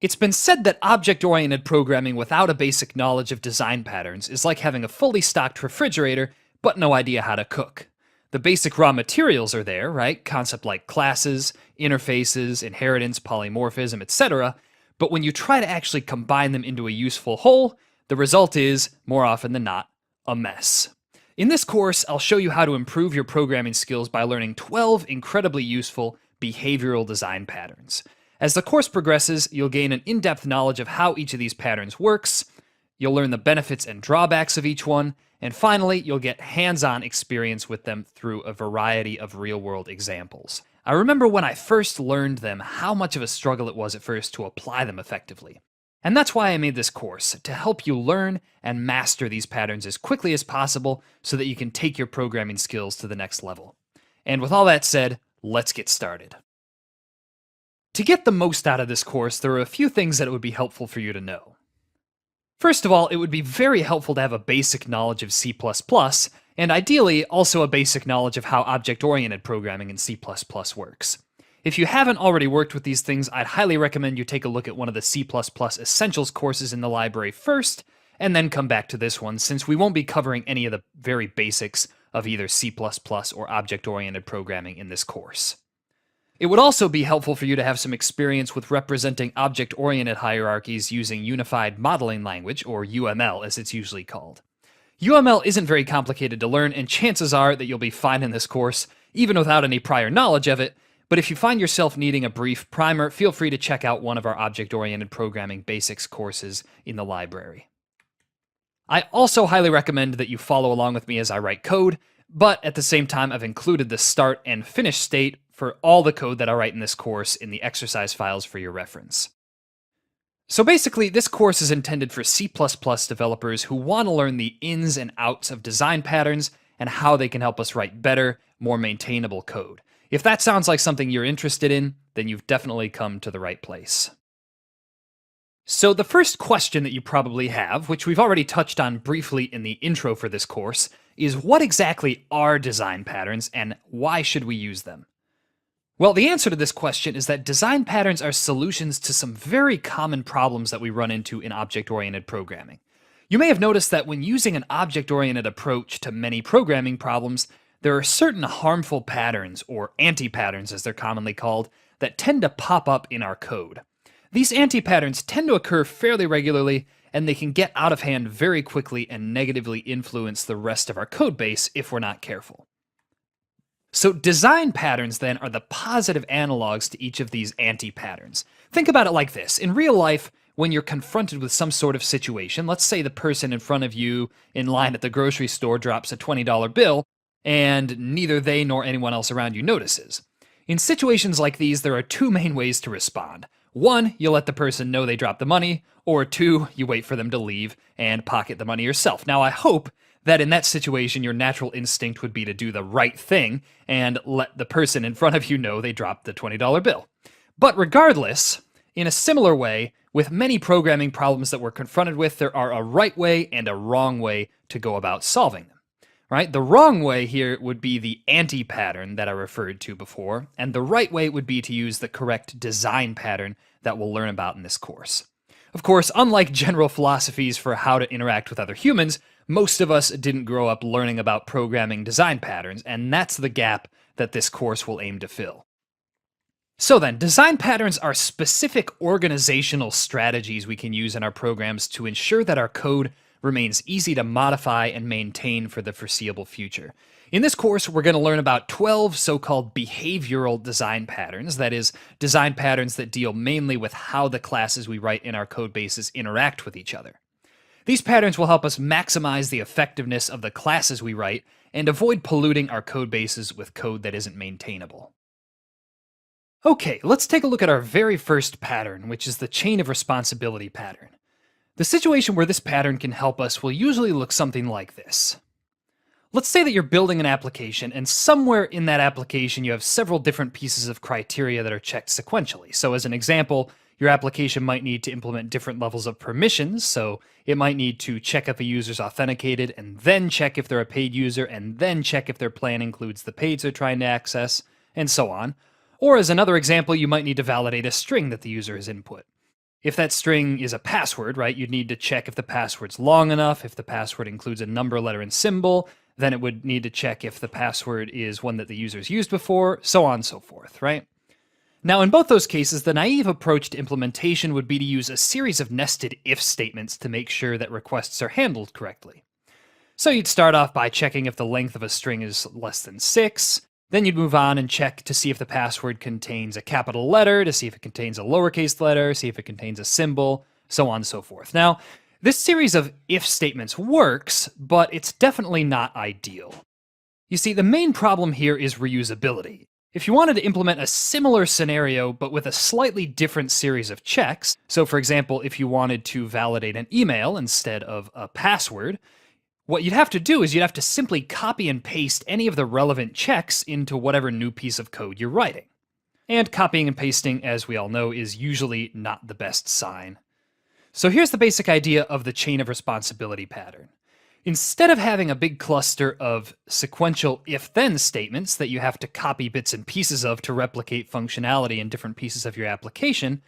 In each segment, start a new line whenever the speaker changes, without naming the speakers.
It's been said that object-oriented programming without a basic knowledge of design patterns is like having a fully stocked refrigerator, but no idea how to cook. The basic raw materials are there, right? Concepts like classes, interfaces, inheritance, polymorphism, etc. But when you try to actually combine them into a useful whole, the result is, more often than not, a mess. In this course, I'll show you how to improve your programming skills by learning 12 incredibly useful behavioral design patterns. As the course progresses, you'll gain an in-depth knowledge of how each of these patterns works, you'll learn the benefits and drawbacks of each one, and finally, you'll get hands-on experience with them through a variety of real-world examples. I remember when I first learned them, how much of a struggle it was at first to apply them effectively. And that's why I made this course, to help you learn and master these patterns as quickly as possible so that you can take your programming skills to the next level. And with all that said, let's get started. To get the most out of this course, there are a few things that it would be helpful for you to know. First of all, it would be very helpful to have a basic knowledge of C++, and ideally also a basic knowledge of how object-oriented programming in C++ works. If you haven't already worked with these things, I'd highly recommend you take a look at one of the C++ Essentials courses in the library first, and then come back to this one, since we won't be covering any of the very basics of either C++ or object-oriented programming in this course. It would also be helpful for you to have some experience with representing object-oriented hierarchies using Unified Modeling Language, or UML as it's usually called. UML isn't very complicated to learn, and chances are that you'll be fine in this course, even without any prior knowledge of it, but if you find yourself needing a brief primer, feel free to check out one of our object-oriented programming basics courses in the library. I also highly recommend that you follow along with me as I write code, but at the same time I've included the start and finish state for all the code that I write in this course in the exercise files for your reference. So basically, this course is intended for C++ developers who want to learn the ins and outs of design patterns and how they can help us write better, more maintainable code. If that sounds like something you're interested in, then you've definitely come to the right place. So the first question that you probably have, which we've already touched on briefly in the intro for this course, is what exactly are design patterns and why should we use them? Well, the answer to this question is that design patterns are solutions to some very common problems that we run into in object-oriented programming. You may have noticed that when using an object-oriented approach to many programming problems, there are certain harmful patterns, or anti-patterns as they're commonly called, that tend to pop up in our code. These anti-patterns tend to occur fairly regularly, and they can get out of hand very quickly and negatively influence the rest of our code base if we're not careful. So design patterns then are the positive analogs to each of these anti-patterns. Think about it like this. In real life, when you're confronted with some sort of situation, let's say the person in front of you in line at the grocery store drops a $20 bill, and neither they nor anyone else around you notices. In situations like these, there are two main ways to respond. One, you let the person know they dropped the money, or two, you wait for them to leave and pocket the money yourself. Now, I hope that in that situation, your natural instinct would be to do the right thing and let the person in front of you know they dropped the $20 bill. But regardless, in a similar way, with many programming problems that we're confronted with, there are a right way and a wrong way to go about solving them. Right? The wrong way here would be the anti-pattern that I referred to before, and the right way would be to use the correct design pattern that we'll learn about in this course. Of course, unlike general philosophies for how to interact with other humans, most of us didn't grow up learning about programming design patterns, and that's the gap that this course will aim to fill. So then, design patterns are specific organizational strategies we can use in our programs to ensure that our code remains easy to modify and maintain for the foreseeable future. In this course, we're going to learn about 12 so-called behavioral design patterns, that is, design patterns that deal mainly with how the classes we write in our code bases interact with each other. These patterns will help us maximize the effectiveness of the classes we write and avoid polluting our code bases with code that isn't maintainable. Okay, let's take a look at our very first pattern, which is the chain of responsibility pattern. The situation where this pattern can help us will usually look something like this. Let's say that you're building an application, and somewhere in that application you have several different pieces of criteria that are checked sequentially. So as an example, your application might need to implement different levels of permissions, so it might need to check if a user's authenticated, and then check if they're a paid user, and then check if their plan includes the page they're trying to access, and so on. Or as another example, you might need to validate a string that the user has input. If that string is a password, right, you'd need to check if the password's long enough, if the password includes a number, letter, and symbol. Then it would need to check if the password is one that the user's used before, so on and so forth, right? Now, in both those cases, the naive approach to implementation would be to use a series of nested if statements to make sure that requests are handled correctly. So you'd start off by checking if the length of a string is less than 6. Then you'd move on and check to see if the password contains a capital letter, to see if it contains a lowercase letter, see if it contains a symbol, so on and so forth. Now, this series of if statements works, but it's definitely not ideal. You see, the main problem here is reusability. If you wanted to implement a similar scenario, but with a slightly different series of checks, so for example, if you wanted to validate an email instead of a password, what you'd have to do is you'd have to simply copy and paste any of the relevant checks into whatever new piece of code you're writing. And copying and pasting, as we all know, is usually not the best sign. So here's the basic idea of the chain of responsibility pattern. Instead of having a big cluster of sequential if-then statements that you have to copy bits and pieces of to replicate functionality in different pieces of your application,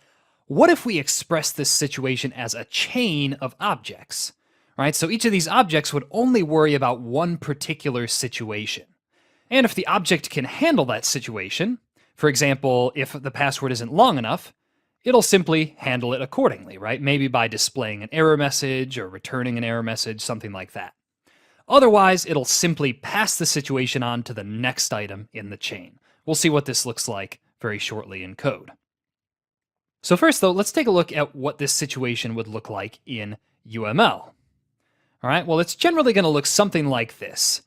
what if we express this situation as a chain of objects? Right, so each of these objects would only worry about one particular situation. And if the object can handle that situation, for example, if the password isn't long enough, it'll simply handle it accordingly, right? Maybe by displaying an error message or returning an error message, something like that. Otherwise, it'll simply pass the situation on to the next item in the chain. We'll see what this looks like very shortly in code. So first, though, let's take a look at what this situation would look like in UML. All right, well, it's generally going to look something like this.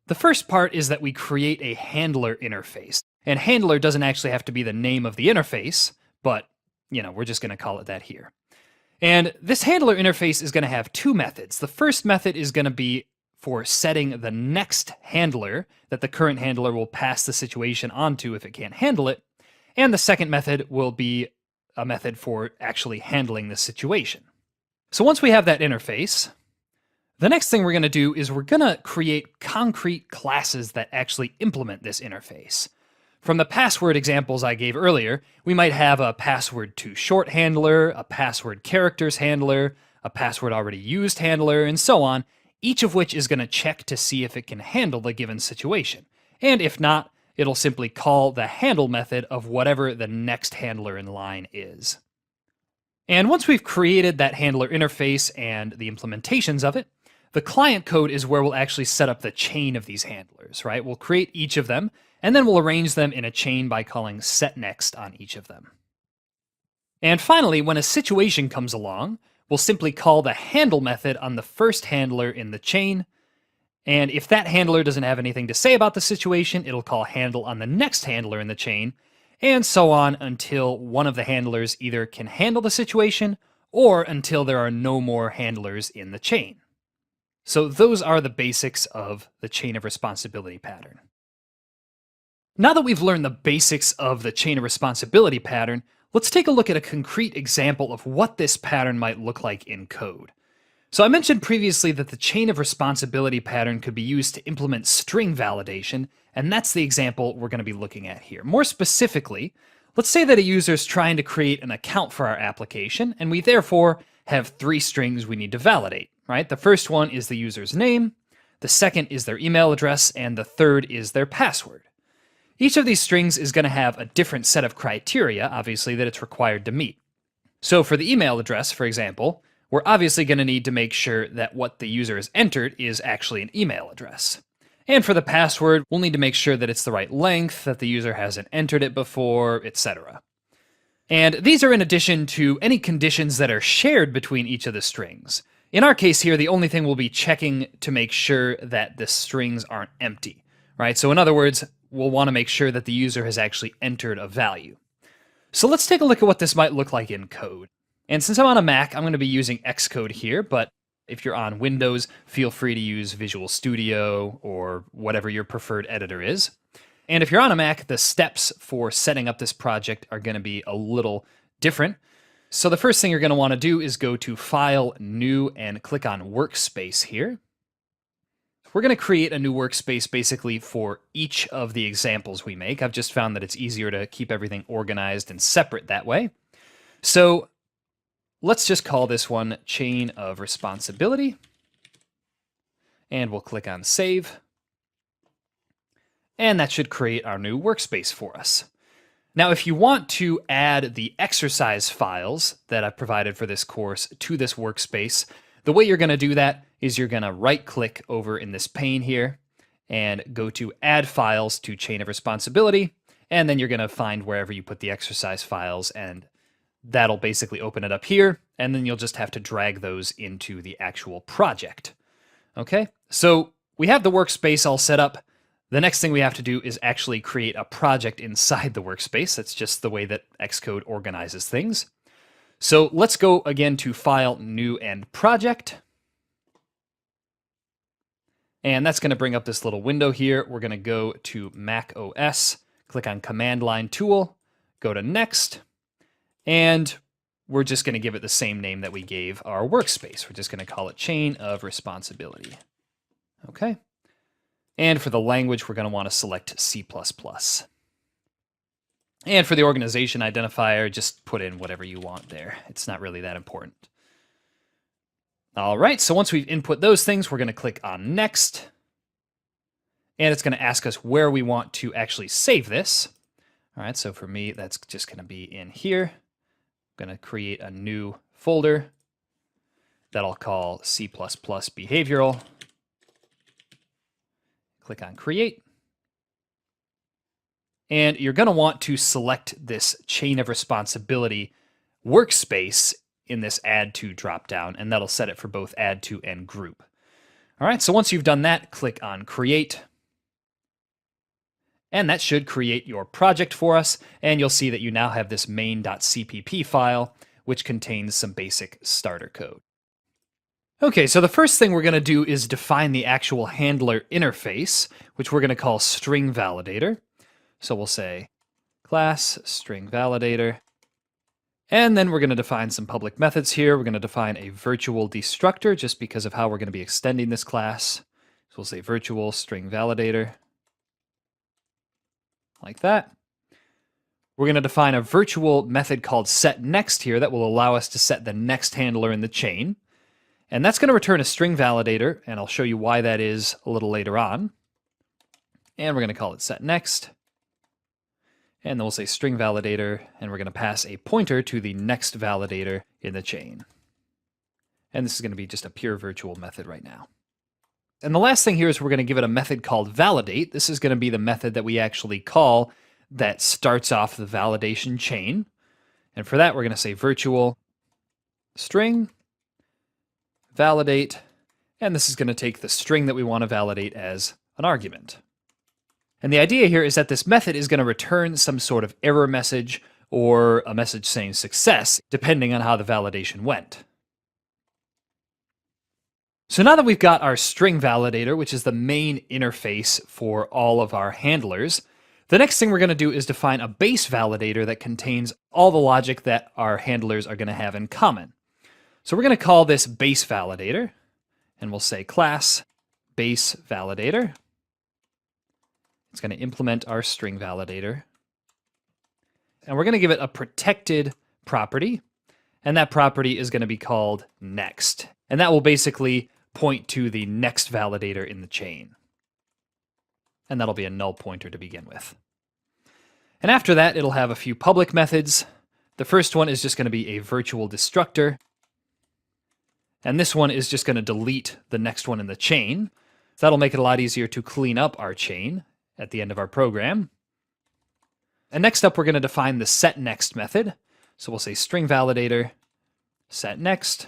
The first part is that we create a handler interface. And handler doesn't actually have to be the name of the interface, but, we're just going to call it that here. And this handler interface is going to have two methods. The first method is going to be for setting the next handler that the current handler will pass the situation onto if it can't handle it. And the second method will be a method for actually handling the situation. So once we have that interface, the next thing we're going to do is we're going to create concrete classes that actually implement this interface. From the password examples I gave earlier, we might have a password to short handler, a password characters handler, a password already used handler, and so on, each of which is going to check to see if it can handle the given situation. And if not, it'll simply call the handle method of whatever the next handler in line is. And once we've created that handler interface and the implementations of it, the client code is where we'll actually set up the chain of these handlers, right? We'll create each of them, and then we'll arrange them in a chain by calling setNext on each of them. And finally, when a situation comes along, we'll simply call the handle method on the first handler in the chain, and if that handler doesn't have anything to say about the situation, it'll call handle on the next handler in the chain, and so on until one of the handlers either can handle the situation, or until there are no more handlers in the chain. So those are the basics of the chain of responsibility pattern. Now that we've learned the basics of the chain of responsibility pattern, let's take a look at a concrete example of what this pattern might look like in code. So I mentioned previously that the chain of responsibility pattern could be used to implement string validation, and that's the example we're going to be looking at here. More specifically, let's say that a user is trying to create an account for our application, and we therefore have 3 strings we need to validate. Right? The first one is the user's name, the second is their email address, and the third is their password. Each of these strings is going to have a different set of criteria, obviously, that it's required to meet. So for the email address, for example, we're obviously going to need to make sure that what the user has entered is actually an email address. And for the password, we'll need to make sure that it's the right length, that the user hasn't entered it before, etc. And these are in addition to any conditions that are shared between each of the strings. In our case here, the only thing we'll be checking to make sure that the strings aren't empty, right? So in other words, we'll want to make sure that the user has actually entered a value. So let's take a look at what this might look like in code. And since I'm on a Mac, I'm going to be using Xcode here, but if you're on Windows, feel free to use Visual Studio or whatever your preferred editor is. And if you're on a Mac, the steps for setting up this project are going to be a little different. So the first thing you're going to want to do is go to File, New, and click on Workspace here. We're going to create a new workspace basically for each of the examples we make. I've just found that it's easier to keep everything organized and separate that way. So let's just call this one chain of responsibility. And we'll click on save. And that should create our new workspace for us. Now, if you want to add the exercise files that I've provided for this course to this workspace, the way you're going to do that is you're going to right-click over in this pane here and go to Add Files to Chain of Responsibility, and then you're going to find wherever you put the exercise files, and that'll basically open it up here, and then you'll just have to drag those into the actual project. Okay, so we have the workspace all set up. The next thing we have to do is actually create a project inside the workspace. That's just the way that Xcode organizes things. So let's go again to File, New, and Project. And that's going to bring up this little window here. We're going to go to Mac OS, click on Command Line Tool, go to Next, and we're just going to give it the same name that we gave our workspace. We're just going to call it Chain of Responsibility. Okay. And for the language, we're going to want to select C++. And for the organization identifier, just put in whatever you want there. It's not really that important. All right, so once we've input those things, we're going to click on Next. And it's going to ask us where we want to actually save this. All right, so for me, that's just going to be in here. I'm going to create a new folder that I'll call C++ Behavioural. Click on Create. And you're going to want to select this Chain of Responsibility workspace in this Add To dropdown, and that'll set it for both Add To and Group. All right, so once you've done that, click on Create. And that should create your project for us, and you'll see that you now have this main.cpp file, which contains some basic starter code. Okay, so the first thing we're going to do is define the actual handler interface, which we're going to call string validator. So we'll say class string validator. And then we're going to define some public methods here. We're going to define a virtual destructor just because of how we're going to be extending this class. So we'll say virtual string validator. Like that. We're going to define a virtual method called setNext here that will allow us to set the next handler in the chain. And that's going to return a string validator, and I'll show you why that is a little later on. And we're going to call it setNext. And then we'll say string validator, and we're going to pass a pointer to the next validator in the chain. And this is going to be just a pure virtual method right now. And the last thing here is we're going to give it a method called validate. This is going to be the method that we actually call that starts off the validation chain. And for that, we're going to say virtual string validate, and this is going to take the string that we want to validate as an argument. And the idea here is that this method is going to return some sort of error message or a message saying success, depending on how the validation went. So now that we've got our string validator, which is the main interface for all of our handlers, the next thing we're going to do is define a base validator that contains all the logic that our handlers are going to have in common. So we're going to call this base validator, and we'll say class base validator. It's going to implement our string validator. And we're going to give it a protected property, and that property is going to be called next. And that will basically point to the next validator in the chain. And that'll be a null pointer to begin with. And after that, it'll have a few public methods. The first one is just going to be a virtual destructor. And this one is just going to delete the next one in the chain. That'll make it a lot easier to clean up our chain at the end of our program. And next up, we're going to define the setNext method. So we'll say string validator setNext.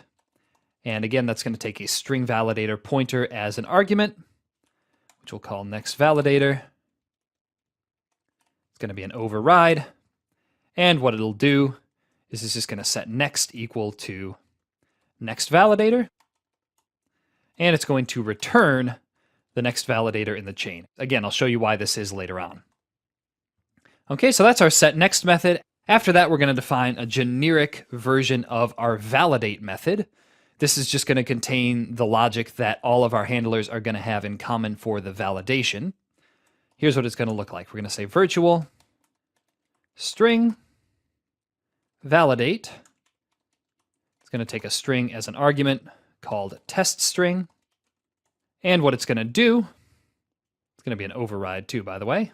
And again, that's going to take a string validator pointer as an argument, which we'll call next validator. It's going to be an override. And what it'll do is it's just going to set next equal to next validator, and it's going to return the next validator in the chain. Again, I'll show you why this is later on. Okay, so that's our setNext method. After that, we're going to define a generic version of our validate method. This is just going to contain the logic that all of our handlers are going to have in common for the validation. Here's what it's going to look like. We're going to say virtual string validate. going to take a string as an argument called test string. And what it's going to do, it's going to be an override too, by the way.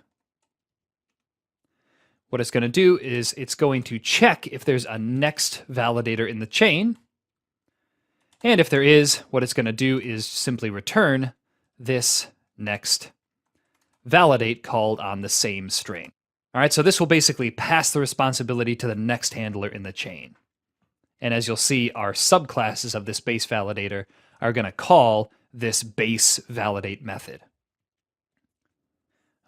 What it's going to do is it's going to check if there's a next validator in the chain. And if there is, what it's going to do is simply return this next validate called on the same string. All right, so this will basically pass the responsibility to the next handler in the chain. And as you'll see, our subclasses of this base validator are going to call this base validate method.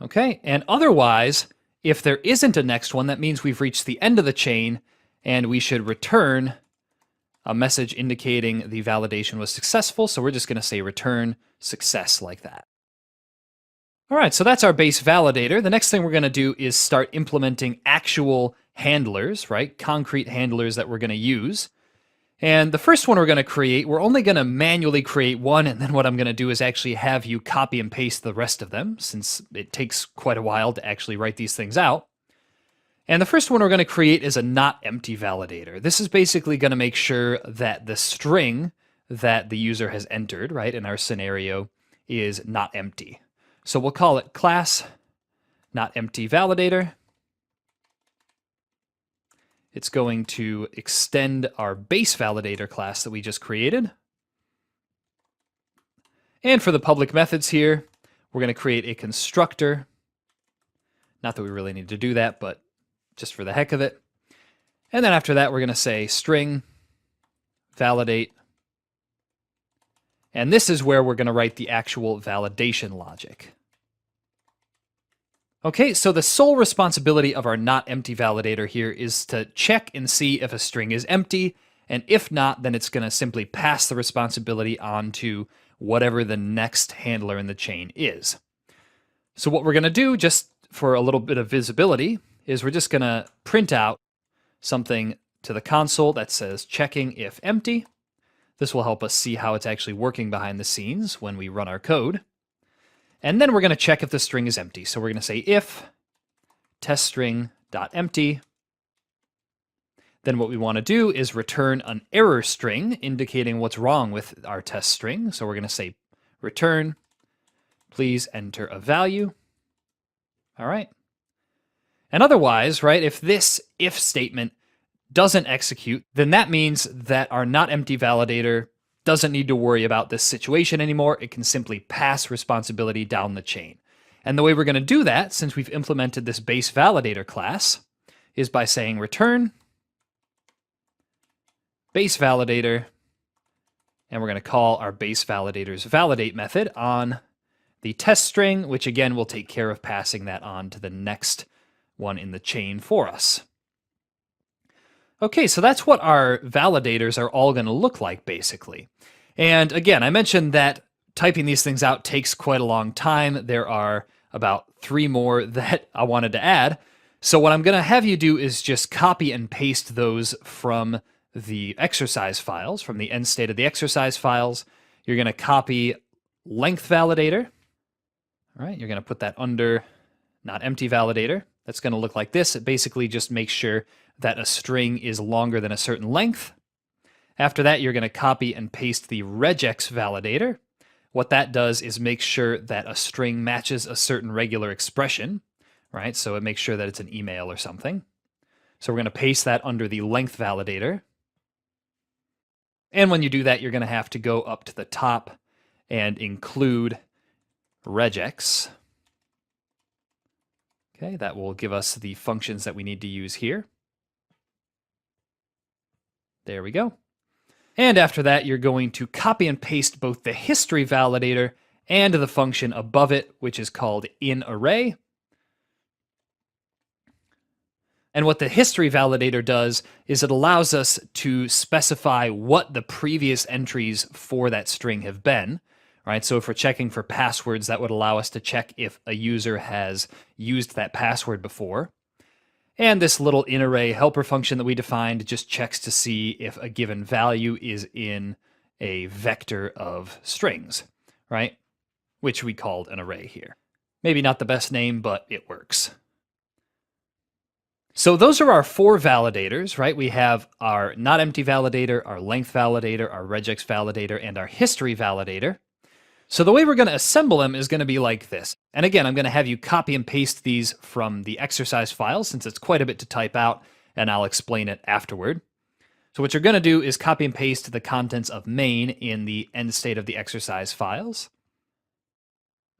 Okay, and otherwise, if there isn't a next one, that means we've reached the end of the chain, and we should return a message indicating the validation was successful. So we're just going to say return success like that. All right, so that's our base validator. The next thing we're going to do is start implementing actual handlers, right? Concrete handlers that we're going to use. And the first one we're going to create, we're only going to manually create one, and then what I'm going to do is actually have you copy and paste the rest of them, since it takes quite a while to actually write these things out. And the first one we're going to create is a not empty validator. This is basically going to make sure that the string that the user has entered, right, in our scenario, is not empty. So we'll call it class not empty validator. It's going to extend our base validator class that we just created. And for the public methods here, we're going to create a constructor. Not that we really need to do that, but just for the heck of it. And then after that, we're going to say string validate. And this is where we're going to write the actual validation logic. Okay, so the sole responsibility of our not empty validator here is to check and see if a string is empty, and if not, then it's going to simply pass the responsibility on to whatever the next handler in the chain is. So what we're going to do, just for a little bit of visibility, is we're just going to print out something to the console that says checking if empty. This will help us see how it's actually working behind the scenes when we run our code. And then we're going to check if the string is empty. So we're going to say if testString.empty. Then what we want to do is return an error string indicating what's wrong with our test string. So we're going to say return, please enter a value. All right. And otherwise, right, if this if statement doesn't execute, then that means that our not empty validator doesn't need to worry about this situation anymore. It can simply pass responsibility down the chain. And the way we're going to do that, since we've implemented this base validator class, is by saying return base validator, and we're going to call our base validator's validate method on the test string, which again will take care of passing that on to the next one in the chain for us. Okay, so that's what our validators are all going to look like, basically. And again, I mentioned that typing these things out takes quite a long time. There are about 3 more that I wanted to add. So what I'm going to have you do is just copy and paste those from the exercise files, from the end state of the exercise files. You're going to copy length validator. All right, you're going to put that under not empty validator. That's going to look like this. It basically just makes sure that a string is longer than a certain length. After that, you're going to copy and paste the regex validator. What that does is make sure that a string matches a certain regular expression, right? So it makes sure that it's an email or something. So we're going to paste that under the length validator. And when you do that, you're going to have to go up to the top and include regex. Okay, that will give us the functions that we need to use here. There we go. And after that, you're going to copy and paste both the history validator and the function above it, which is called inArray. And what the history validator does is it allows us to specify what the previous entries for that string have been. Right? So if we're checking for passwords, that would allow us to check if a user has used that password before. And this little inArray helper function that we defined just checks to see if a given value is in a vector of strings, right? Which we called an array here. Maybe not the best name, but it works. So those are our 4 validators, right? We have our not empty validator, our length validator, our regex validator, and our history validator. So the way we're going to assemble them is going to be like this. And again, I'm going to have you copy and paste these from the exercise file since it's quite a bit to type out, and I'll explain it afterward. So what you're going to do is copy and paste the contents of main in the end state of the exercise files.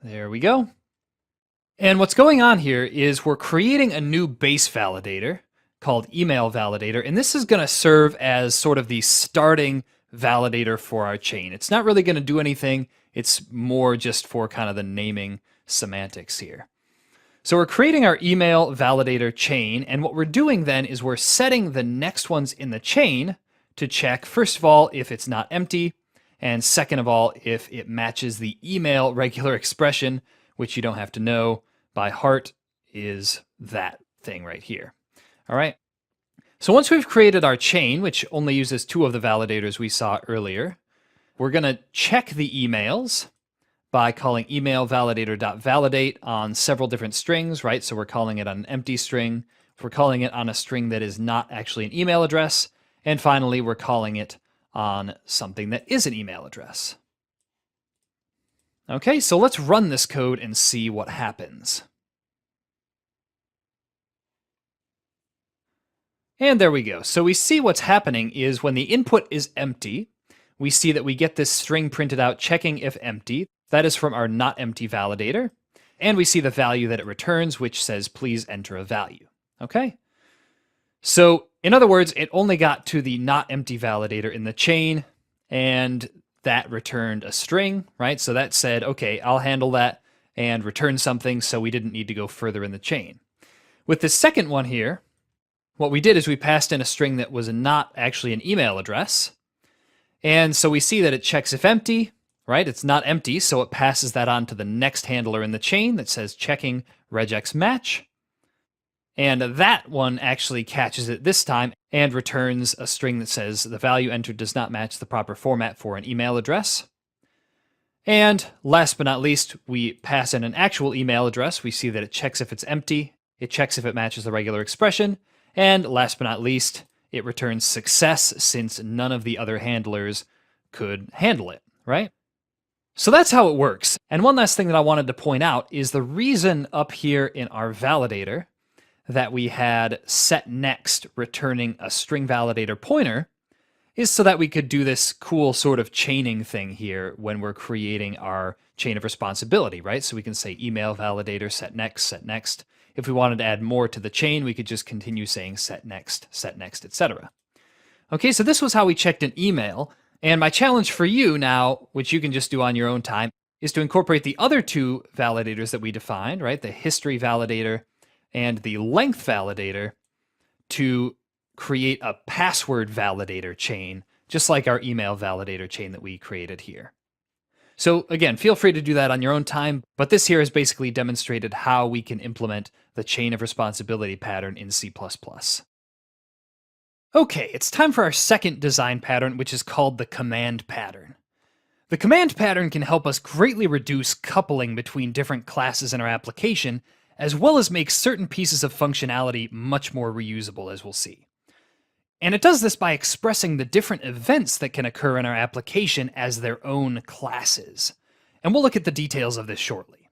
There we go. And what's going on here is we're creating a new base validator called email validator, and this is going to serve as sort of the starting validator for our chain. It's not really going to do anything. It's more just for kind of the naming semantics here. So we're creating our email validator chain, and what we're doing then is we're setting the next ones in the chain to check, first of all, if it's not empty, and second of all, if it matches the email regular expression, which you don't have to know by heart, is that thing right here. All right. So once we've created our chain, which only uses 2 of the validators we saw earlier, we're going to check the emails by calling email validator.validate on several different strings, right? So we're calling it on an empty string. We're calling it on a string that is not actually an email address. And finally, we're calling it on something that is an email address. Okay, so let's run this code and see what happens. And there we go. So we see what's happening is when the input is empty, we see that we get this string printed out checking if empty. That is from our not empty validator. And we see the value that it returns, which says, please enter a value. Okay? So in other words, it only got to the not empty validator in the chain, and that returned a string, right? So that said, okay, I'll handle that and return something, so we didn't need to go further in the chain. With the second one here, what we did is we passed in a string that was not actually an email address. And so we see that it checks if empty, right? It's not empty, so it passes that on to the next handler in the chain that says checking regex match. And that one actually catches it this time and returns a string that says the value entered does not match the proper format for an email address. And last but not least, we pass in an actual email address. We see that it checks if it's empty, it checks if it matches the regular expression, and last but not least, it returns success since none of the other handlers could handle it, right? So that's how it works. And one last thing that I wanted to point out is the reason up here in our validator that we had setNext returning a string validator pointer is so that we could do this cool sort of chaining thing here when we're creating our chain of responsibility, right? So we can say email validator setNext, setNext. If we wanted to add more to the chain, we could just continue saying setNext, etc. Okay, so this was how we checked an email. And my challenge for you now, which you can just do on your own time, is to incorporate the other 2 validators that we defined, right? The history validator and the length validator to create a password validator chain, just like our email validator chain that we created here. So again, feel free to do that on your own time, but this here has basically demonstrated how we can implement the chain of responsibility pattern in C++. Okay, it's time for our second design pattern, which is called the command pattern. The command pattern can help us greatly reduce coupling between different classes in our application, as well as make certain pieces of functionality much more reusable, as we'll see. And it does this by expressing the different events that can occur in our application as their own classes. And we'll look at the details of this shortly.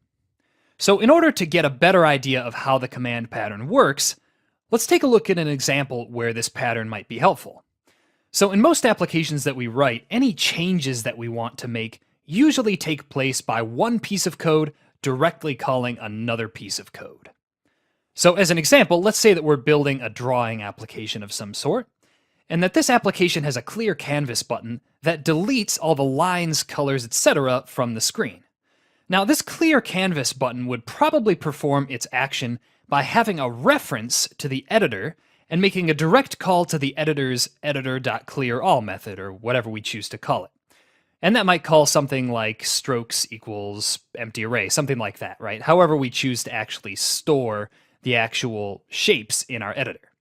So in order to get a better idea of how the command pattern works, let's take a look at an example where this pattern might be helpful. So in most applications that we write, any changes that we want to make usually take place by one piece of code directly calling another piece of code. So as an example, let's say that we're building a drawing application of some sort, and that this application has a clear canvas button that deletes all the lines, colors, etc. from the screen. Now, this clear canvas button would probably perform its action by having a reference to the editor and making a direct call to the editor's editor.clearAll method, or whatever we choose to call it. And that might call something like strokes equals empty array, something like that, right? However we choose to actually store the actual shapes in our editor.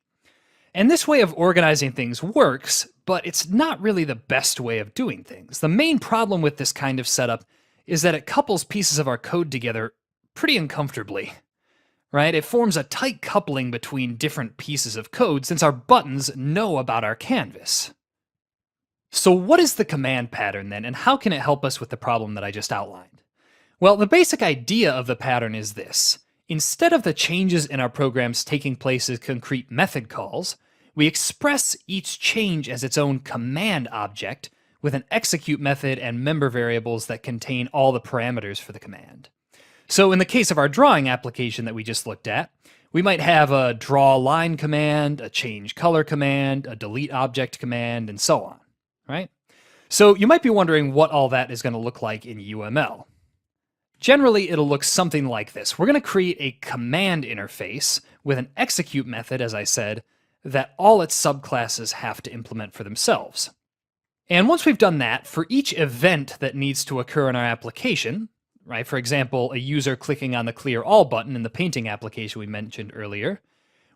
And this way of organizing things works, but it's not really the best way of doing things. The main problem with this kind of setup is that it couples pieces of our code together pretty uncomfortably, right? It forms a tight coupling between different pieces of code since our buttons know about our canvas. So what is the command pattern then, and how can it help us with the problem that I just outlined? Well, the basic idea of the pattern is this. Instead of the changes in our programs taking place as concrete method calls, we express each change as its own command object with an execute method and member variables that contain all the parameters for the command. So in the case of our drawing application that we just looked at, we might have a draw line command, a change color command, a delete object command, and so on, right? So you might be wondering what all that is going to look like in UML. Generally, it'll look something like this. We're going to create a command interface with an execute method, as I said, that all its subclasses have to implement for themselves. And once we've done that, for each event that needs to occur in our application, right, for example, a user clicking on the Clear All button in the painting application we mentioned earlier,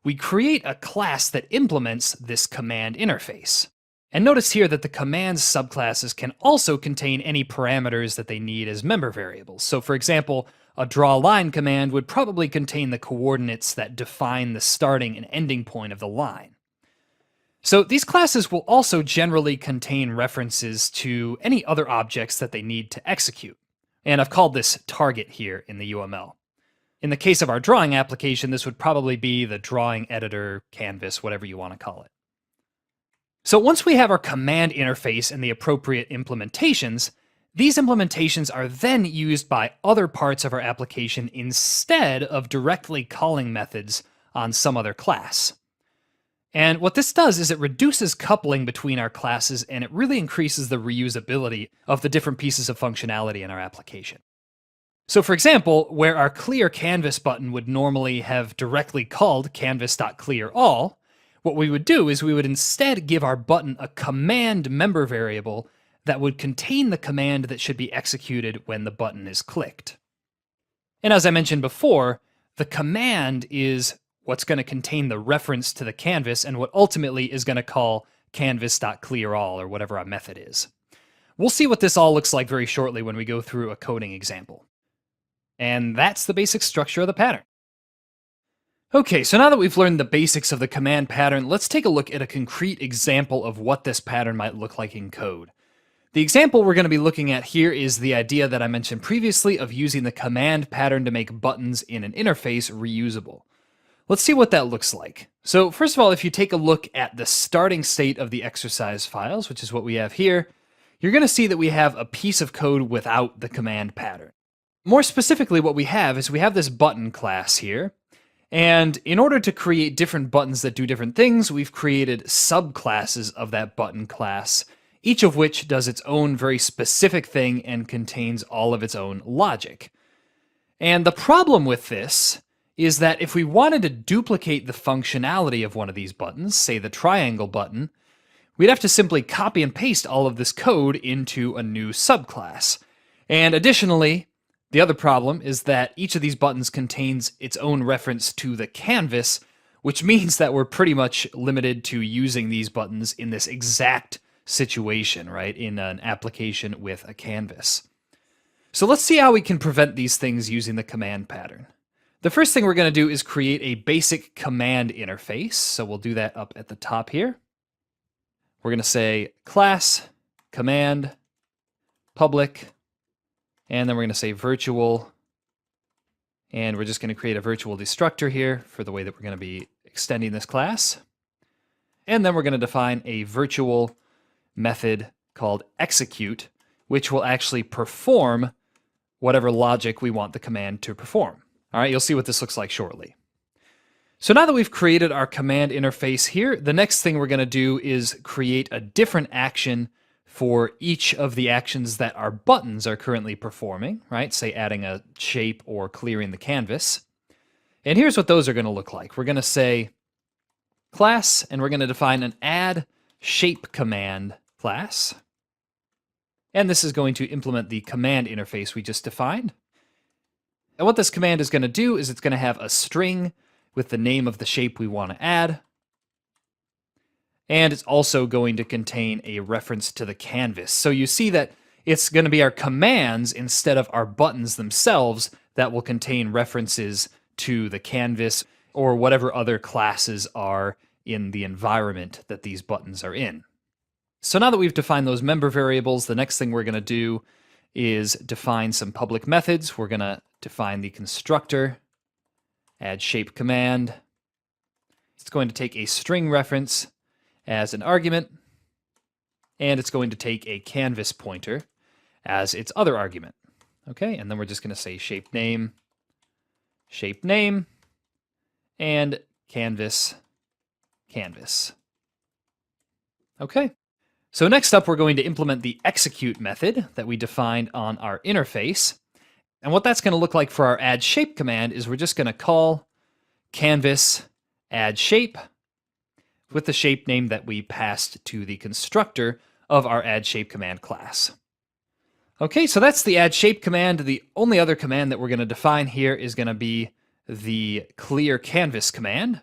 we create a class that implements this command interface. And notice here that the commands subclasses can also contain any parameters that they need as member variables. So for example, a draw line command would probably contain the coordinates that define the starting and ending point of the line. So these classes will also generally contain references to any other objects that they need to execute. And I've called this target here in the UML. In the case of our drawing application, this would probably be the drawing editor, canvas, whatever you want to call it. So once we have our command interface and the appropriate implementations, these implementations are then used by other parts of our application instead of directly calling methods on some other class. And what this does is it reduces coupling between our classes and it really increases the reusability of the different pieces of functionality in our application. So for example, where our clear canvas button would normally have directly called canvas.clearAll, what we would do is we would instead give our button a command member variable that would contain the command that should be executed when the button is clicked. And as I mentioned before, the command is what's going to contain the reference to the canvas and what ultimately is going to call canvas.clearAll or whatever our method is. We'll see what this all looks like very shortly when we go through a coding example. And that's the basic structure of the pattern. Okay, so now that we've learned the basics of the command pattern, let's take a look at a concrete example of what this pattern might look like in code. The example we're going to be looking at here is the idea that I mentioned previously of using the command pattern to make buttons in an interface reusable. Let's see what that looks like. So first of all, if you take a look at the starting state of the exercise files, which is what we have here, you're going to see that we have a piece of code without the command pattern. More specifically, what we have is we have this button class here. And in order to create different buttons that do different things, we've created subclasses of that button class, each of which does its own very specific thing and contains all of its own logic. And the problem with this is that if we wanted to duplicate the functionality of one of these buttons, say the triangle button, we'd have to simply copy and paste all of this code into a new subclass. And additionally, the other problem is that each of these buttons contains its own reference to the canvas, which means that we're pretty much limited to using these buttons in this exact situation, right, in an application with a canvas. So let's see how we can prevent these things using the command pattern. The first thing we're going to do is create a basic command interface. So we'll do that up at the top here. We're going to say class, command, public, and then we're going to say virtual, and we're just going to create a virtual destructor here for the way that we're going to be extending this class. And then we're going to define a virtual method called execute, which will actually perform whatever logic we want the command to perform. All right, you'll see what this looks like shortly. So now that we've created our command interface here, the next thing we're going to do is create a different action for each of the actions that our buttons are currently performing, right? Say adding a shape or clearing the canvas. And here's what those are going to look like. We're going to say class, and we're going to define an add shape command class. And this is going to implement the command interface we just defined. And what this command is going to do is it's going to have a string with the name of the shape we want to add. And it's also going to contain a reference to the canvas. So you see that it's going to be our commands instead of our buttons themselves that will contain references to the canvas or whatever other classes are in the environment that these buttons are in. So now that we've defined those member variables, the next thing we're going to do is define some public methods. We're going to define the constructor, add shape command. It's going to take a string reference as an argument, and it's going to take a canvas pointer as its other argument. Okay, and then we're just going to say shape name, and canvas. Okay, so next up we're going to implement the execute method that we defined on our interface. And what that's going to look like for our add shape command is we're just going to call canvas add shape with the shape name that we passed to the constructor of our add shape command class. Okay, so that's the add shape command. The only other command that we're going to define here is going to be the clear canvas command.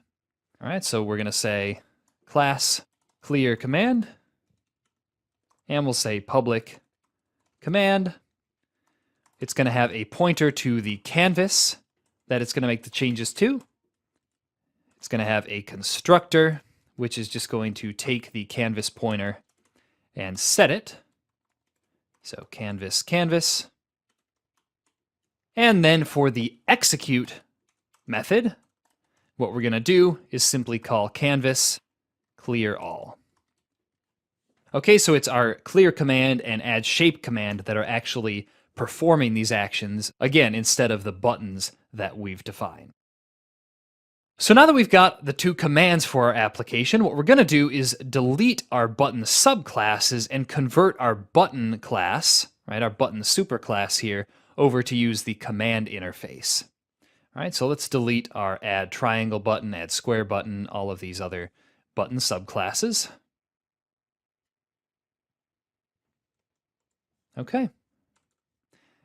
All right, so we're going to say class clear command, and we'll say public command. It's going to have a pointer to the canvas that it's going to make the changes to. It's going to have a constructor, which is just going to take the canvas pointer and set it. So canvas. And then for the execute method, what we're going to do is simply call canvas clear all. Okay, so it's our clear command and add shape command that are actually performing these actions, again, instead of the buttons that we've defined. So now that we've got the two commands for our application, what we're going to do is delete our button subclasses and convert our button class, right, our button superclass here, over to use the command interface. All right, so let's delete our add triangle button, add square button, all of these other button subclasses. Okay.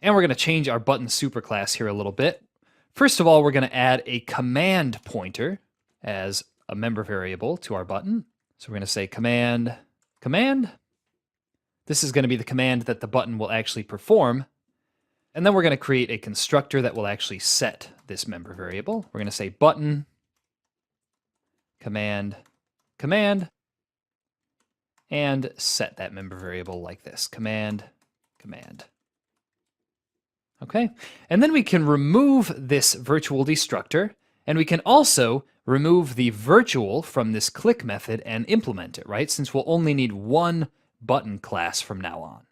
And we're going to change our button superclass here a little bit. First of all, we're going to add a command pointer as a member variable to our button. So we're going to say command. This is going to be the command that the button will actually perform. And then we're going to create a constructor that will actually set this member variable. We're going to say button, command, and set that member variable like this, command. Okay, and then we can remove this virtual destructor, and we can also remove the virtual from this click method and implement it, right? Since we'll only need one button class from now on.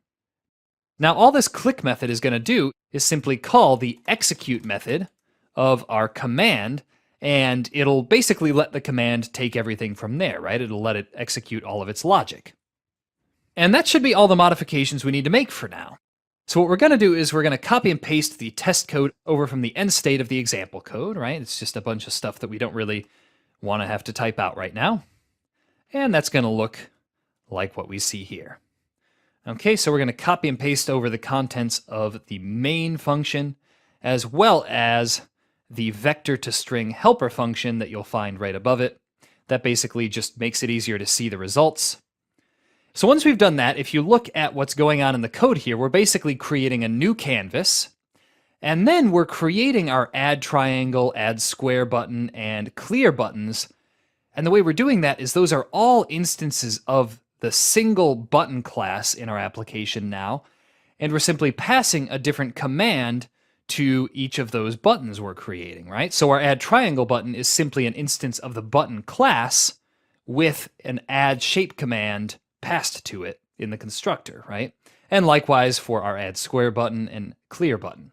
Now, all this click method is going to do is simply call the execute method of our command, and it'll basically let the command take everything from there, right? It'll let it execute all of its logic. And that should be all the modifications we need to make for now. So what we're going to do is we're going to copy and paste the test code over from the end state of the example code, right? It's just a bunch of stuff that we don't really want to have to type out right now. And that's going to look like what we see here. Okay, so we're going to copy and paste over the contents of the main function, as well as the vector to string helper function that you'll find right above it. That basically just makes it easier to see the results. So once we've done that, if you look at what's going on in the code here, we're basically creating a new canvas, and then we're creating our add triangle, add square button, and clear buttons. And the way we're doing that is those are all instances of the single button class in our application now, and we're simply passing a different command to each of those buttons we're creating, right? So our add triangle button is simply an instance of the button class with an add shape command passed to it in the constructor, right? And likewise for our add square button and clear button.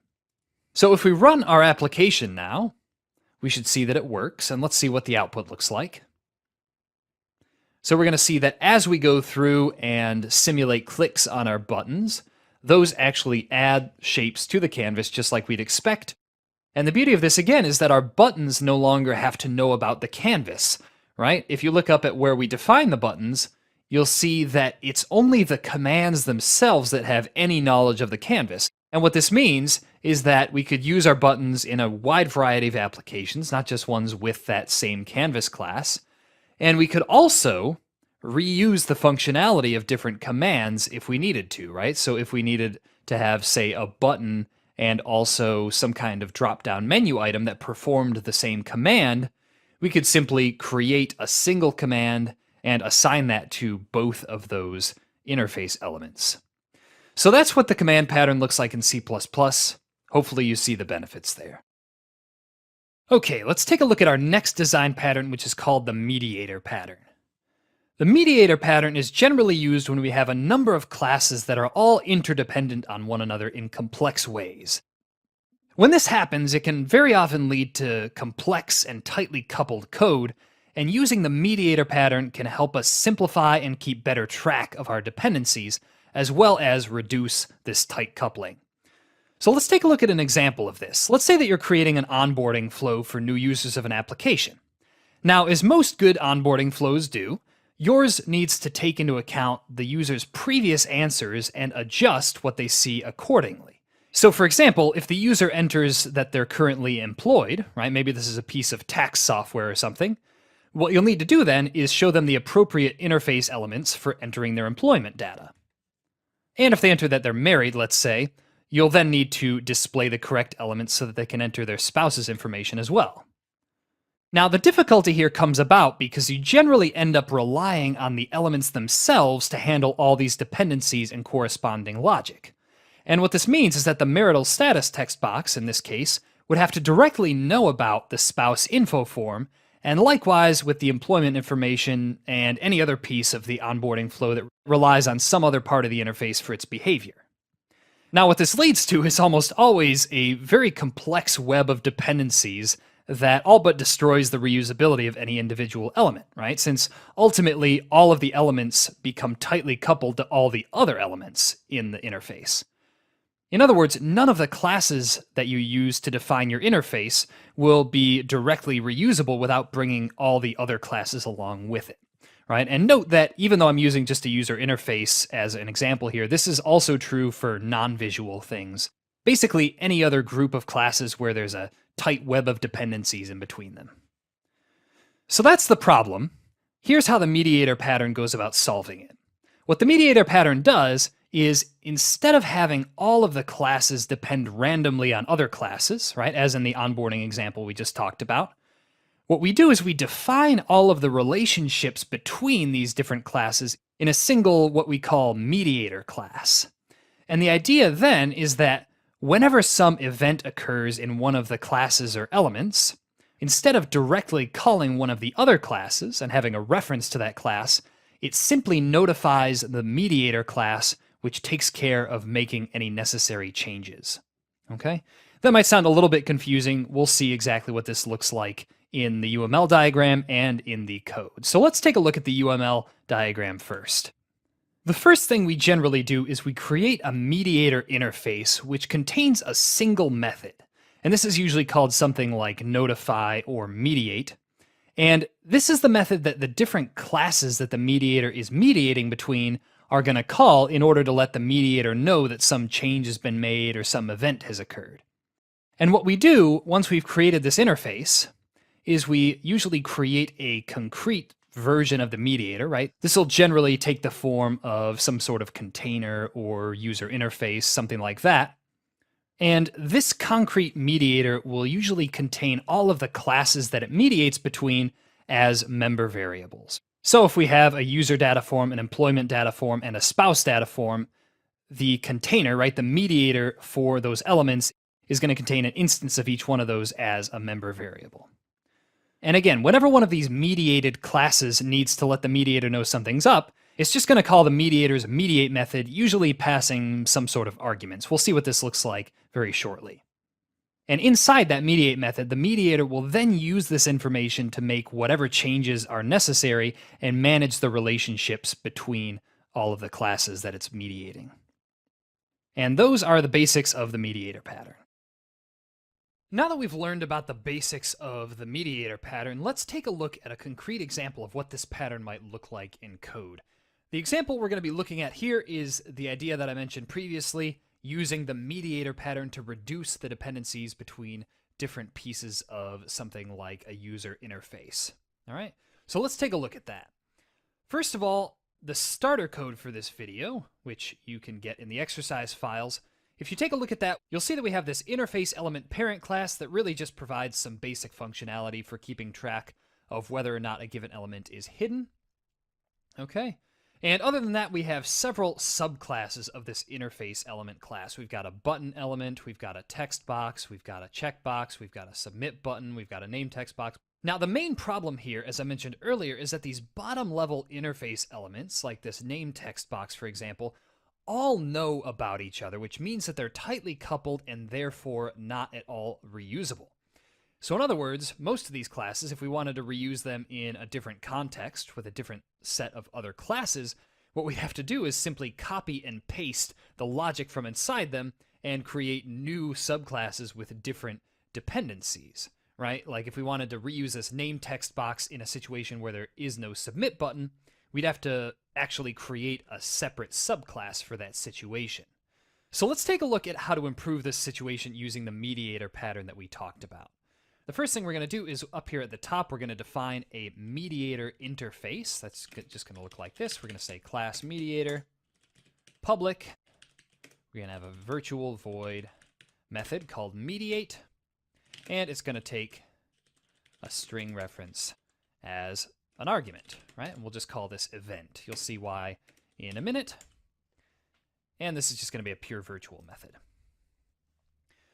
So if we run our application now, we should see that it works, and let's see what the output looks like. So we're going to see that as we go through and simulate clicks on our buttons, those actually add shapes to the canvas just like we'd expect. And the beauty of this, again, is that our buttons no longer have to know about the canvas, right? If you look up at where we define the buttons, you'll see that it's only the commands themselves that have any knowledge of the canvas. And what this means is that we could use our buttons in a wide variety of applications, not just ones with that same canvas class. And we could also reuse the functionality of different commands if we needed to, right? So if we needed to have, say, a button and also some kind of drop-down menu item that performed the same command, we could simply create a single command and assign that to both of those interface elements. So that's what the command pattern looks like in C++. Hopefully you see the benefits there. Okay, let's take a look at our next design pattern, which is called the mediator pattern. The mediator pattern is generally used when we have a number of classes that are all interdependent on one another in complex ways. When this happens, it can very often lead to complex and tightly coupled code, and using the mediator pattern can help us simplify and keep better track of our dependencies, as well as reduce this tight coupling. So let's take a look at an example of this. Let's say that you're creating an onboarding flow for new users of an application. Now, as most good onboarding flows do, yours needs to take into account the user's previous answers and adjust what they see accordingly. So for example, if the user enters that they're currently employed, right? Maybe this is a piece of tax software or something. What you'll need to do then is show them the appropriate interface elements for entering their employment data. And if they enter that they're married, let's say, you'll then need to display the correct elements so that they can enter their spouse's information as well. Now, the difficulty here comes about because you generally end up relying on the elements themselves to handle all these dependencies and corresponding logic. And what this means is that the marital status text box, in this case, would have to directly know about the spouse info form, and likewise with the employment information and any other piece of the onboarding flow that relies on some other part of the interface for its behavior. Now, what this leads to is almost always a very complex web of dependencies that all but destroys the reusability of any individual element, right? Since ultimately all of the elements become tightly coupled to all the other elements in the interface. In other words, none of the classes that you use to define your interface will be directly reusable without bringing all the other classes along with it. Right? And note that even though I'm using just a user interface as an example here, this is also true for non-visual things. Basically, any other group of classes where there's a tight web of dependencies in between them. So that's the problem. Here's how the mediator pattern goes about solving it. What the mediator pattern does is instead of having all of the classes depend randomly on other classes, right, as in the onboarding example we just talked about, what we do is we define all of the relationships between these different classes in a single, what we call mediator class. And the idea then is that whenever some event occurs in one of the classes or elements, instead of directly calling one of the other classes and having a reference to that class, it simply notifies the mediator class, which takes care of making any necessary changes. Okay? That might sound a little bit confusing. We'll see exactly what this looks like in the UML diagram and in the code. So let's take a look at the UML diagram first. The first thing we generally do is we create a mediator interface which contains a single method. And this is usually called something like notify or mediate. And this is the method that the different classes that the mediator is mediating between are going to call in order to let the mediator know that some change has been made or some event has occurred. And what we do once we've created this interface is we usually create a concrete version of the mediator, right? This will generally take the form of some sort of container or user interface, something like that. And this concrete mediator will usually contain all of the classes that it mediates between as member variables. So if we have a user data form, an employment data form, and a spouse data form, the container, right, the mediator for those elements is going to contain an instance of each one of those as a member variable. And again, whenever one of these mediated classes needs to let the mediator know something's up, it's just going to call the mediator's mediate method, usually passing some sort of arguments. We'll see what this looks like very shortly. And inside that mediate method, the mediator will then use this information to make whatever changes are necessary and manage the relationships between all of the classes that it's mediating. And those are the basics of the mediator pattern. Now that we've learned about the basics of the mediator pattern, let's take a look at a concrete example of what this pattern might look like in code. The example we're going to be looking at here is the idea that I mentioned previously, using the mediator pattern to reduce the dependencies between different pieces of something like a user interface. All right, so let's take a look at that. First of all, the starter code for this video, which you can get in the exercise files, If you take a look at that, you'll see that we have this interface element parent class that really just provides some basic functionality for keeping track of whether or not a given element is hidden. Okay. And other than that, we have several subclasses of this interface element class. We've got a button element, we've got a text box, we've got a checkbox, we've got a submit button, we've got a name text box. Now, the main problem here, as I mentioned earlier, is that these bottom-level interface elements, like this name text box, for example, all know about each other, which means that they're tightly coupled and therefore not at all reusable. So in other words, most of these classes, if we wanted to reuse them in a different context with a different set of other classes, what we have to do is simply copy and paste the logic from inside them and create new subclasses with different dependencies, right? Like if we wanted to reuse this name text box in a situation where there is no submit button, we'd have to actually create a separate subclass for that situation. So let's take a look at how to improve this situation using the mediator pattern that we talked about. The first thing we're going to do is up here at the top, we're going to define a mediator interface. That's just going to look like this. We're going to say class mediator, public. We're going to have a virtual void method called mediate, and it's going to take a string reference as an argument, right? And we'll just call this event. You'll see why in a minute. And this is just going to be a pure virtual method.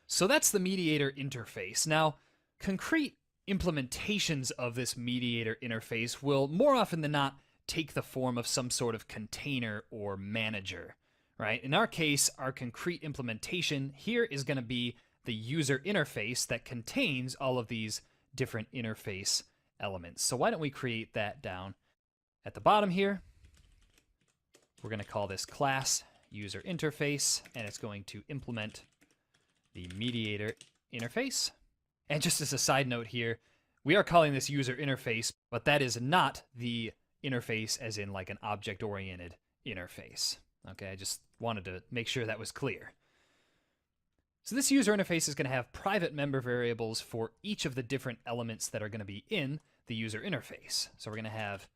So that's the mediator interface. Now, concrete implementations of this mediator interface will more often than not take the form of some sort of container or manager, right? In our case, our concrete implementation here is going to be the user interface that contains all of these different interface elements. So why don't we create that down at the bottom here? We're going to call this class user interface, and it's going to implement the mediator interface. And just as a side note here, we are calling this user interface, but that is not the interface as in like an object-oriented interface. Okay, I just wanted to make sure that was clear. So this user interface is going to have private member variables for each of the different elements that are going to be in the user interface. So we're going to have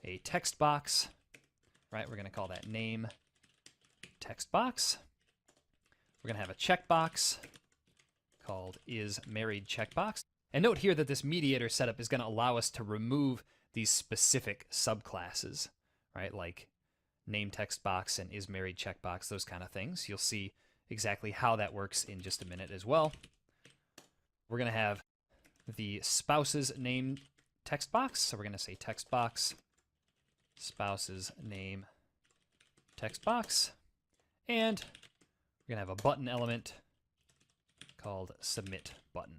a text box, right? We're going to call that name text box. We're going to have a checkbox called is married checkbox. And note here that this mediator setup is going to allow us to remove these specific subclasses, right? Like name text box and is married checkbox, those kind of things. You'll see exactly how that works in just a minute as well. We're going to have the spouse's name text box. So we're going to say text box, spouse's name text box, and we're going to have a button element called submit button.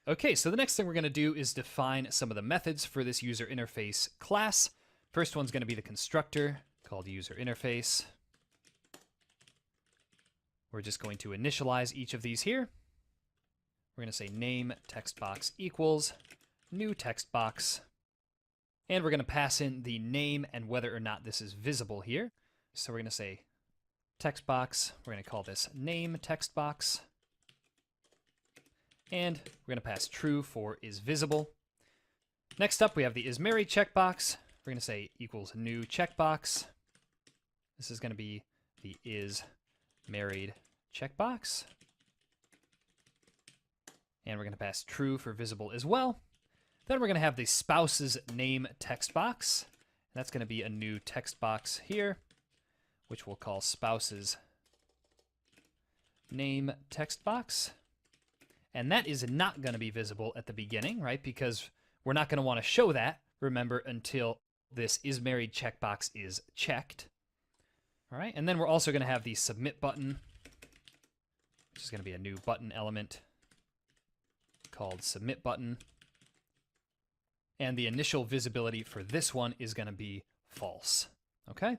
Okay, so the next thing we're going to do is define some of the methods for this user interface class. First one's going to be the constructor called user interface. We're just going to initialize each of these here. We're going to say name text box equals new text box. And we're going to pass in the name and whether or not this is visible here. So we're going to say text box. We're going to call this name text box. And we're going to pass true for is visible. Next up, we have the is married checkbox. We're going to say equals new checkbox. This is going to be the is married checkbox. And we're going to pass true for visible as well. Then we're going to have the spouse's name text box. That's going to be a new text box here, which we'll call spouse's name text box. And that is not going to be visible at the beginning, right? Because we're not going to want to show that, remember, until this is married checkbox is checked. All right, and then we're also going to have the submit button, which is going to be a new button element called submit button. And the initial visibility for this one is going to be false. Okay?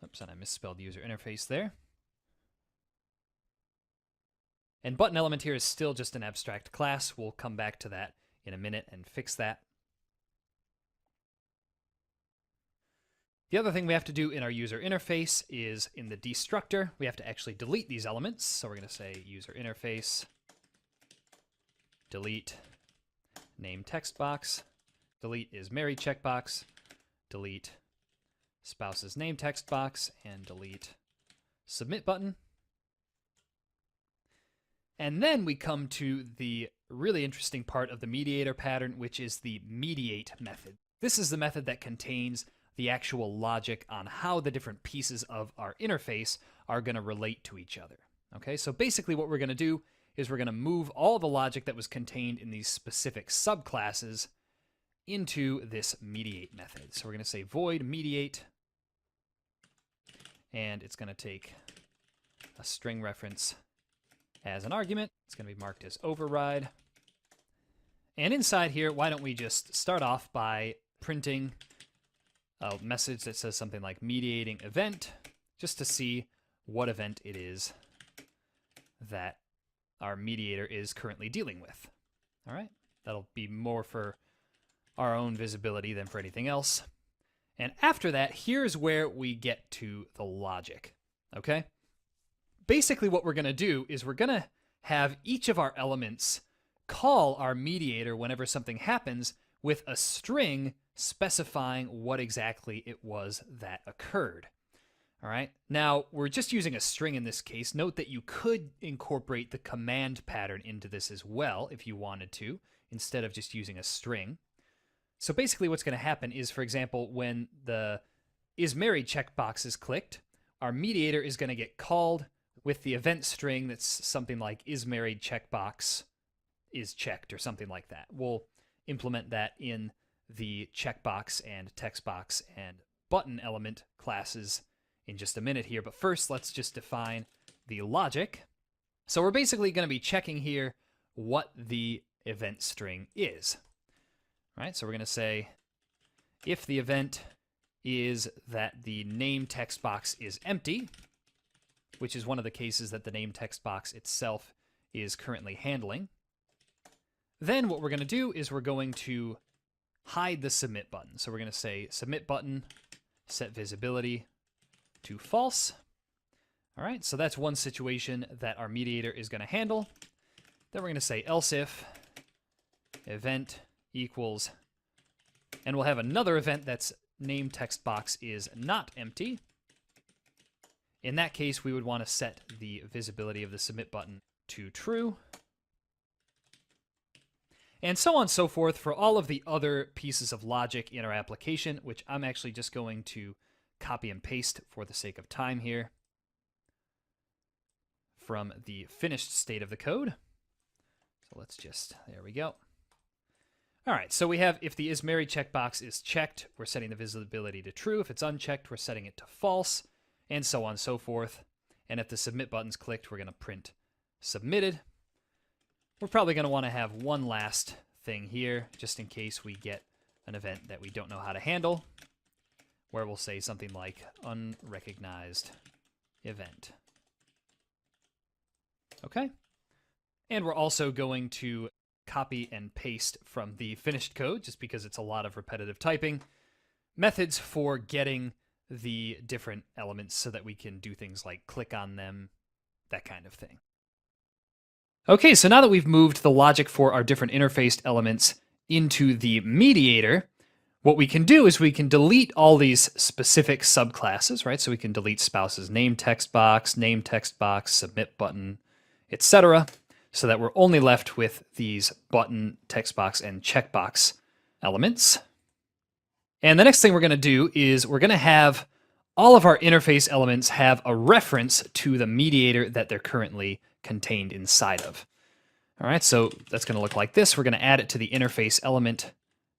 Oops, and I misspelled user interface there. And button element here is still just an abstract class. We'll come back to that in a minute and fix that. The other thing we have to do in our user interface is in the destructor, we have to actually delete these elements. So we're going to say user interface, delete name text box, delete is married checkbox, delete spouse's name text box and delete submit button. And then we come to the really interesting part of the mediator pattern, which is the mediate method. This is the method that contains the actual logic on how the different pieces of our interface are going to relate to each other. Okay, so basically what we're going to do is we're going to move all the logic that was contained in these specific subclasses into this mediate method. So we're going to say void mediate, and it's going to take a string reference as an argument. It's going to be marked as override. And inside here, why don't we just start off by printing a message that says something like mediating event, just to see what event it is that our mediator is currently dealing with. All right, that'll be more for our own visibility than for anything else. And after that, here's where we get to the logic, okay? Basically what we're going to do is we're going to have each of our elements call our mediator whenever something happens with a string specifying what exactly it was that occurred. All right, now we're just using a string in this case. Note that you could incorporate the command pattern into this as well if you wanted to, instead of just using a string. So basically what's going to happen is, for example, when the is married checkbox is clicked, our mediator is going to get called with the event string that's something like is married checkbox is checked or something like that. We'll implement that in the checkbox and text box and button element classes in just a minute here. But first, let's just define the logic. So we're basically going to be checking here what the event string is. All right, so we're going to say if the event is that the name text box is empty, which is one of the cases that the name text box itself is currently handling, then what we're going to do is we're going to hide the submit button. So we're going to say submit button, set visibility to false. All right, so that's one situation that our mediator is going to handle. Then we're going to say else if event equals, and we'll have another event that's name text box is not empty. In that case, we would want to set the visibility of the submit button to true. And so on and so forth for all of the other pieces of logic in our application, which I'm actually just going to copy and paste for the sake of time here from the finished state of the code. So let's just, there we go. All right, so we have if the is married checkbox is checked, we're setting the visibility to true. If it's unchecked, we're setting it to false, and so on and so forth. And if the submit button's clicked, we're going to print submitted. We're probably going to want to have one last thing here, just in case we get an event that we don't know how to handle, where we'll say something like unrecognized event. Okay? And we're also going to copy and paste from the finished code, just because it's a lot of repetitive typing, methods for getting the different elements so that we can do things like click on them, that kind of thing. Okay, so now that we've moved the logic for our different interfaced elements into the mediator, what we can do is we can delete all these specific subclasses, right? So we can delete spouse's name text box, submit button, etc., so that we're only left with these button, text box, and checkbox elements. And the next thing we're going to do is we're going to have all of our interface elements have a reference to the mediator that they're currently contained inside of. All right, so that's going to look like this. We're going to add it to the interface element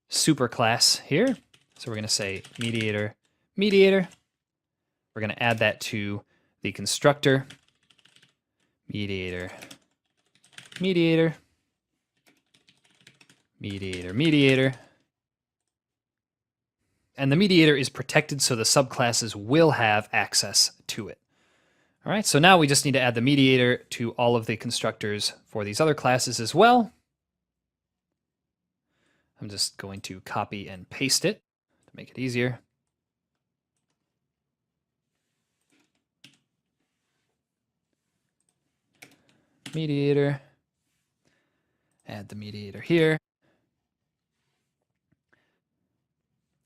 superclass here. So we're going to say mediator. We're going to add that to the constructor mediator. And the mediator is protected, so the subclasses will have access to it. All right, so now we just need to add the mediator to all of the constructors for these other classes as well. I'm just going to copy and paste it to make it easier. Mediator. Add the mediator here.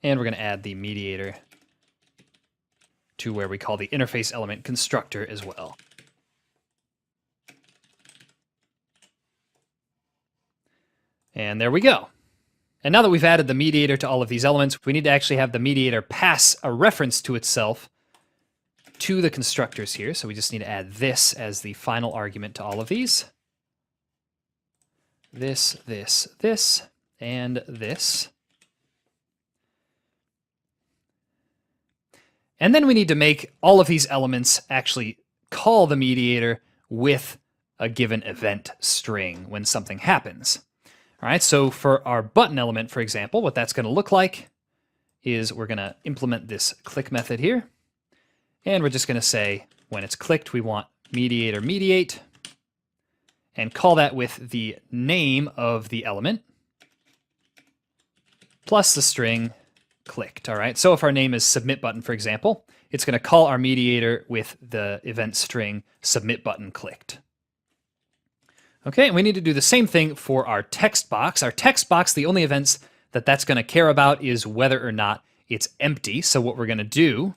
And we're going to add the mediator to where we call the interface element constructor as well. And there we go. And now that we've added the mediator to all of these elements, we need to actually have the mediator pass a reference to itself to the constructors here. So we just need to add this as the final argument to all of these. This, and this. And then we need to make all of these elements actually call the mediator with a given event string when something happens. All right, so for our button element, for example, what that's going to look like is we're going to implement this click method here. And we're just going to say when it's clicked, we want mediator mediate and call that with the name of the element plus the string clicked. All right, so if our name is submit button, for example, it's going to call our mediator with the event string submit button clicked. Okay, and we need to do the same thing for our text box. Our text box, the only events that that's going to care about is whether or not it's empty. So what we're going to do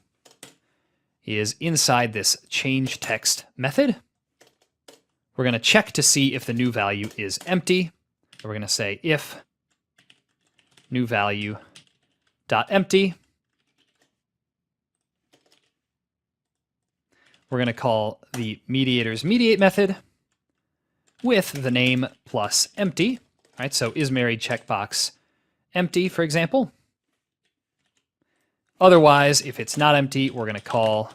is inside this change text method, we're going to check to see if the new value is empty. We're going to say if new value dot empty. We're going to call the mediator's mediate method with the name plus empty. All right, so is married checkbox empty, for example. Otherwise, if it's not empty, we're going to call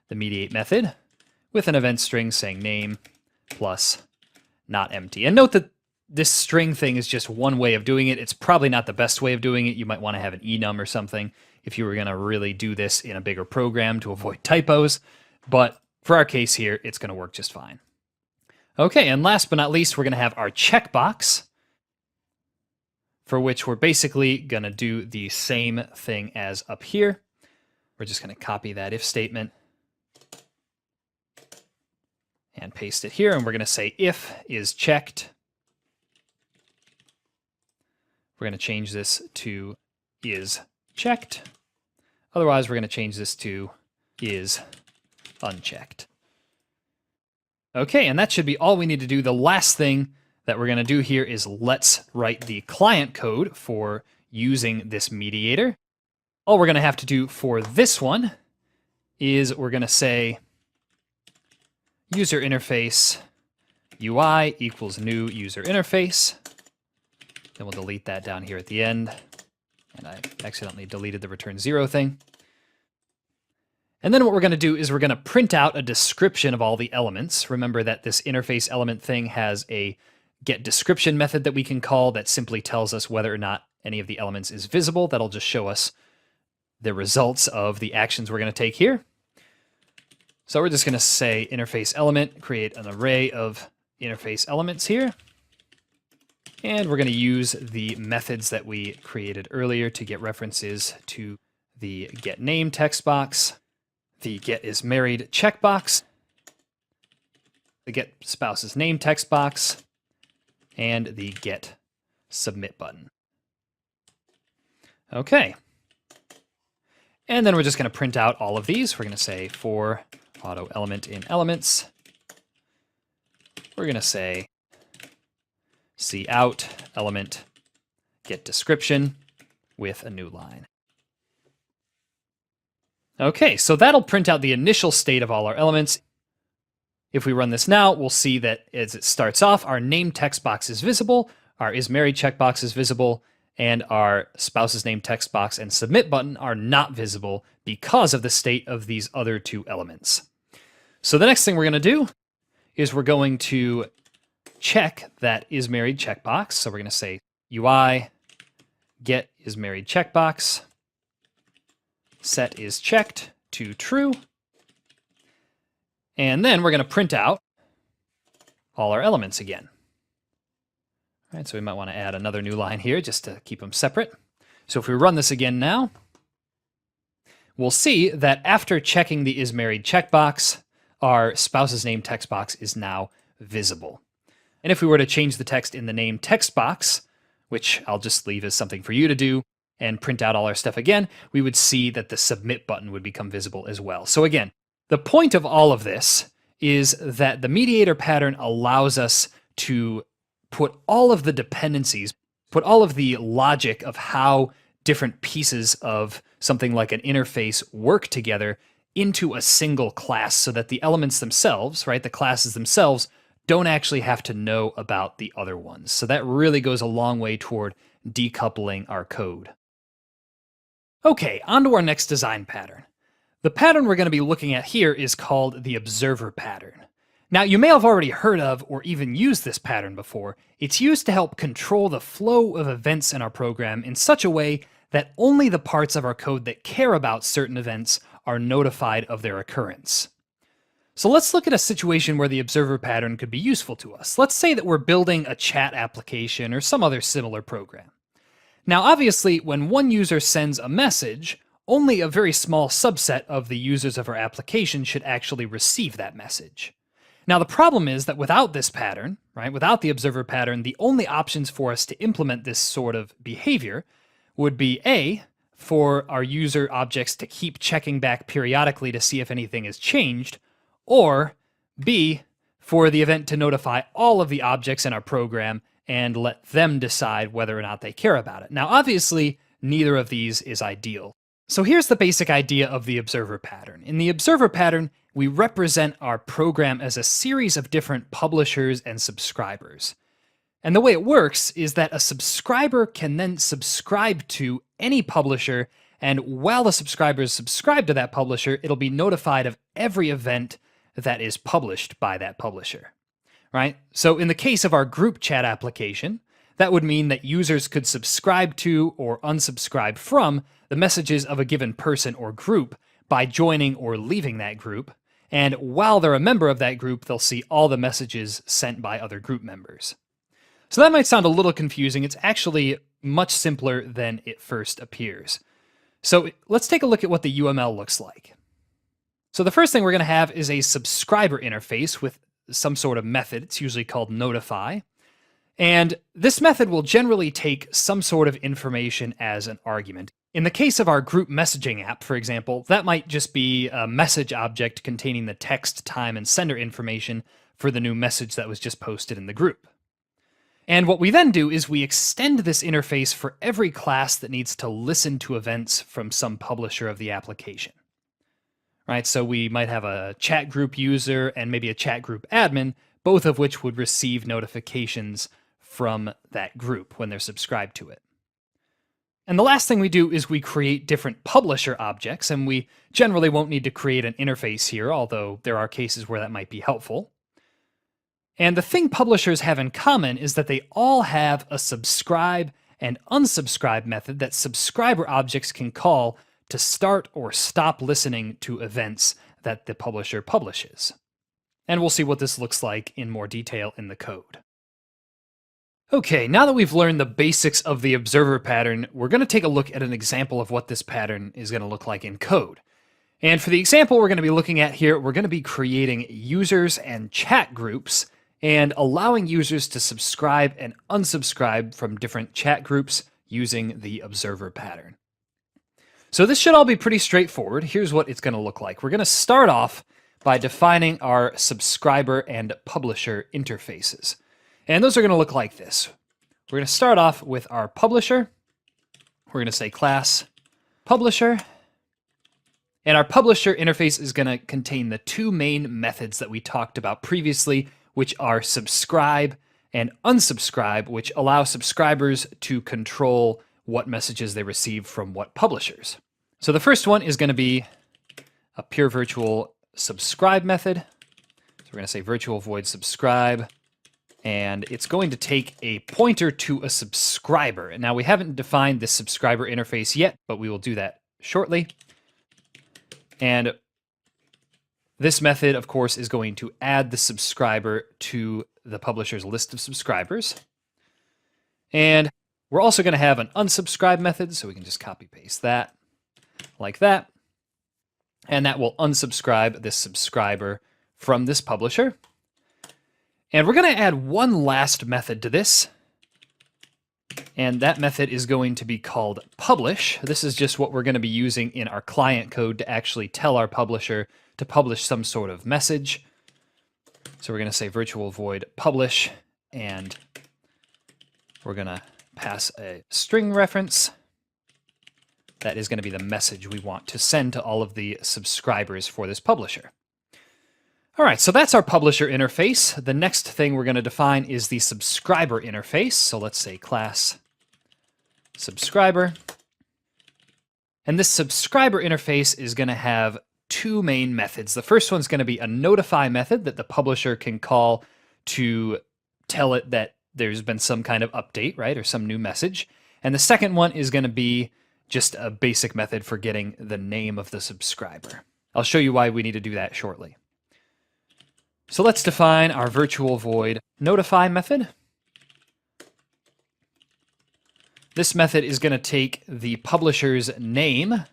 the mediate method with an event string saying name plus not empty. And note that this string thing is just one way of doing it. It's probably not the best way of doing it. You might want to have an enum or something if you were going to really do this in a bigger program to avoid typos. But for our case here, it's going to work just fine. Okay, and last but not least, we're going to have our checkbox, for which we're basically going to do the same thing as up here. We're just going to copy that if statement and paste it here, and we're going to say if is checked. We're going to change this to is checked. Otherwise, we're going to change this to is unchecked. Okay, and that should be all we need to do. The last thing that we're going to do here is let's write the client code for using this mediator. All we're going to have to do for this one is we're going to say user interface UI equals new user interface. Then we'll delete that down here at the end. And I accidentally deleted the return 0 thing. And then what we're going to do is we're going to print out a description of all the elements. Remember that this interface element thing has a getDescription method that we can call that simply tells us whether or not any of the elements is visible. That'll just show us the results of the actions we're going to take here. So we're just going to say interface element, create an array of interface elements here. And we're going to use the methods that we created earlier to get references to the getName text box, the getIsMarried checkbox, the getSpouse'sName text box, and the getSubmit button. Okay. And then we're just going to print out all of these. We're going to say for auto element in elements. We're going to say cout element getDescription with a new line. Okay, so that'll print out the initial state of all our elements. If we run this now, we'll see that as it starts off, our name text box is visible, our isMarried checkbox is visible, and our spouse's name text box and submit button are not visible because of the state of these other two elements. So the next thing we're going to do is we're going to check that isMarried checkbox. So we're going to say UI get isMarried checkbox, set is checked to true. And then we're going to print out all our elements again. All right, so we might want to add another new line here just to keep them separate. So if we run this again now, we'll see that after checking the isMarried checkbox, our spouse's name text box is now visible. And if we were to change the text in the name text box, which I'll just leave as something for you to do, and print out all our stuff again, we would see that the submit button would become visible as well. So again, the point of all of this is that the mediator pattern allows us to put all of the dependencies, put all of the logic of how different pieces of something like an interface work together into a single class so that the elements themselves, right, the classes themselves, don't actually have to know about the other ones. So that really goes a long way toward decoupling our code. Okay, on to our next design pattern. The pattern we're going to be looking at here is called the observer pattern. Now, you may have already heard of or even used this pattern before. It's used to help control the flow of events in our program in such a way that only the parts of our code that care about certain events are notified of their occurrence. So let's look at a situation where the observer pattern could be useful to us. Let's say that we're building a chat application or some other similar program. Now, obviously, when one user sends a message, only a very small subset of the users of our application should actually receive that message. Now, the problem is that without this pattern, right, without the observer pattern, the only options for us to implement this sort of behavior would be A, for our user objects to keep checking back periodically to see if anything has changed, or B, for the event to notify all of the objects in our program and let them decide whether or not they care about it. Now, obviously, neither of these is ideal. So here's the basic idea of the observer pattern. In the observer pattern, we represent our program as a series of different publishers and subscribers. And the way it works is that a subscriber can then subscribe to any publisher, and while the subscriber is subscribed to that publisher, it'll be notified of every event that is published by that publisher, right? So in the case of our group chat application, that would mean that users could subscribe to or unsubscribe from the messages of a given person or group by joining or leaving that group, and while they're a member of that group, they'll see all the messages sent by other group members. So that might sound a little confusing. It's actually much simpler than it first appears. So let's take a look at what the UML looks like. So the first thing we're going to have is a subscriber interface with some sort of method. It's usually called notify. And this method will generally take some sort of information as an argument. In the case of our group messaging app, for example, that might just be a message object containing the text, time, and sender information for the new message that was just posted in the group. And what we then do is we extend this interface for every class that needs to listen to events from some publisher of the application. Right, so we might have a chat group user and maybe a chat group admin, both of which would receive notifications from that group when they're subscribed to it. And the last thing we do is we create different publisher objects, and we generally won't need to create an interface here, although there are cases where that might be helpful. And the thing publishers have in common is that they all have a subscribe and unsubscribe method that subscriber objects can call to start or stop listening to events that the publisher publishes. And we'll see what this looks like in more detail in the code. Okay, now that we've learned the basics of the observer pattern, we're going to take a look at an example of what this pattern is going to look like in code. And for the example we're going to be looking at here, we're going to be creating users and chat groups and allowing users to subscribe and unsubscribe from different chat groups using the observer pattern. So this should all be pretty straightforward. Here's what it's going to look like. We're going to start off by defining our subscriber and publisher interfaces. And those are going to look like this. We're going to start off with our publisher. We're going to say class publisher. And our publisher interface is going to contain the two main methods that we talked about previously, which are subscribe and unsubscribe, which allow subscribers to control what messages they receive from what publishers. So the first one is going to be a pure virtual subscribe method. So we're going to say virtual void subscribe, and it's going to take a pointer to a subscriber. And now we haven't defined this subscriber interface yet, but we will do that shortly. And this method, of course, is going to add the subscriber to the publisher's list of subscribers. And we're also going to have an unsubscribe method, so we can just copy paste that like that. And that will unsubscribe this subscriber from this publisher. And we're going to add one last method to this. And that method is going to be called publish. This is just what we're going to be using in our client code to actually tell our publisher to publish some sort of message. So we're going to say virtual void publish, and we're going to pass a string reference. That is going to be the message we want to send to all of the subscribers for this publisher. All right, so that's our publisher interface. The next thing we're going to define is the subscriber interface. So let's say class subscriber. And this subscriber interface is going to have two main methods. The first one's going to be a notify method that the publisher can call to tell it that there's been some kind of update, right, or some new message. And the second one is going to be just a basic method for getting the name of the subscriber. I'll show you why we need to do that shortly. So let's define our virtual void notify method. This method is going to take the publisher's name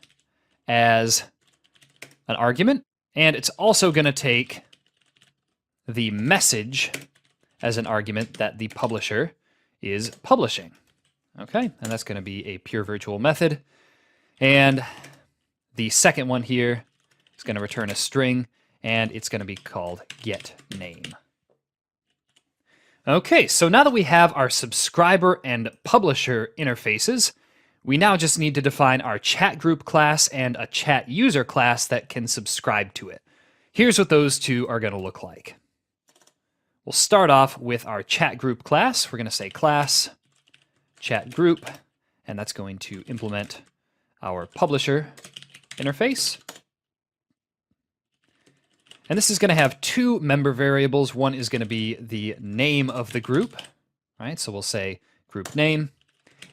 as an argument, and it's also going to take the message as an argument that the publisher is publishing. Okay, and that's going to be a pure virtual method. And the second one here is going to return a string, and it's going to be called getName. Okay, so now that we have our subscriber and publisher interfaces, we now just need to define our chat group class and a chat user class that can subscribe to it. Here's what those two are going to look like. We'll start off with our chat group class. We're going to say class chat group, and that's going to implement our publisher interface. And this is going to have two member variables. One is going to be the name of the group, right? So we'll say group name.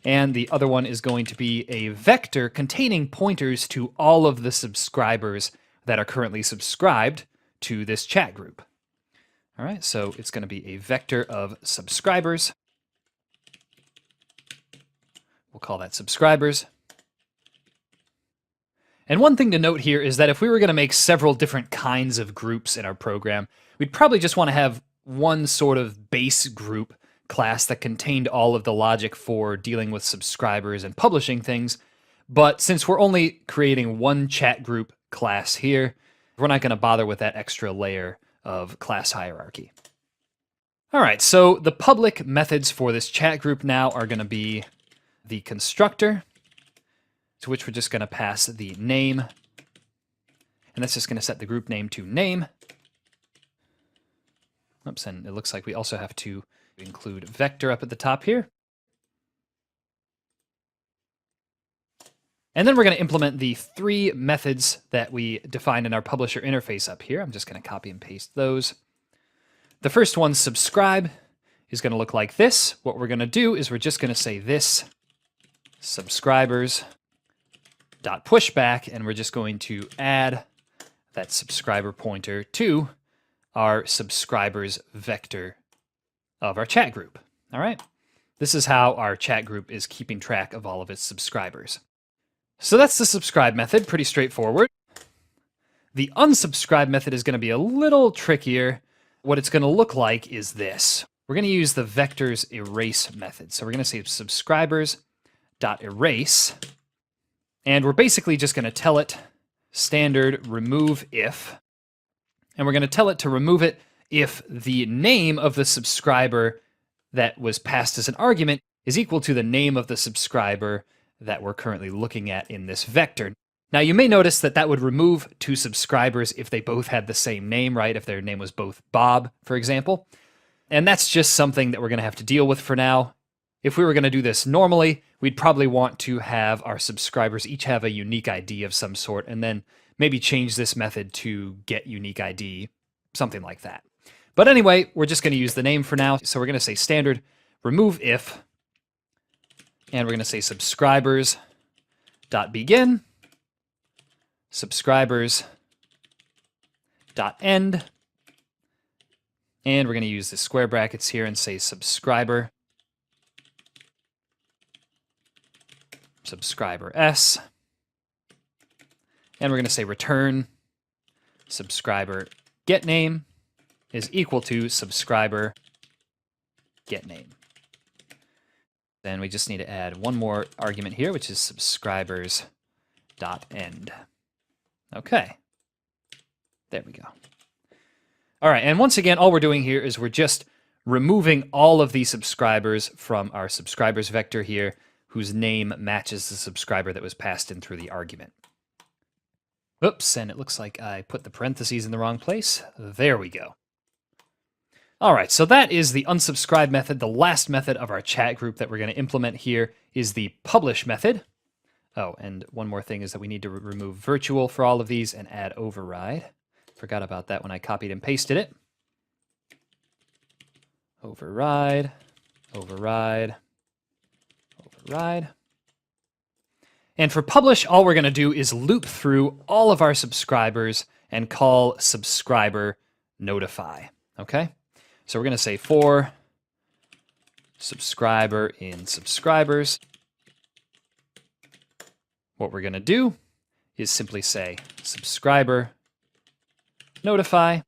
And the other one is going to be a vector containing pointers to all of the subscribers that are currently subscribed to this chat group. All right, so it's going to be a vector of subscribers. We'll call that subscribers. And one thing to note here is that if we were going to make several different kinds of groups in our program, we'd probably just want to have one sort of base group class that contained all of the logic for dealing with subscribers and publishing things. But since we're only creating one chat group class here, we're not going to bother with that extra layer of class hierarchy. All right, so the public methods for this chat group now are going to be the constructor, to which we're just going to pass the name. And that's just going to set the group name to name. Oops, and it looks like we also have to include vector up at the top here. And then we're going to implement the three methods that we defined in our publisher interface up here. I'm just going to copy and paste those. The first one, subscribe, is going to look like this. What we're going to do is we're just going to say this subscribers dot pushback, and we're just going to add that subscriber pointer to our subscribers vector of our chat group. All right. This is how our chat group is keeping track of all of its subscribers. So that's the subscribe method, pretty straightforward. The unsubscribe method is going to be a little trickier. What it's going to look like is this. We're going to use the vectors erase method. So we're going to say subscribers dot erase, and we're basically just going to tell it standard remove if, and we're going to tell it to remove it if the name of the subscriber that was passed as an argument is equal to the name of the subscriber that we're currently looking at in this vector. Now you may notice that that would remove two subscribers if they both had the same name, right? If their name was both Bob, for example. And that's just something that we're going to have to deal with for now. If we were going to do this normally, we'd probably want to have our subscribers each have a unique ID of some sort, and then maybe change this method to get unique ID, something like that. But anyway, we're just going to use the name for now. So we're going to say standard remove if, and we're going to say subscribers dot begin, subscribers dot end, and we're going to use the square brackets here and say subscriber s, and we're going to say return subscriber get name is equal to subscriber get name. Then we just need to add one more argument here, which is subscribers.end. Okay. There we go. All right, and once again, all we're doing here is we're just removing all of the subscribers from our subscribers vector here, whose name matches the subscriber that was passed in through the argument. Oops, and it looks like I put the parentheses in the wrong place. There we go. All right, so that is the unsubscribe method. The last method of our chat group that we're going to implement here is the publish method. Oh, and one more thing is that we need to remove virtual for all of these and add override. Forgot about that when I copied and pasted it. Override, override, override. And for publish, all we're going to do is loop through all of our subscribers and call subscriber notify, okay? So we're going to say for subscriber in subscribers. What we're going to do is simply say subscriber notify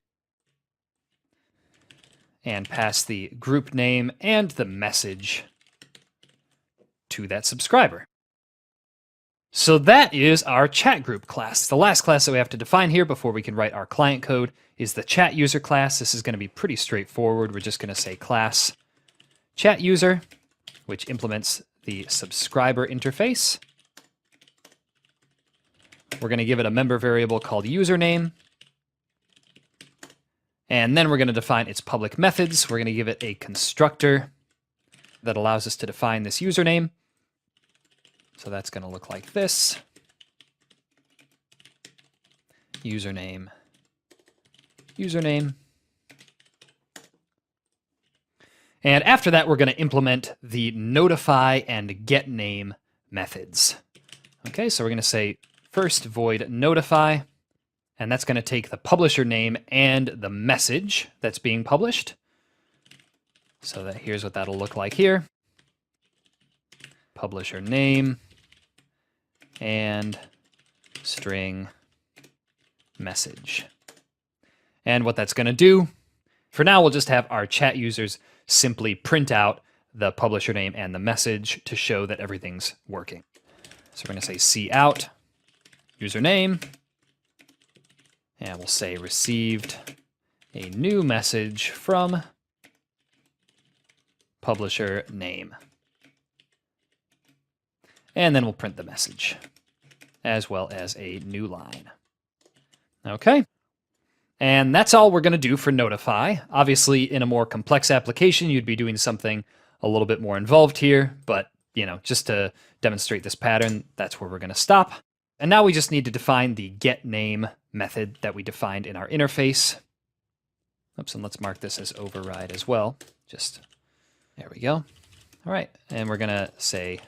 and pass the group name and the message to that subscriber. So that is our chat group class. The last class that we have to define here before we can write our client code is the chat user class. This is going to be pretty straightforward. We're just going to say class chat user, which implements the subscriber interface. We're going to give it a member variable called username. And then we're going to define its public methods. We're going to give it a constructor that allows us to define this username. So that's going to look like this. Username, username. And after that, we're going to implement the notify and getName methods. Okay, so we're going to say first void notify, and that's going to take the publisher name and the message that's being published. So that here's what that'll look like here. Publisher name and string message. And what that's going to do, for now, we'll just have our chat users simply print out the publisher name and the message to show that everything's working. So we're going to say cout username, and we'll say received a new message from publisher name. And then we'll print the message, as well as a new line. Okay. And that's all we're going to do for notify. Obviously, in a more complex application, you'd be doing something a little bit more involved here. But, you know, just to demonstrate this pattern, that's where we're going to stop. And now we just need to define the getName method that we defined in our interface. Oops, and let's mark this as override as well. Just, there we go. All right, and we're going to say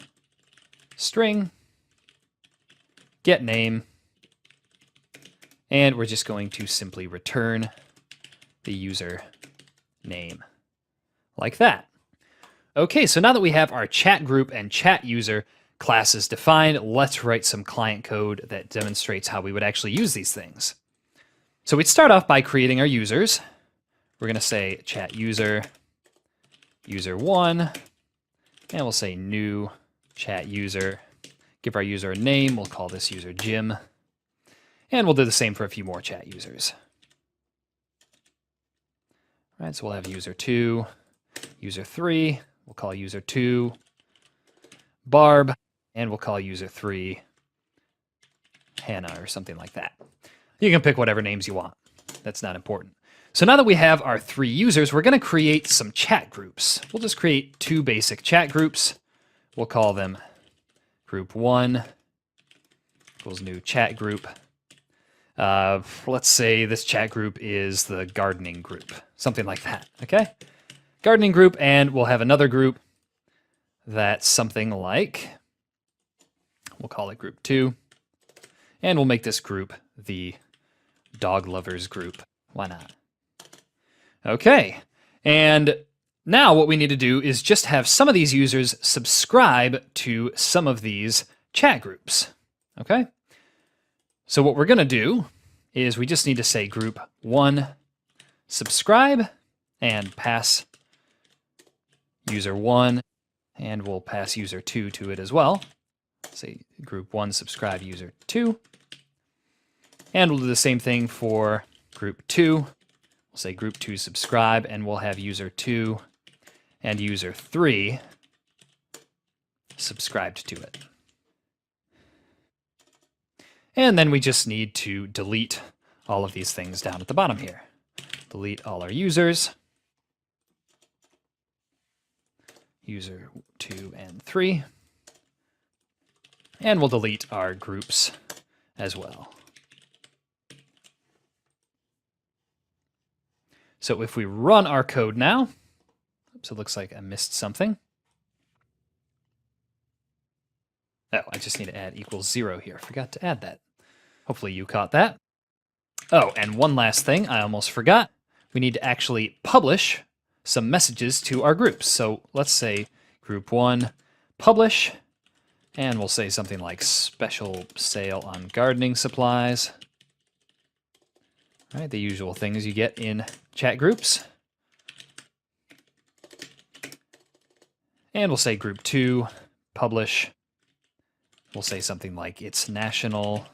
string getName, and we're just going to simply return the user name like that. Okay, so now that we have our chat group and chat user classes defined, let's write some client code that demonstrates how we would actually use these things. So we'd start off by creating our users. We're going to say chat user, user1, and we'll say new chat user. Give our user a name. We'll call this user Jim. And we'll do the same for a few more chat users. All right, so we'll have user2, user3. We'll call user2 Barb, and we'll call user3 Hannah or something like that. You can pick whatever names you want. That's not important. So now that we have our 3 users, we're going to create some chat groups. We'll just create 2 basic chat groups. We'll call them group 1 equals new chat group. Let's say this chat group is the gardening group, something like that, okay? Gardening group, and we'll have another group that's something like, we'll call it group 2, and we'll make this group the dog lovers group. Why not? Okay, and now what we need to do is just have some of these users subscribe to some of these chat groups, okay? So what we're going to do is we just need to say group 1 subscribe and pass user 1 And we'll pass user 2 to it as well. Say group 1 subscribe user 2. And we'll do the same thing for group 2. We'll say group 2 subscribe, and we'll have user 2 and user 3 subscribed to it. And then we just need to delete all of these things down at the bottom here. Delete all our users. User 2 and 3. And we'll delete our groups as well. So if we run our code now, oops, it looks like I missed something. Oh, I just need to add equals 0 here. Forgot to add that. Hopefully you caught that. Oh, and one last thing I almost forgot. We need to actually publish some messages to our groups. So let's say group 1 publish, and we'll say something like special sale on gardening supplies. All right, the usual things you get in chat groups. And we'll say group 2 publish. We'll say something like it's National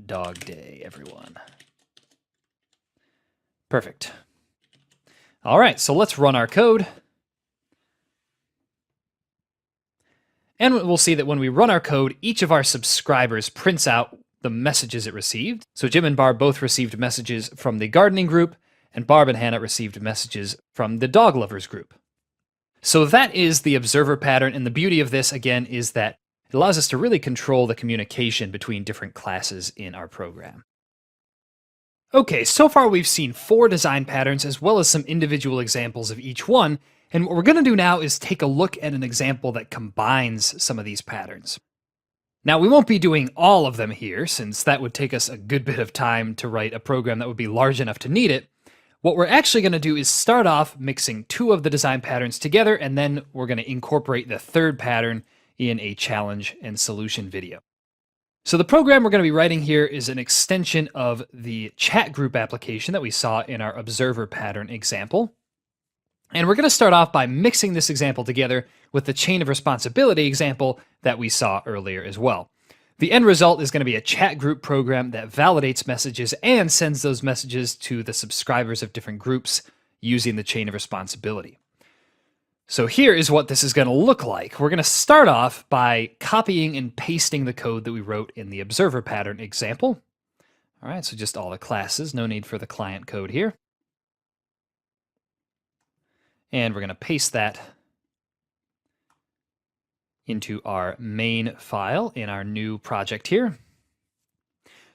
Dog Day, everyone. Perfect. All right, so let's run our code. And we'll see that when we run our code, each of our subscribers prints out the messages it received. So Jim and Barb both received messages from the gardening group, and Barb and Hannah received messages from the dog lovers group. So that is the observer pattern, and the beauty of this, again, is that it allows us to really control the communication between different classes in our program. Okay, so far we've seen 4 design patterns as well as some individual examples of each one, and what we're going to do now is take a look at an example that combines some of these patterns. Now, we won't be doing all of them here, since that would take us a good bit of time to write a program that would be large enough to need it. What we're actually going to do is start off mixing 2 of the design patterns together, and then we're going to incorporate the 3rd pattern in a challenge and solution video. So the program we're going to be writing here is an extension of the chat group application that we saw in our observer pattern example. And we're going to start off by mixing this example together with the chain of responsibility example that we saw earlier as well. The end result is going to be a chat group program that validates messages and sends those messages to the subscribers of different groups using the chain of responsibility. So here is what this is going to look like. We're going to start off by copying and pasting the code that we wrote in the observer pattern example. All right, so just all the classes, no need for the client code here. And we're going to paste that into our main file in our new project here.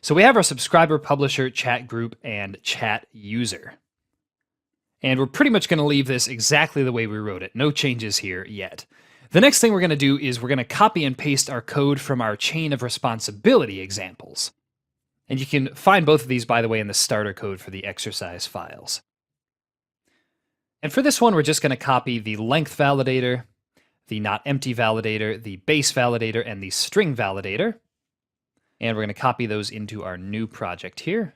So we have our subscriber, publisher, chat group, and chat user. And we're pretty much going to leave this exactly the way we wrote it. No changes here yet. The next thing we're going to do is we're going to copy and paste our code from our chain of responsibility examples. And you can find both of these, by the way, in the starter code for the exercise files. And for this one, we're just going to copy the length validator, the not empty validator, the base validator, and the string validator. And we're going to copy those into our new project here.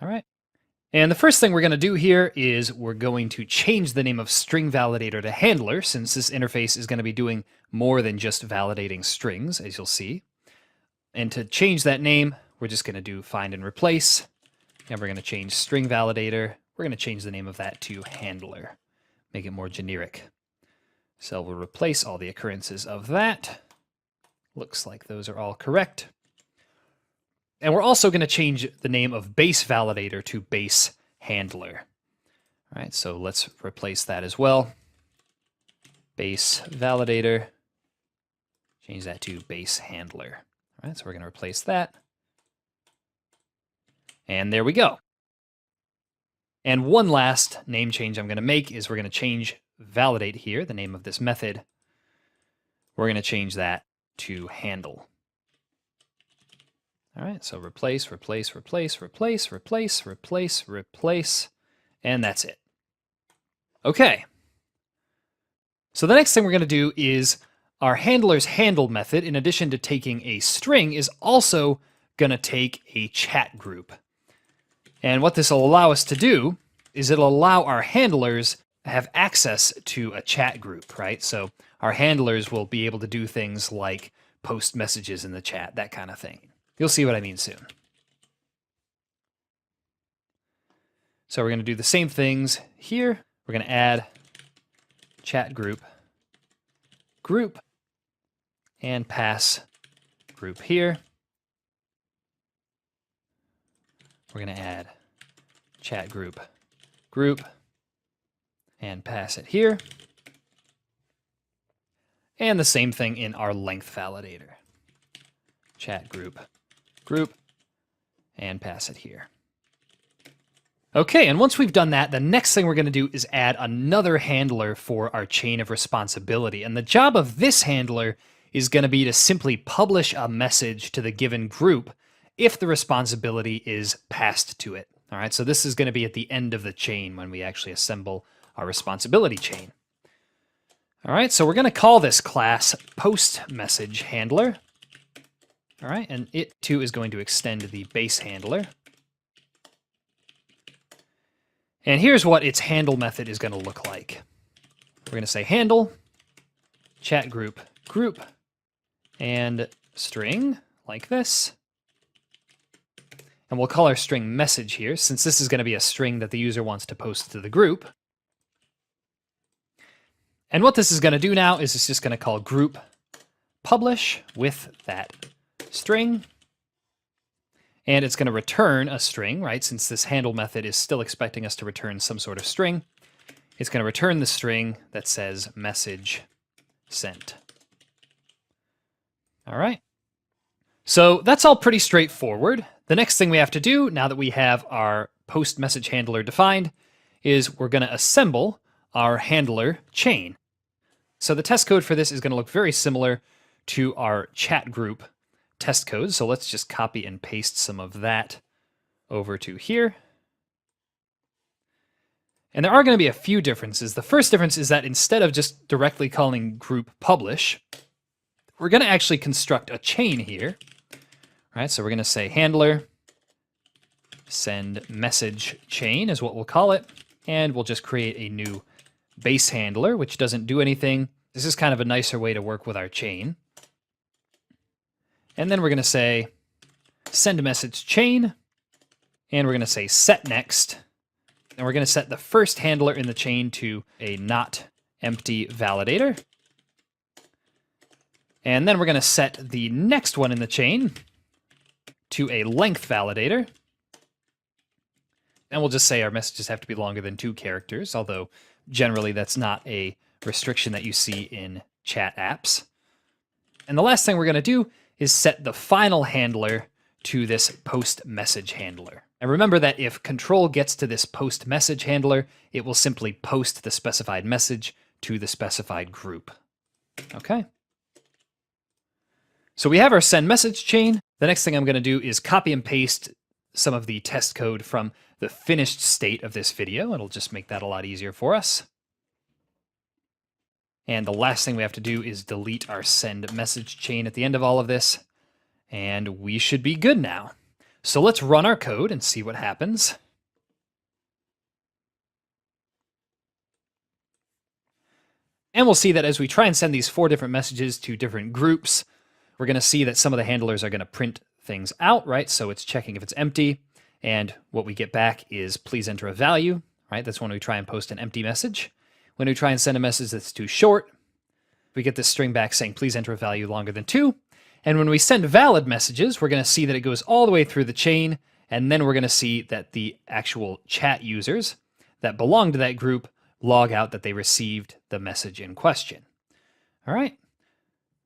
All right. And the first thing we're going to do here is we're going to change the name of string validator to handler, since this interface is going to be doing more than just validating strings, as you'll see. And to change that name, we're just going to do find and replace. And we're going to change string validator. We're going to change the name of that to handler, make it more generic. So we'll replace all the occurrences of that. Looks like those are all correct. And we're also going to change the name of base validator to base handler. All right, so let's replace that as well. Base validator, change that to base handler. All right, so we're going to replace that. And there we go. And one last name change I'm going to make is we're going to change validate here, the name of this method. We're going to change that to handle. All right, so replace, replace, replace, replace, replace, replace, replace, and that's it. Okay. So the next thing we're going to do is our handler's handle method, in addition to taking a string, is also going to take a chat group. And what this will allow us to do is it'll allow our handlers have access to a chat group, right? So our handlers will be able to do things like post messages in the chat, that kind of thing. You'll see what I mean soon. So we're going to do the same things here. We're going to add chat group, and pass group here. We're going to add chat group, and pass it here. And the same thing in our length validator. Chat group, and pass it here. Okay, and once we've done that, the next thing we're going to do is add another handler for our chain of responsibility. And the job of this handler is going to be to simply publish a message to the given group if the responsibility is passed to it. All right, so this is going to be at the end of the chain when we actually assemble our responsibility chain. All right, so we're going to call this class postMessageHandler. All right, and it too is going to extend the base handler. And here's what its handle method is going to look like. We're going to say handle, chat group, and string, like this. And we'll call our string message here, since this is going to be a string that the user wants to post to the group. And what this is going to do now is it's just going to call group publish with that string. And it's going to return a string, right? Since this handle method is still expecting us to return some sort of string, it's going to return the string that says message sent. All right. So that's all pretty straightforward. The next thing we have to do, now that we have our post message handler defined, is we're going to assemble our handler chain. So the test code for this is going to look very similar to our chat group test code. So let's just copy and paste some of that over to here. And there are going to be a few differences. The first difference is that instead of just directly calling group publish, we're going to actually construct a chain here. Right, so we're going to say handler send message chain is what we'll call it. And we'll just create a new base handler, which doesn't do anything. This is kind of a nicer way to work with our chain. And then we're going to say send message chain, and we're going to say set next, and we're going to set the first handler in the chain to a not empty validator. And then we're going to set the next one in the chain to a length validator. And we'll just say our messages have to be longer than 2 characters, although generally that's not a restriction that you see in chat apps. And the last thing we're going to do is set the final handler to this post message handler. And remember that if control gets to this post message handler, it will simply post the specified message to the specified group. Okay. So we have our send message chain. The next thing I'm going to do is copy and paste some of the test code from the finished state of this video. It'll just make that a lot easier for us. And the last thing we have to do is delete our send message chain at the end of all of this. And we should be good now. So let's run our code and see what happens. And we'll see that as we try and send these 4 different messages to different groups, we're going to see that some of the handlers are going to print things out, right? So it's checking if it's empty. And what we get back is please enter a value, right? That's when we try and post an empty message. When we try and send a message that's too short, we get this string back saying, please enter a value longer than 2. And when we send valid messages, we're going to see that it goes all the way through the chain. And then we're going to see that the actual chat users that belong to that group log out that they received the message in question. All right.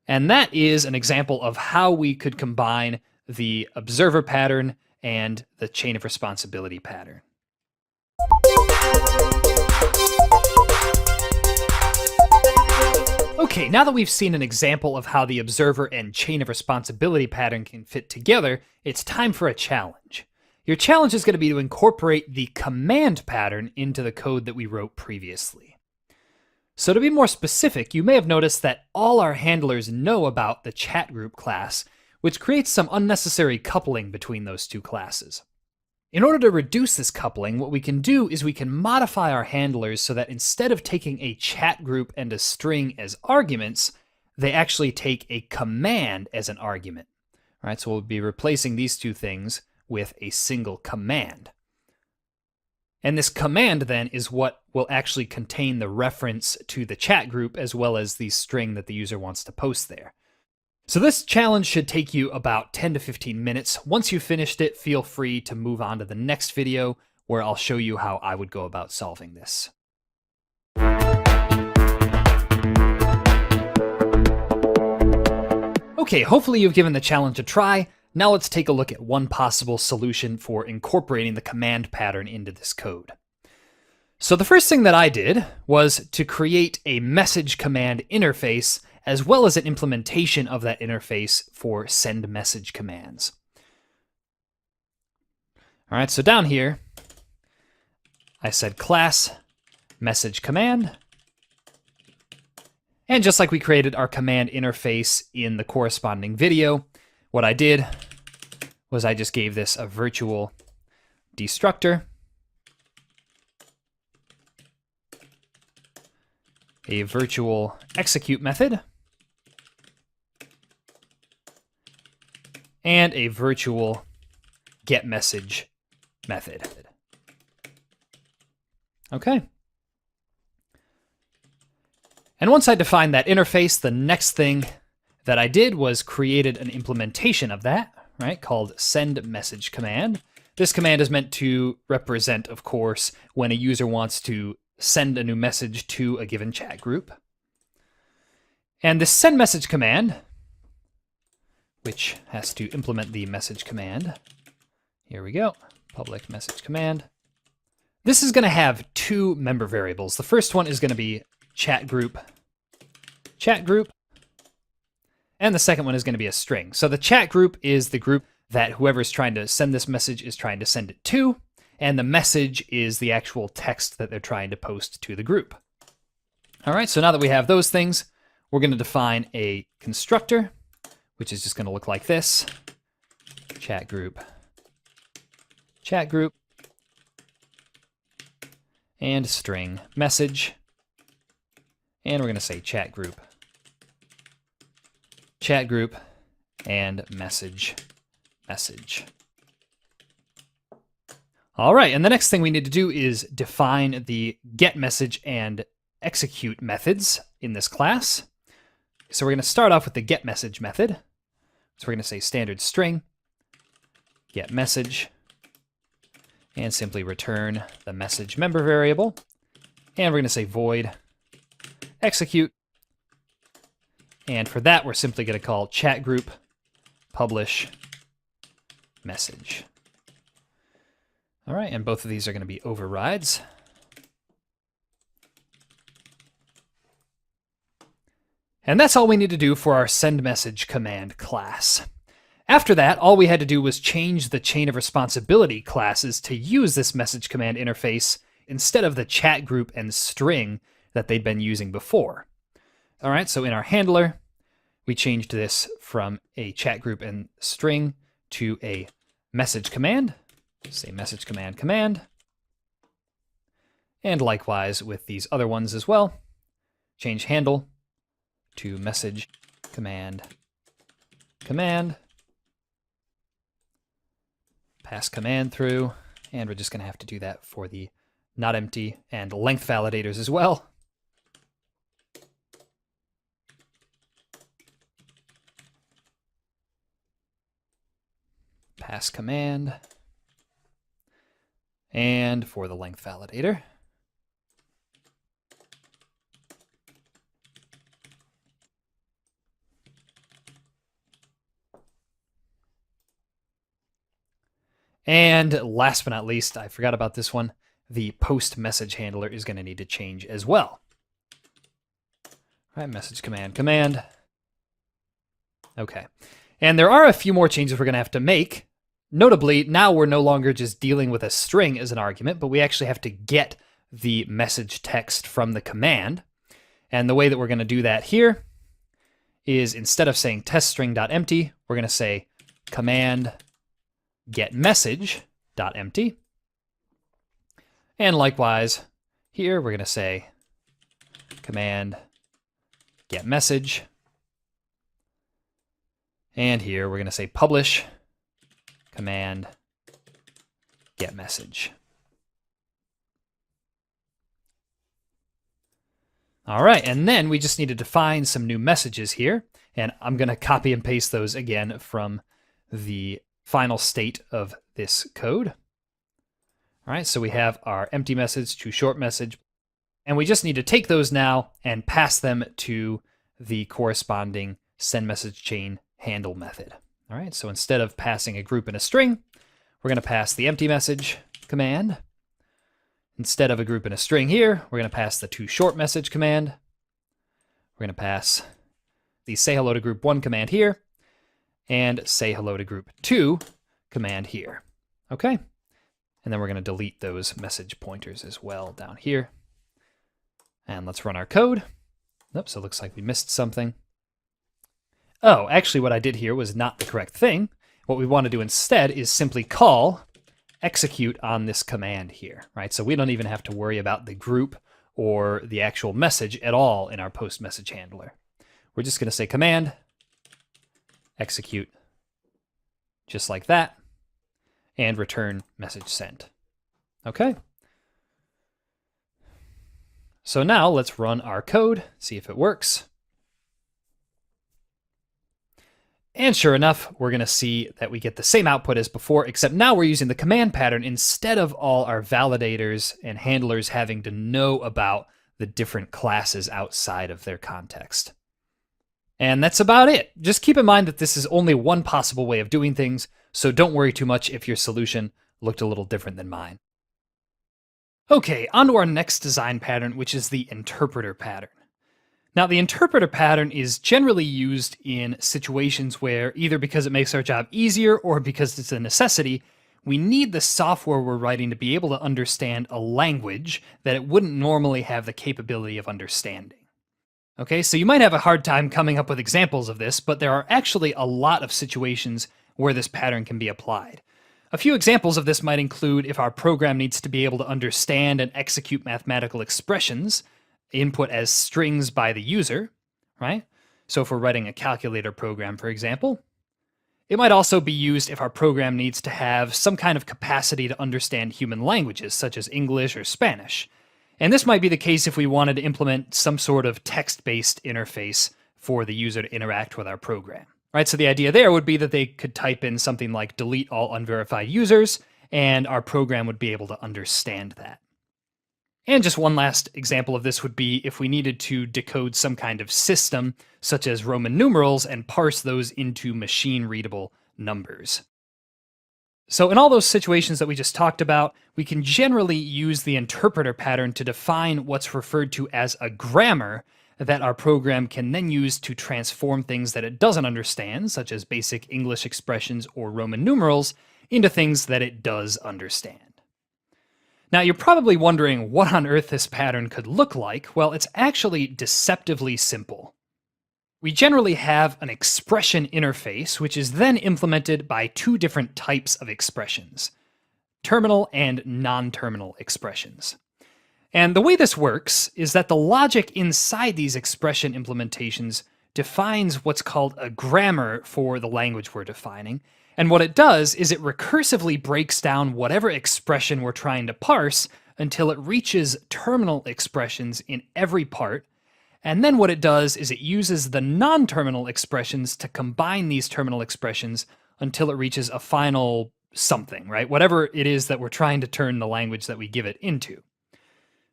And that is an example of how we could combine the observer pattern and the chain of responsibility pattern. Okay, now that we've seen an example of how the observer and chain of responsibility pattern can fit together, it's time for a challenge. Your challenge is going to be to incorporate the command pattern into the code that we wrote previously. So to be more specific, you may have noticed that all our handlers know about the chat group class, which creates some unnecessary coupling between those 2 classes. In order to reduce this coupling, what we can do is we can modify our handlers so that instead of taking a chat group and a string as arguments, they actually take a command as an argument. All right, so we'll be replacing these two things with a single command. And this command then is what will actually contain the reference to the chat group as well as the string that the user wants to post there. So this challenge should take you about 10 to 15 minutes. Once you've finished it, feel free to move on to the next video where I'll show you how I would go about solving this. Okay, hopefully you've given the challenge a try. Now let's take a look at one possible solution for incorporating the command pattern into this code. So the first thing that I did was to create a message command interface as well as an implementation of that interface for send message commands. All right, so down here, I said class message command. And just like we created our command interface in the corresponding video, what I did was I just gave this a virtual destructor, a virtual execute method, and a virtual getMessage method. Okay. And once I defined that interface, the next thing that I did was created an implementation of that, right, called send message command. This command is meant to represent, of course, when a user wants to send a new message to a given chat group. And this send message command, which has to implement the message command. Here we go, public message command. This is going to have two member variables. The first one is going to be chat group, and the second one is going to be a string. So the chat group is the group that whoever's trying to send this message is trying to send it to, and the message is the actual text that they're trying to post to the group. All right, so now that we have those things, we're going to define a constructor, which is just going to look like this. Chat group, and string message. And we're going to say chat group, and message. All right, and the next thing we need to do is define the getMessage and execute methods in this class. So we're going to start off with the getMessage method. So we're going to say standard string, getMessage, and simply return the message member variable. And we're going to say void execute. And for that, we're simply going to call chat group publish message. All right, and both of these are going to be overrides. And that's all we need to do for our send message command class. After that, all we had to do was change the chain of responsibility classes to use this message command interface instead of the chat group and string that they'd been using before. All right, so in our handler, we changed this from a chat group and string to a message command. Say message command. And likewise with these other ones as well. Change handle to message command. Pass command through, and we're just going to have to do that for the not empty and length validators as well. Pass command, and for the length validator. And last but not least, I forgot about this one, the post message handler is going to need to change as well. All right, message command. Okay. And there are a few more changes we're going to have to make. Notably, now we're no longer just dealing with a string as an argument, but we actually have to get the message text from the command. And the way that we're going to do that here is instead of saying teststring.empty, we're going to say command getMessage, .empty. And likewise, here we're going to say command get message. And here we're going to say publish command get message. All right, and then we just need to define some new messages here. And I'm going to copy and paste those again from the final state of this code. All right, so we have our empty message to short message. And we just need to take those now and pass them to the corresponding send message chain handle method. All right, so instead of passing a group and a string, we're going to pass the empty message command. Instead of a group and a string here, we're going to pass the to short message command. We're going to pass the say hello to group 1 command here and say hello to group 2 command here. Okay, and then we're going to delete those message pointers as well down here. And let's run our code. Oops, it looks like we missed something. Oh, actually what I did here was not the correct thing. What we want to do instead is simply call execute on this command here, right? So we don't even have to worry about the group or the actual message at all in our post message handler. We're just going to say command execute just like that and return message sent. Okay. So now let's run our code, see if it works. And sure enough, we're going to see that we get the same output as before, except now we're using the command pattern instead of all our validators and handlers having to know about the different classes outside of their context. And that's about it. Just keep in mind that this is only one possible way of doing things, so don't worry too much if your solution looked a little different than mine. Okay, on to our next design pattern, which is the interpreter pattern. Now, the interpreter pattern is generally used in situations where, either because it makes our job easier or because it's a necessity, we need the software we're writing to be able to understand a language that it wouldn't normally have the capability of understanding. Okay, so you might have a hard time coming up with examples of this, but there are actually a lot of situations where this pattern can be applied. A few examples of this might include if our program needs to be able to understand and execute mathematical expressions, input as strings by the user, right? So if we're writing a calculator program, for example. It might also be used if our program needs to have some kind of capacity to understand human languages, such as English or Spanish. And this might be the case if we wanted to implement some sort of text-based interface for the user to interact with our program. Right, so the idea there would be that they could type in something like delete all unverified users, and our program would be able to understand that. And just one last example of this would be if we needed to decode some kind of system, such as Roman numerals, and parse those into machine-readable numbers. So in all those situations that we just talked about, we can generally use the interpreter pattern to define what's referred to as a grammar that our program can then use to transform things that it doesn't understand, such as basic English expressions or Roman numerals, into things that it does understand. Now, you're probably wondering what on earth this pattern could look like. Well, it's actually deceptively simple. We generally have an expression interface, which is then implemented by two different types of expressions: terminal and non-terminal expressions. And the way this works is that the logic inside these expression implementations defines what's called a grammar for the language we're defining. And what it does is it recursively breaks down whatever expression we're trying to parse until it reaches terminal expressions in every part. And then what it does is it uses the non-terminal expressions to combine these terminal expressions until it reaches a final something, right? Whatever it is that we're trying to turn the language that we give it into.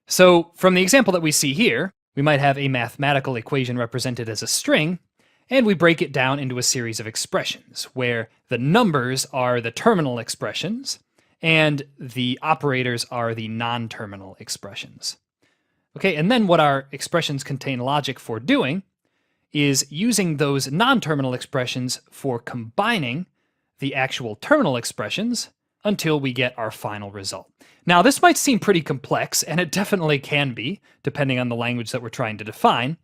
So from the example that we see here, we might have a mathematical equation represented as a string, and we break it down into a series of expressions, where the numbers are the terminal expressions, and the operators are the non-terminal expressions. Okay, and then what our expressions contain logic for doing is using those non-terminal expressions for combining the actual terminal expressions until we get our final result. Now, this might seem pretty complex, and it definitely can be, depending on the language that we're trying to define.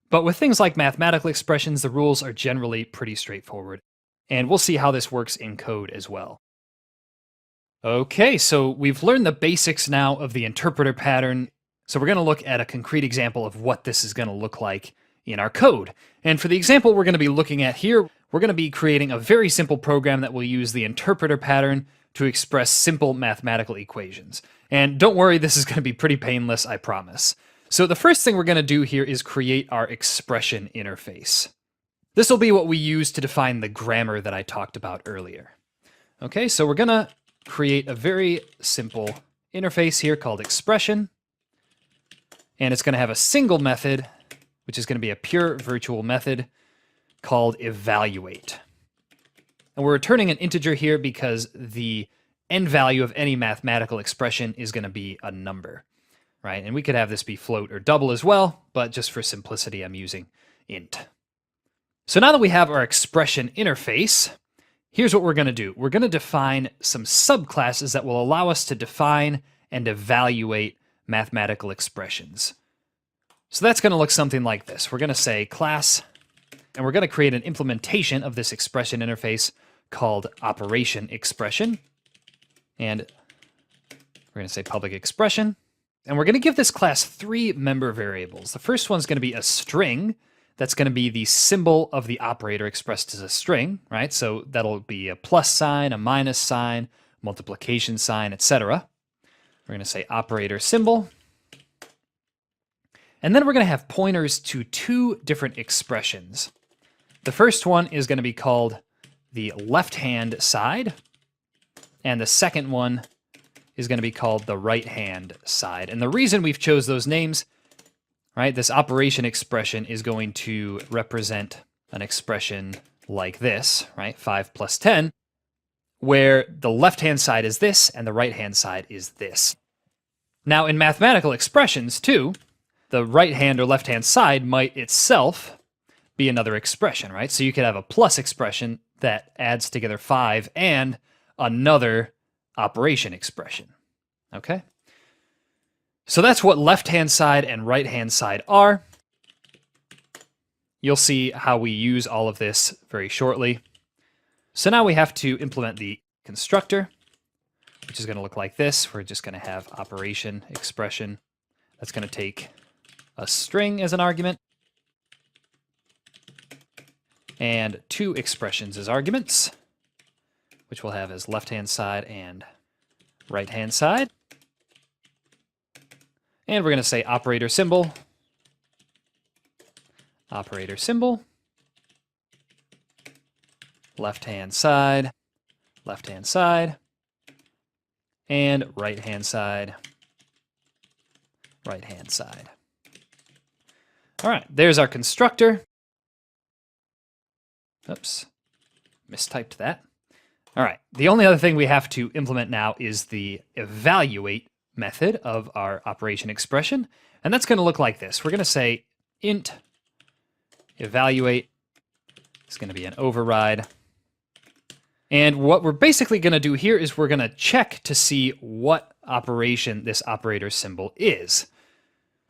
But with things like mathematical expressions, the rules are generally pretty straightforward. And we'll see how this works in code as well. Okay, so we've learned the basics now of the interpreter pattern. So we're going to look at a concrete example of what this is going to look like in our code. And for the example we're going to be looking at here, we're going to be creating a very simple program that will use the interpreter pattern to express simple mathematical equations. And don't worry, this is going to be pretty painless, I promise. So the first thing we're going to do here is create our expression interface. This will be what we use to define the grammar that I talked about earlier. Okay, so we're going to create a very simple interface here called expression. And it's going to have a single method, which is going to be a pure virtual method called evaluate. And we're returning an integer here because the end value of any mathematical expression is going to be a number, right? And we could have this be float or double as well, but just for simplicity, I'm using int. So now that we have our expression interface, here's what we're going to do. We're going to define some subclasses that will allow us to define and evaluate mathematical expressions. So that's going to look something like this. We're going to say class, and we're going to create an implementation of this expression interface called operation expression. And we're going to say public expression. And we're going to give this class 3 member variables. The first one's going to be a string. That's going to be the symbol of the operator expressed as a string, right? So that'll be a plus sign, a minus sign, multiplication sign, etc. We're going to say operator symbol. And then we're going to have pointers to 2 different expressions. The first one is going to be called the left-hand side, and the second one is going to be called the right-hand side. And the reason we've chose those names, right, this operation expression is going to represent an expression like this, right, 5 plus 10, where the left-hand side is this and the right-hand side is this. Now, in mathematical expressions, too, the right-hand or left-hand side might itself be another expression, right? So you could have a plus expression that adds together 5 and another operation expression, okay? So that's what left-hand side and right-hand side are. You'll see how we use all of this very shortly. So now we have to implement the constructor, which is going to look like this. We're just going to have operation expression. That's going to take a string as an argument and 2 expressions as arguments, which we'll have as left-hand side and right-hand side. And we're going to say operator symbol, left-hand side, and right-hand side. All right, there's our constructor. Oops, mistyped that. All right, the only other thing we have to implement now is the evaluate method of our operation expression, and that's going to look like this. We're going to say int evaluate. It's going to be an override. And what we're basically going to do here is we're going to check to see what operation this operator symbol is.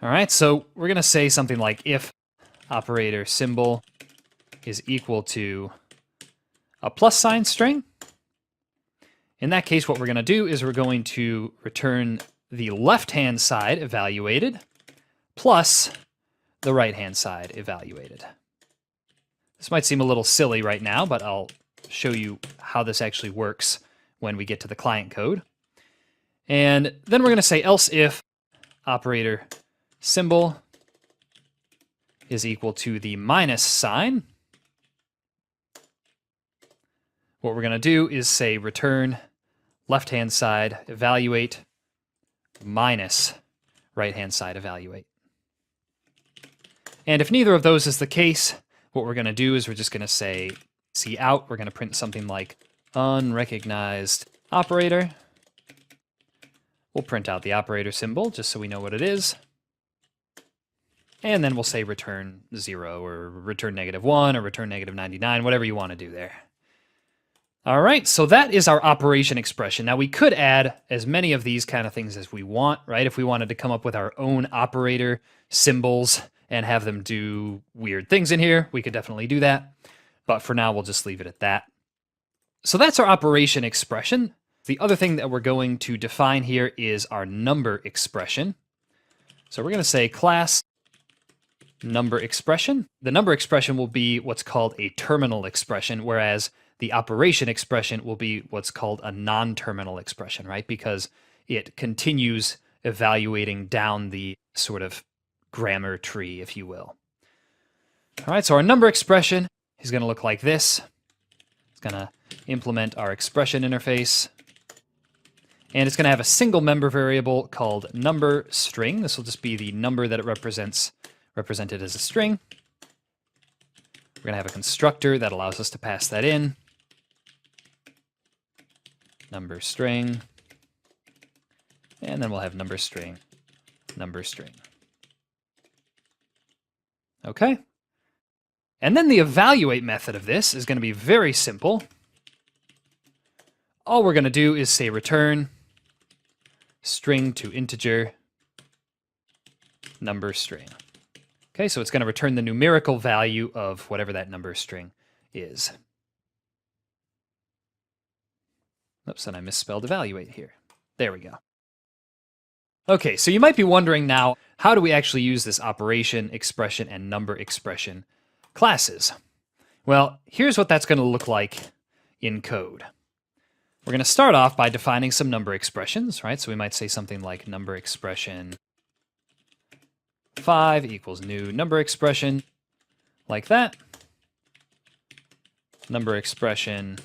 All right, so we're going to say something like if operator symbol is equal to a plus sign string. In that case, what we're going to do is we're going to return the left-hand side evaluated plus the right-hand side evaluated. This might seem a little silly right now, but I'll show you how this actually works when we get to the client code. And then we're going to say else if operator symbol is equal to the minus sign. What we're going to do is say return left-hand side evaluate minus right-hand side evaluate. And if neither of those is the case, what we're going to do is we're just going to say cout. We're going to print something like unrecognized operator. We'll print out the operator symbol just so we know what it is. And then we'll say return 0 or return -1 or return -99, whatever you want to do there. All right, so that is our operation expression. Now we could add as many of these kind of things as we want, right? If we wanted to come up with our own operator symbols and have them do weird things in here, we could definitely do that. But for now, we'll just leave it at that. So that's our operation expression. The other thing that we're going to define here is our number expression. So we're going to say class number expression. The number expression will be what's called a terminal expression, whereas the operation expression will be what's called a non-terminal expression, right? Because it continues evaluating down the sort of grammar tree, if you will. All right, so our number expression is going to look like this. It's going to implement our expression interface. And it's going to have a single member variable called number string. This will just be the number that it represents, represented as a string. We're going to have a constructor that allows us to pass that in. Number string. And then we'll have number string, number string. Okay. And then the evaluate method of this is going to be very simple. All we're going to do is say return string to integer number string. Okay, so it's going to return the numerical value of whatever that number string is. Oops, and I misspelled evaluate here. There we go. Okay, so you might be wondering now, how do we actually use this operation expression and number expression classes? Well, here's what that's going to look like in code. We're going to start off by defining some number expressions, right? So we might say something like number expression 5 equals new number expression, like that. Number expression,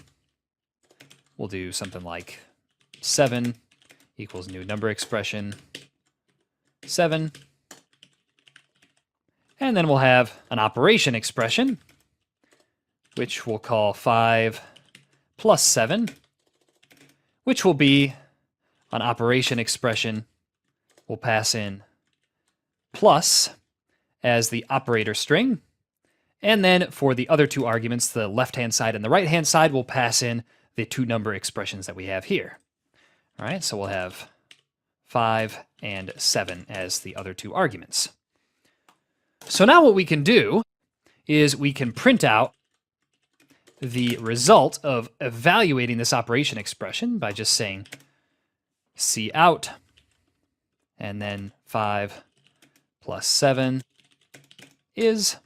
we'll do something like 7 equals new number expression 7. And then we'll have an operation expression, which we'll call 5 plus 7, which will be an operation expression. We'll pass in plus as the operator string. And then for the other two arguments, the left-hand side and the right-hand side, we'll pass in the two number expressions that we have here. All right, so we'll have 5 and 7 as the other two arguments. So now what we can do is we can print out the result of evaluating this operation expression by just saying cout and then 5 plus 7 is,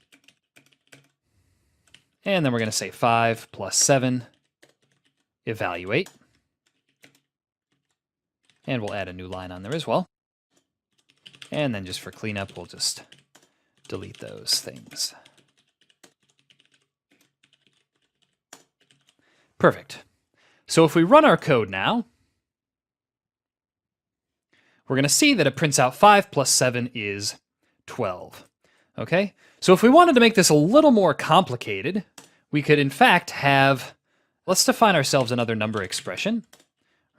and then we're going to say 5 plus 7 evaluate. And we'll add a new line on there as well. And then just for cleanup, we'll just delete those things. Perfect. So if we run our code now, we're going to see that it prints out 5 plus 7 is 12. Okay? So if we wanted to make this a little more complicated, we could in fact have, let's define ourselves another number expression.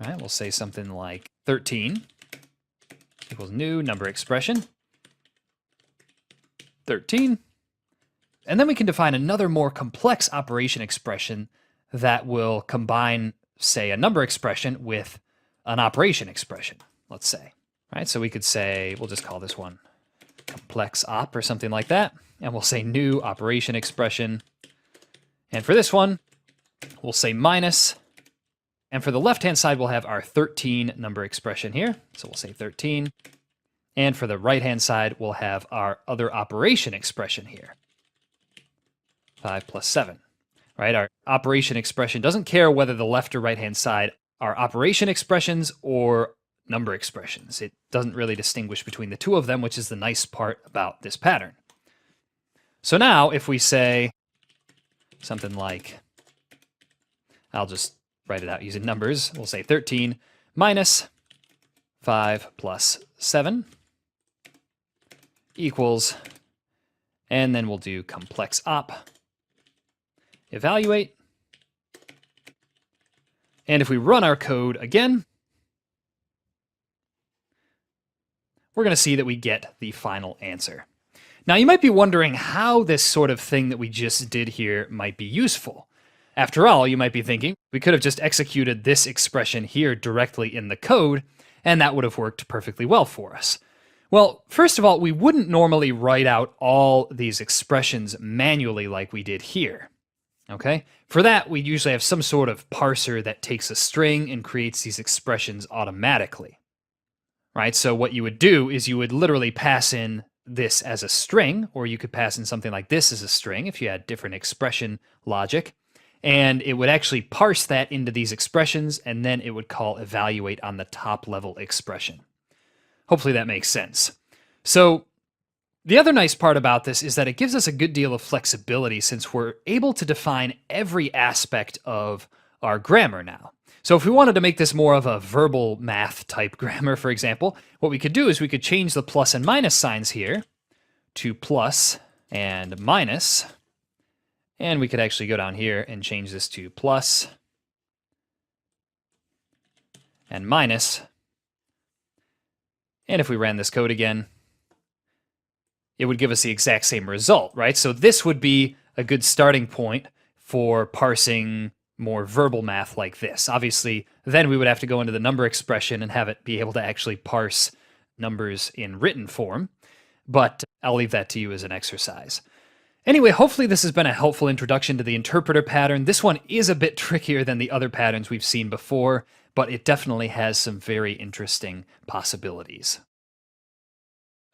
All right, we'll say something like 13 equals new number expression 13. And then we can define another more complex operation expression that will combine, say, a number expression with an operation expression, let's say. All right, so we could say, we'll just call this one complex op or something like that. And we'll say new operation expression. And for this one, we'll say minus. And for the left-hand side, we'll have our 13 number expression here. So we'll say 13. And for the right-hand side, we'll have our other operation expression here. 5 plus 7. Right? Our operation expression doesn't care whether the left or right-hand side are operation expressions or number expressions. It doesn't really distinguish between the two of them, which is the nice part about this pattern. So now, if we say something like, I'll just write it out using numbers. We'll say 13 minus 5 plus 7 equals, and then we'll do complex op, evaluate. And if we run our code again, we're going to see that we get the final answer. Now, you might be wondering how this sort of thing that we just did here might be useful. After all, you might be thinking, we could have just executed this expression here directly in the code, and that would have worked perfectly well for us. Well, first of all, we wouldn't normally write out all these expressions manually like we did here. Okay? For that, we usually have some sort of parser that takes a string and creates these expressions automatically. Right? So what you would do is you would literally pass in this as a string, or you could pass in something like this as a string if you had different expression logic. And it would actually parse that into these expressions, and then it would call evaluate on the top level expression. Hopefully that makes sense. So the other nice part about this is that it gives us a good deal of flexibility since we're able to define every aspect of our grammar now. So if we wanted to make this more of a verbal math type grammar, for example, what we could do is we could change the plus and minus signs here to plus and minus. And we could actually go down here and change this to plus and minus. And if we ran this code again, it would give us the exact same result, right? So this would be a good starting point for parsing more verbal math like this. Obviously, then we would have to go into the number expression and have it be able to actually parse numbers in written form. But I'll leave that to you as an exercise. Anyway, hopefully this has been a helpful introduction to the interpreter pattern. This one is a bit trickier than the other patterns we've seen before, but it definitely has some very interesting possibilities.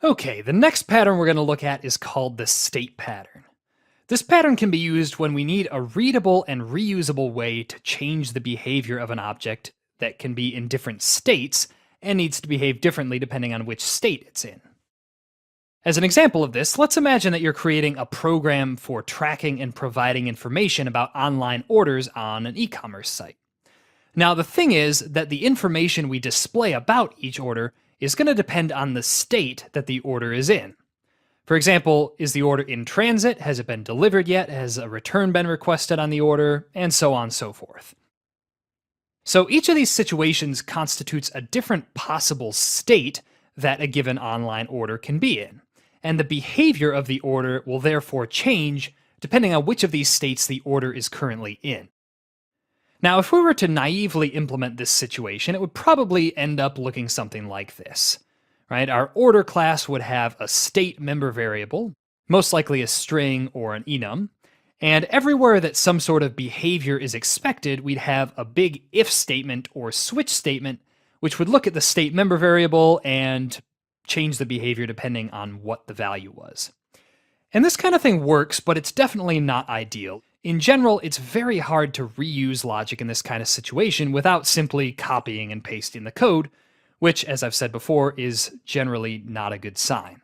Okay, the next pattern we're going to look at is called the state pattern. This pattern can be used when we need a readable and reusable way to change the behavior of an object that can be in different states and needs to behave differently depending on which state it's in. As an example of this, let's imagine that you're creating a program for tracking and providing information about online orders on an e-commerce site. Now, the thing is that the information we display about each order is going to depend on the state that the order is in. For example, is the order in transit? Has it been delivered yet? Has a return been requested on the order? And so on and so forth. So each of these situations constitutes a different possible state that a given online order can be in. And the behavior of the order will therefore change depending on which of these states the order is currently in. Now, if we were to naively implement this situation, it would probably end up looking something like this. Right? Our order class would have a state member variable, most likely a string or an enum, and everywhere that some sort of behavior is expected, we'd have a big if statement or switch statement, which would look at the state member variable and change the behavior depending on what the value was. And this kind of thing works, but it's definitely not ideal. In general, it's very hard to reuse logic in this kind of situation without simply copying and pasting the code, which, as I've said before, is generally not a good sign.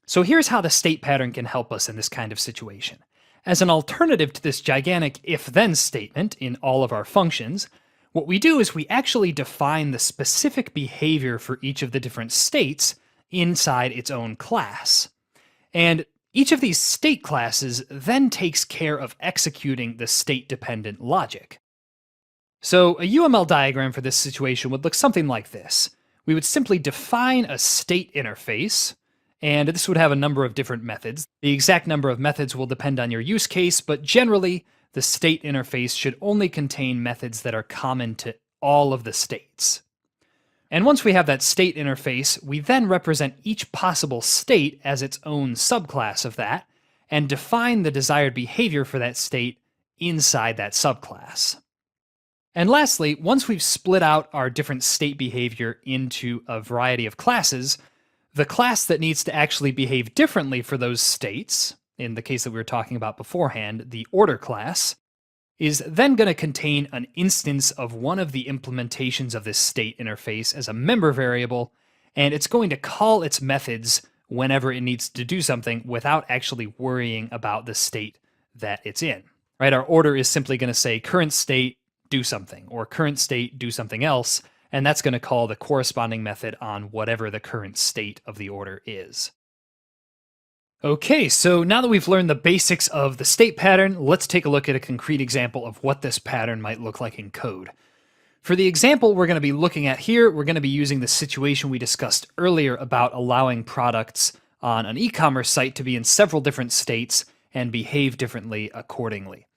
So here's how the state pattern can help us in this kind of situation. As an alternative to this gigantic if-then statement in all of our functions, what we do is we actually define the specific behavior for each of the different states inside its own class. And each of these state classes then takes care of executing the state-dependent logic. So a UML diagram for this situation would look something like this. We would simply define a state interface, and this would have a number of different methods. The exact number of methods will depend on your use case, but generally, the state interface should only contain methods that are common to all of the states. And once we have that state interface, we then represent each possible state as its own subclass of that, and define the desired behavior for that state inside that subclass. And lastly, once we've split out our different state behavior into a variety of classes, the class that needs to actually behave differently for those states, in the case that we were talking about beforehand, the order class, is then going to contain an instance of one of the implementations of this state interface as a member variable, and it's going to call its methods whenever it needs to do something without actually worrying about the state that it's in. Right? Our order is simply going to say current state, do something, or current state, do something else, and that's going to call the corresponding method on whatever the current state of the order is. Okay, so now that we've learned the basics of the state pattern, let's take a look at a concrete example of what this pattern might look like in code. For the example we're going to be looking at here, we're going to be using the situation we discussed earlier about allowing products on an e-commerce site to be in several different states and behave differently accordingly.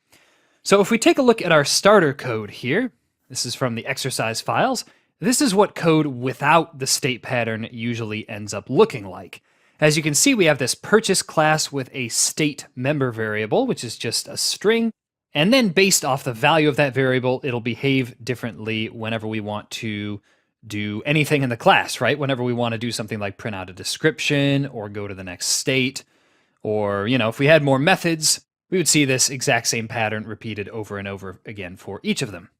So if we take a look at our starter code here, this is from the exercise files, this is what code without the state pattern usually ends up looking like. As you can see, we have this purchase class with a state member variable, which is just a string. And then based off the value of that variable, it'll behave differently whenever we want to do anything in the class, right? Whenever we want to do something like print out a description or go to the next state, or, if we had more methods, we would see this exact same pattern repeated over and over again for each of them.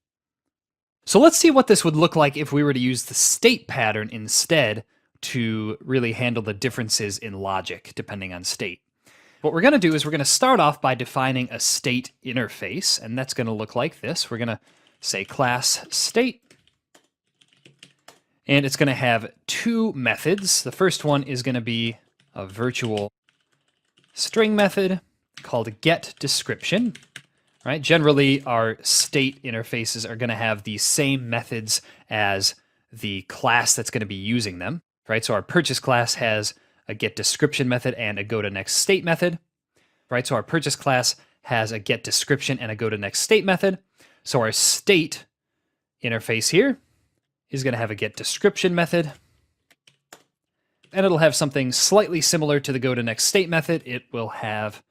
So let's see what this would look like if we were to use the state pattern instead to really handle the differences in logic depending on state. What we're going to do is we're going to start off by defining a state interface, and that's going to look like this. We're going to say class state, and it's going to have two methods. The first one is going to be a virtual string method called getDescription. Right? Generally, our state interfaces are going to have the same methods as the class that's going to be using them. Right? So our purchase class has a getDescription method and a goToNextState method. Right? So our purchase class has a getDescription and a goToNextState method. So our state interface here is going to have a getDescription method, and it'll have something slightly similar to the goToNextState method. It will have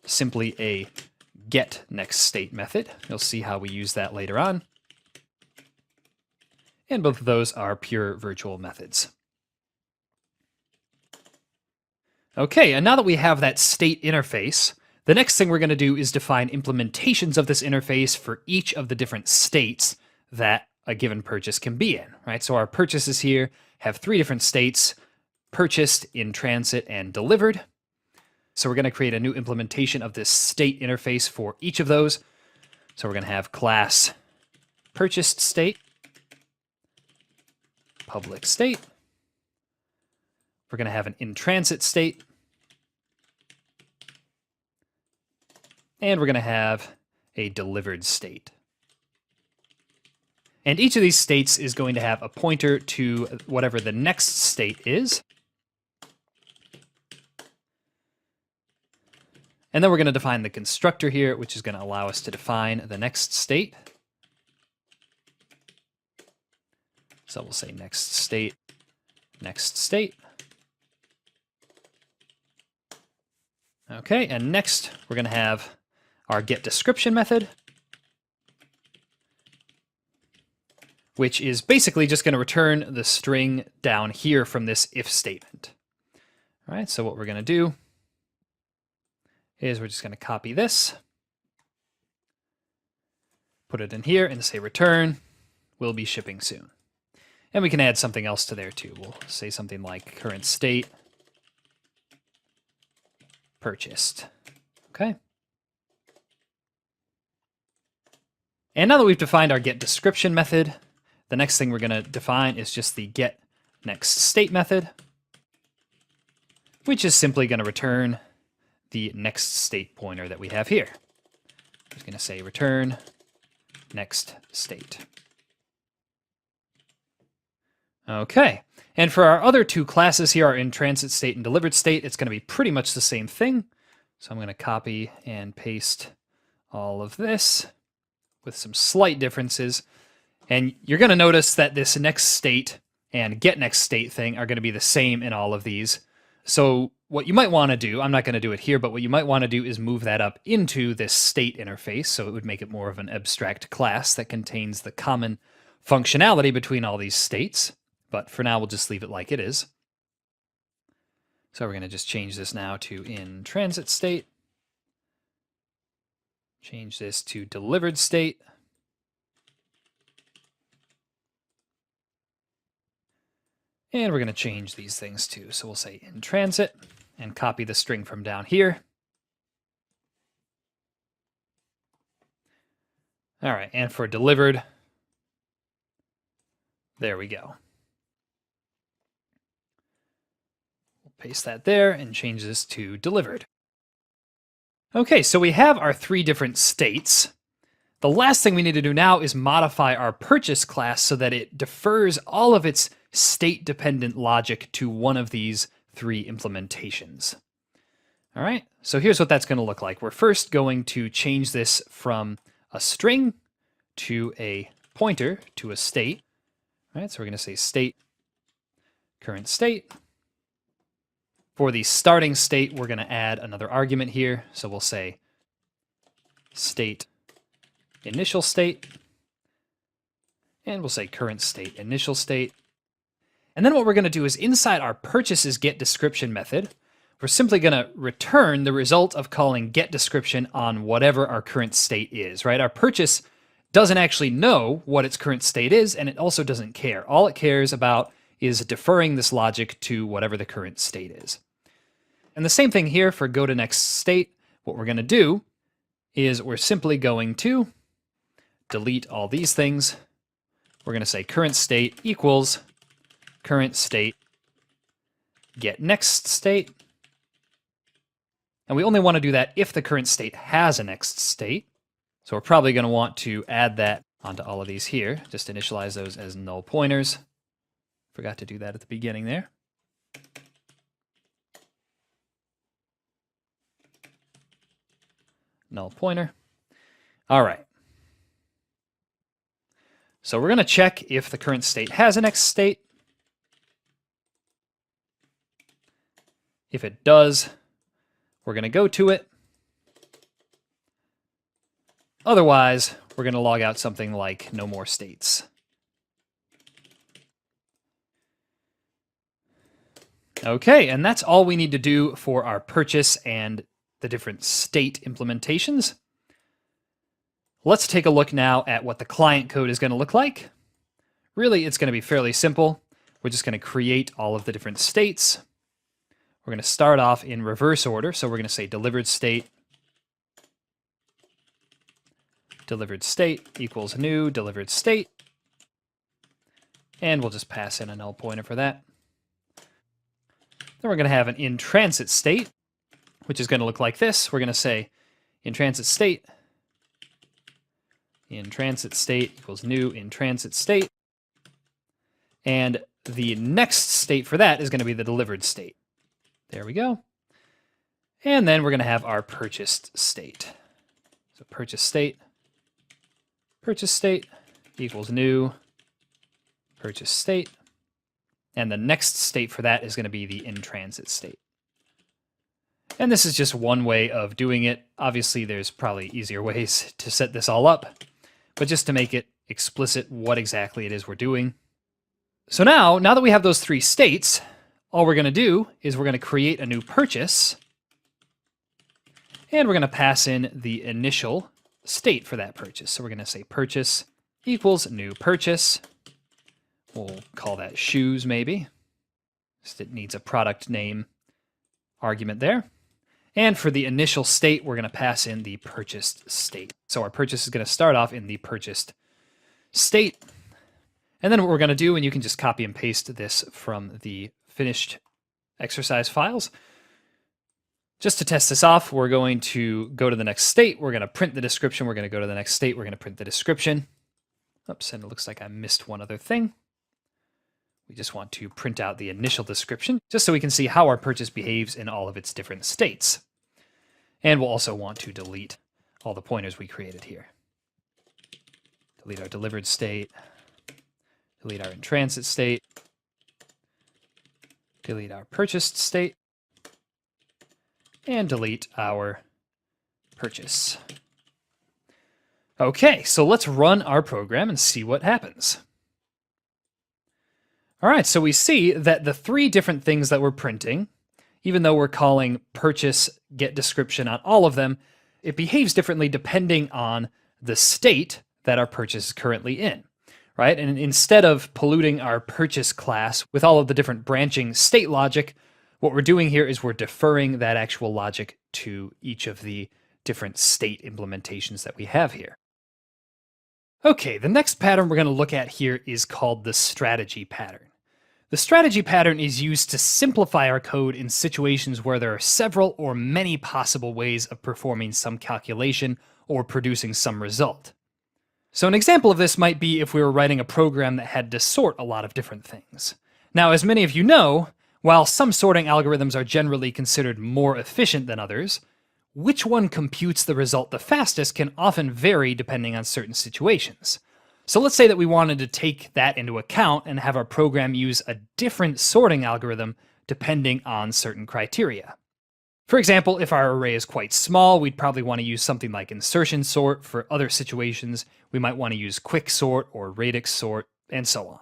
simply a getNextState method. You'll see how we use that later on. And both of those are pure virtual methods. Okay, and now that we have that state interface, the next thing we're going to do is define implementations of this interface for each of the different states that a given purchase can be in, right? So our purchases here have three different states: purchased, in transit, and delivered. So we're going to create a new implementation of this state interface for each of those. So we're going to have class purchased state, public state. We're going to have an in transit state. And we're going to have a delivered state. And each of these states is going to have a pointer to whatever the next state is. And then we're going to define the constructor here, which is going to allow us to define the next state. So we'll say next state, next state. Okay, and next we're going to have our getDescription method, which is basically just going to return the string down here from this if statement. All right, so what we're going to do is we're just going to copy this, put it in here, and say return, will be shipping soon. And we can add something else to there too. We'll say something like current state, purchased. Okay. And now that we've defined our getDescription method, the next thing we're going to define is just the getNextState method, which is simply going to return the next state pointer that we have here. I'm just going to say return next state. Okay, and for our other two classes here, our in transit state and delivered state, it's going to be pretty much the same thing. So I'm going to copy and paste all of this with some slight differences. And you're going to notice that this next state and getNextState thing are going to be the same in all of these. So what you might want to do, I'm not going to do it here, but what you might want to do is move that up into this state interface, so it would make it more of an abstract class that contains the common functionality between all these states. But for now, we'll just leave it like it is. So we're going to just change this now to in transit state. Change this to delivered state. And we're going to change these things too. So we'll say in transit and copy the string from down here. All right, and for delivered, there we go. We'll paste that there and change this to delivered. Okay, so we have our three different states. The last thing we need to do now is modify our purchase class so that it defers all of its state-dependent logic to one of these three implementations. All right, so here's what that's going to look like. We're first going to change this from a string to a pointer to a state. All right, so we're going to say state, current state. For the starting state, we're going to add another argument here. So we'll say state initial state, and we'll say current state initial state. And then what we're going to do is inside our purchases get description method, we're simply going to return the result of calling get description on whatever our current state is, right? Our purchase doesn't actually know what its current state is, and it also doesn't care. All it cares about is deferring this logic to whatever the current state is. And the same thing here for go to next state. What we're going to do is we're simply going to delete all these things. We're going to say current state equals current state get next state. And we only want to do that if the current state has a next state. So we're probably going to want to add that onto all of these here. Just initialize those as null pointers. Forgot to do that at the beginning there. Null pointer. All right. So we're going to check if the current state has a next state. If it does, we're going to go to it. Otherwise, we're going to log out something like no more states. Okay, and that's all we need to do for our purchase and the different state implementations. Let's take a look now at what the client code is going to look like. Really, it's going to be fairly simple. We're just going to create all of the different states. We're going to start off in reverse order. So we're going to say delivered state equals new delivered state. And we'll just pass in a null pointer for that. Then we're going to have an in transit state, which is going to look like this. We're going to say in transit state equals new in transit state. And the next state for that is going to be the delivered state. There we go. And then we're going to have our purchased state. So purchase state equals new purchase state. And the next state for that is going to be the in-transit state. And this is just one way of doing it. Obviously, there's probably easier ways to set this all up, but just to make it explicit what exactly it is we're doing. So now that we have those three states, all we're going to do is we're going to create a new purchase, and we're going to pass in the initial state for that purchase. So we're going to say purchase equals new purchase. We'll call that shoes, maybe. Just it needs a product name argument there. And for the initial state, we're going to pass in the purchased state. So our purchase is going to start off in the purchased state. And then what we're going to do, and you can just copy and paste this from the finished exercise files. Just to test this off, we're going to go to the next state. We're going to print the description. We're going to go to the next state. We're going to print the description. Oops, and it looks like I missed one other thing. We just want to print out the initial description, just so we can see how our purchase behaves in all of its different states. And we'll also want to delete all the pointers we created here. Delete our delivered state, delete our in-transit state, delete our purchased state, and delete our purchase. Okay, so let's run our program and see what happens. All right, so we see that the three different things that we're printing, even though we're calling purchase get description on all of them, it behaves differently depending on the state that our purchase is currently in, right? And instead of polluting our purchase class with all of the different branching state logic, what we're doing here is we're deferring that actual logic to each of the different state implementations that we have here. Okay, the next pattern we're going to look at here is called the strategy pattern. The strategy pattern is used to simplify our code in situations where there are several or many possible ways of performing some calculation or producing some result. So an example of this might be if we were writing a program that had to sort a lot of different things. Now, as many of you know, while some sorting algorithms are generally considered more efficient than others, which one computes the result the fastest can often vary depending on certain situations. So let's say that we wanted to take that into account and have our program use a different sorting algorithm depending on certain criteria. For example, if our array is quite small, we'd probably want to use something like insertion sort. For other situations, we might want to use quick sort or radix sort, and so on.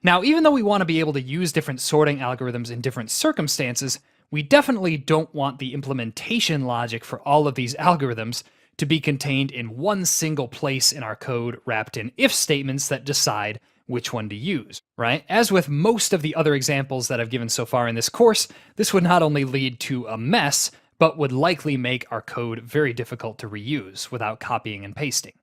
Now, even though we want to be able to use different sorting algorithms in different circumstances, we definitely don't want the implementation logic for all of these algorithms to be contained in one single place in our code wrapped in if statements that decide which one to use, right? As with most of the other examples that I've given so far in this course, this would not only lead to a mess, but would likely make our code very difficult to reuse without copying and pasting.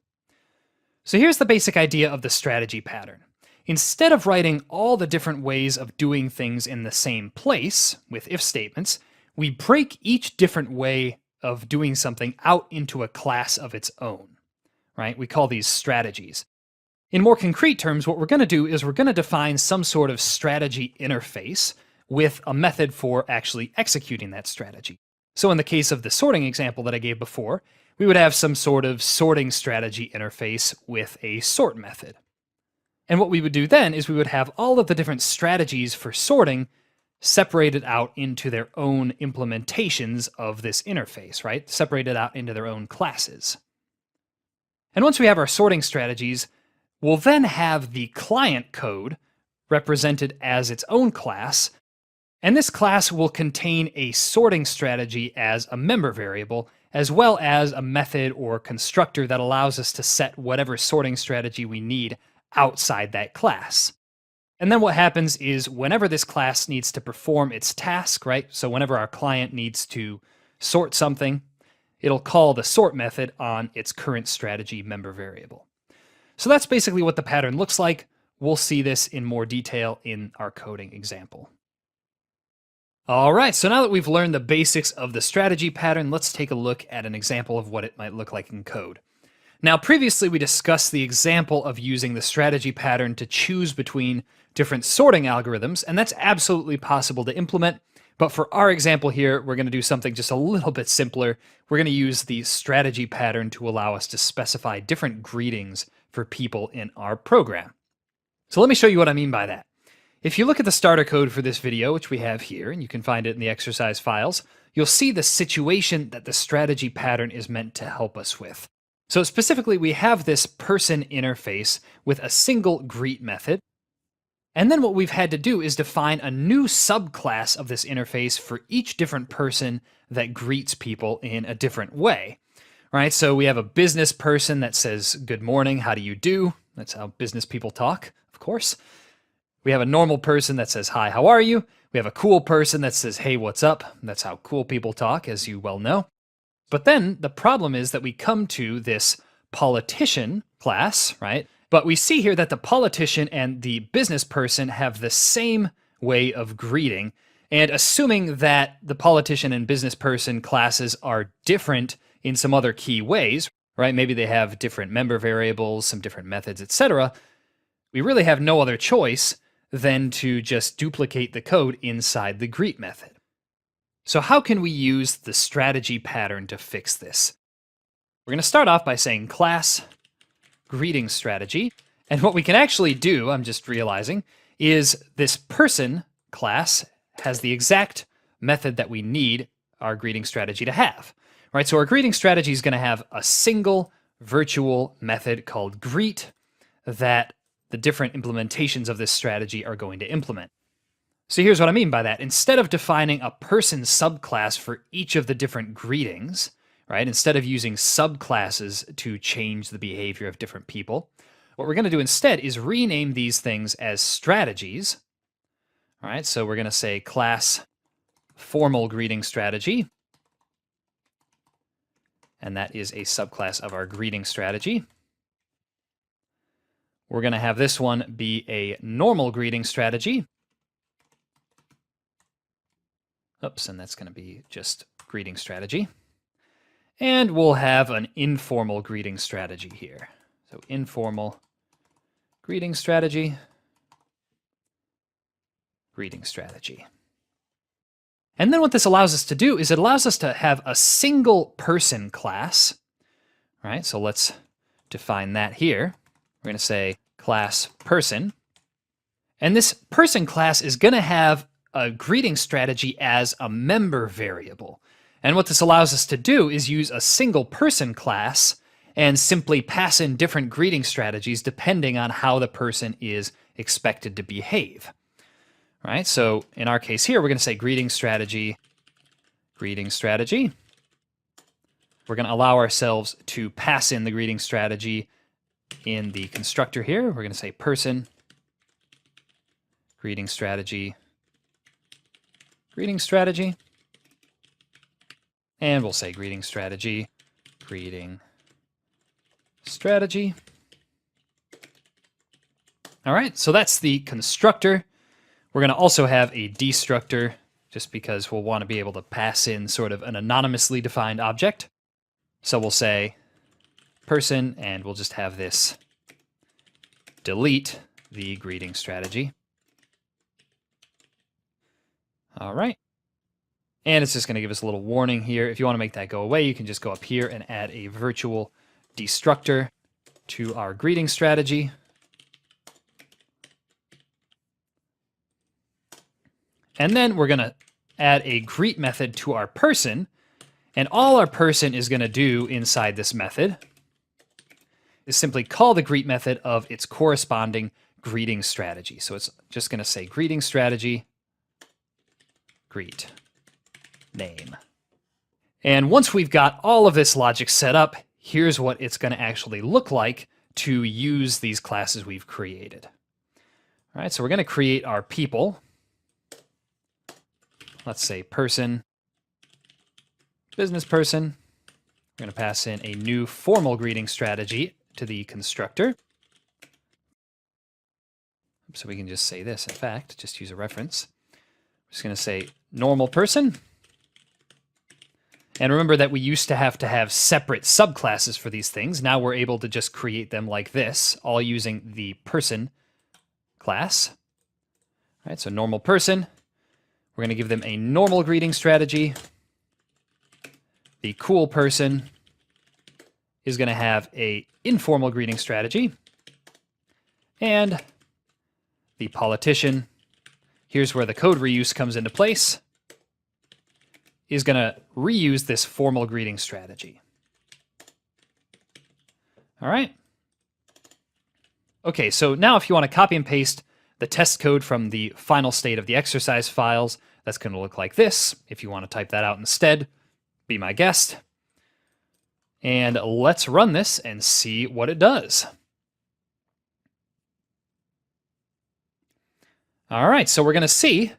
So here's the basic idea of the strategy pattern. Instead of writing all the different ways of doing things in the same place with if statements, we break each different way of doing something out into a class of its own, right? We call these strategies. In more concrete terms, what we're going to do is we're going to define some sort of strategy interface with a method for actually executing that strategy. So in the case of the sorting example that I gave before, we would have some sort of sorting strategy interface with a sort method. And what we would do then is we would have all of the different strategies for sorting separated out into their own implementations of this interface, right? Separated out into their own classes. And once we have our sorting strategies, we'll then have the client code represented as its own class, and this class will contain a sorting strategy as a member variable, as well as a method or constructor that allows us to set whatever sorting strategy we need outside that class. And then what happens is whenever this class needs to perform its task, right? So whenever our client needs to sort something, it'll call the sort method on its current strategy member variable. So that's basically what the pattern looks like. We'll see this in more detail in our coding example. All right, so now that we've learned the basics of the strategy pattern, let's take a look at an example of what it might look like in code. Now, previously we discussed the example of using the strategy pattern to choose between different sorting algorithms, and that's absolutely possible to implement. But for our example here, we're going to do something just a little bit simpler. We're going to use the strategy pattern to allow us to specify different greetings for people in our program. So let me show you what I mean by that. If you look at the starter code for this video, which we have here, and you can find it in the exercise files, you'll see the situation that the strategy pattern is meant to help us with. So specifically, we have this person interface with a single greet method. And then what we've had to do is define a new subclass of this interface for each different person that greets people in a different way. Right? So we have a business person that says, "Good morning, how do you do?" That's how business people talk, of course. We have a normal person that says, "Hi, how are you?" We have a cool person that says, "Hey, what's up?" That's how cool people talk, as you well know. But then the problem is that we come to this politician class, right? But we see here that the politician and the business person have the same way of greeting. And assuming that the politician and business person classes are different in some other key ways, right? Maybe they have different member variables, some different methods, etc. We really have no other choice than to just duplicate the code inside the greet method. So how can we use the strategy pattern to fix this? We're going to start off by saying class greeting strategy. And what we can actually do, I'm just realizing, is this person class has the exact method that we need our greeting strategy to have. Right? So our greeting strategy is going to have a single virtual method called greet that the different implementations of this strategy are going to implement. So here's what I mean by that. Instead of defining a person subclass for each of the different greetings, right? Instead of using subclasses to change the behavior of different people, what we're going to do instead is rename these things as strategies. All right, so we're going to say class formal greeting strategy. And that is a subclass of our greeting strategy. We're going to have this one be a normal greeting strategy. Oops, and that's going to be just greeting strategy. And we'll have an informal greeting strategy here. So informal greeting strategy, greeting strategy. And then what this allows us to do is it allows us to have a single person class. All right, so let's define that here. We're going to say class person. And this person class is going to have a greeting strategy as a member variable. And what this allows us to do is use a single person class and simply pass in different greeting strategies depending on how the person is expected to behave. All right, so in our case here, we're going to say greeting strategy. We're going to allow ourselves to pass in the greeting strategy in the constructor here. We're going to say person, greeting strategy. And we'll say greeting strategy. All right, so that's the constructor. We're going to also have a destructor, just because we'll want to be able to pass in sort of an anonymously defined object. So we'll say person, and we'll just have this delete the greeting strategy. All right. And it's just going to give us a little warning here. If you want to make that go away, you can just go up here and add a virtual destructor to our greeting strategy. And then we're going to add a greet method to our person. And all our person is going to do inside this method is simply call the greet method of its corresponding greeting strategy. So it's just going to say greeting strategy, greet, name. And once we've got all of this logic set up, here's what it's going to actually look like to use these classes we've created. All right, so we're going to create our people. Let's say person, business person. We're going to pass in a new formal greeting strategy to the constructor. So we can just say this, in fact, just use a reference. I'm just going to say normal person. And remember that we used to have separate subclasses for these things. Now we're able to just create them like this, all using the person class. All right, so normal person. We're going to give them a normal greeting strategy. The cool person is going to have a informal greeting strategy. And the politician, here's where the code reuse comes into place, is going to reuse this formal greeting strategy. All right. Okay, so now if you want to copy and paste the test code from the final state of the exercise files, that's going to look like this. If you want to type that out instead, be my guest. And let's run this and see what it does. All right, so we're going to see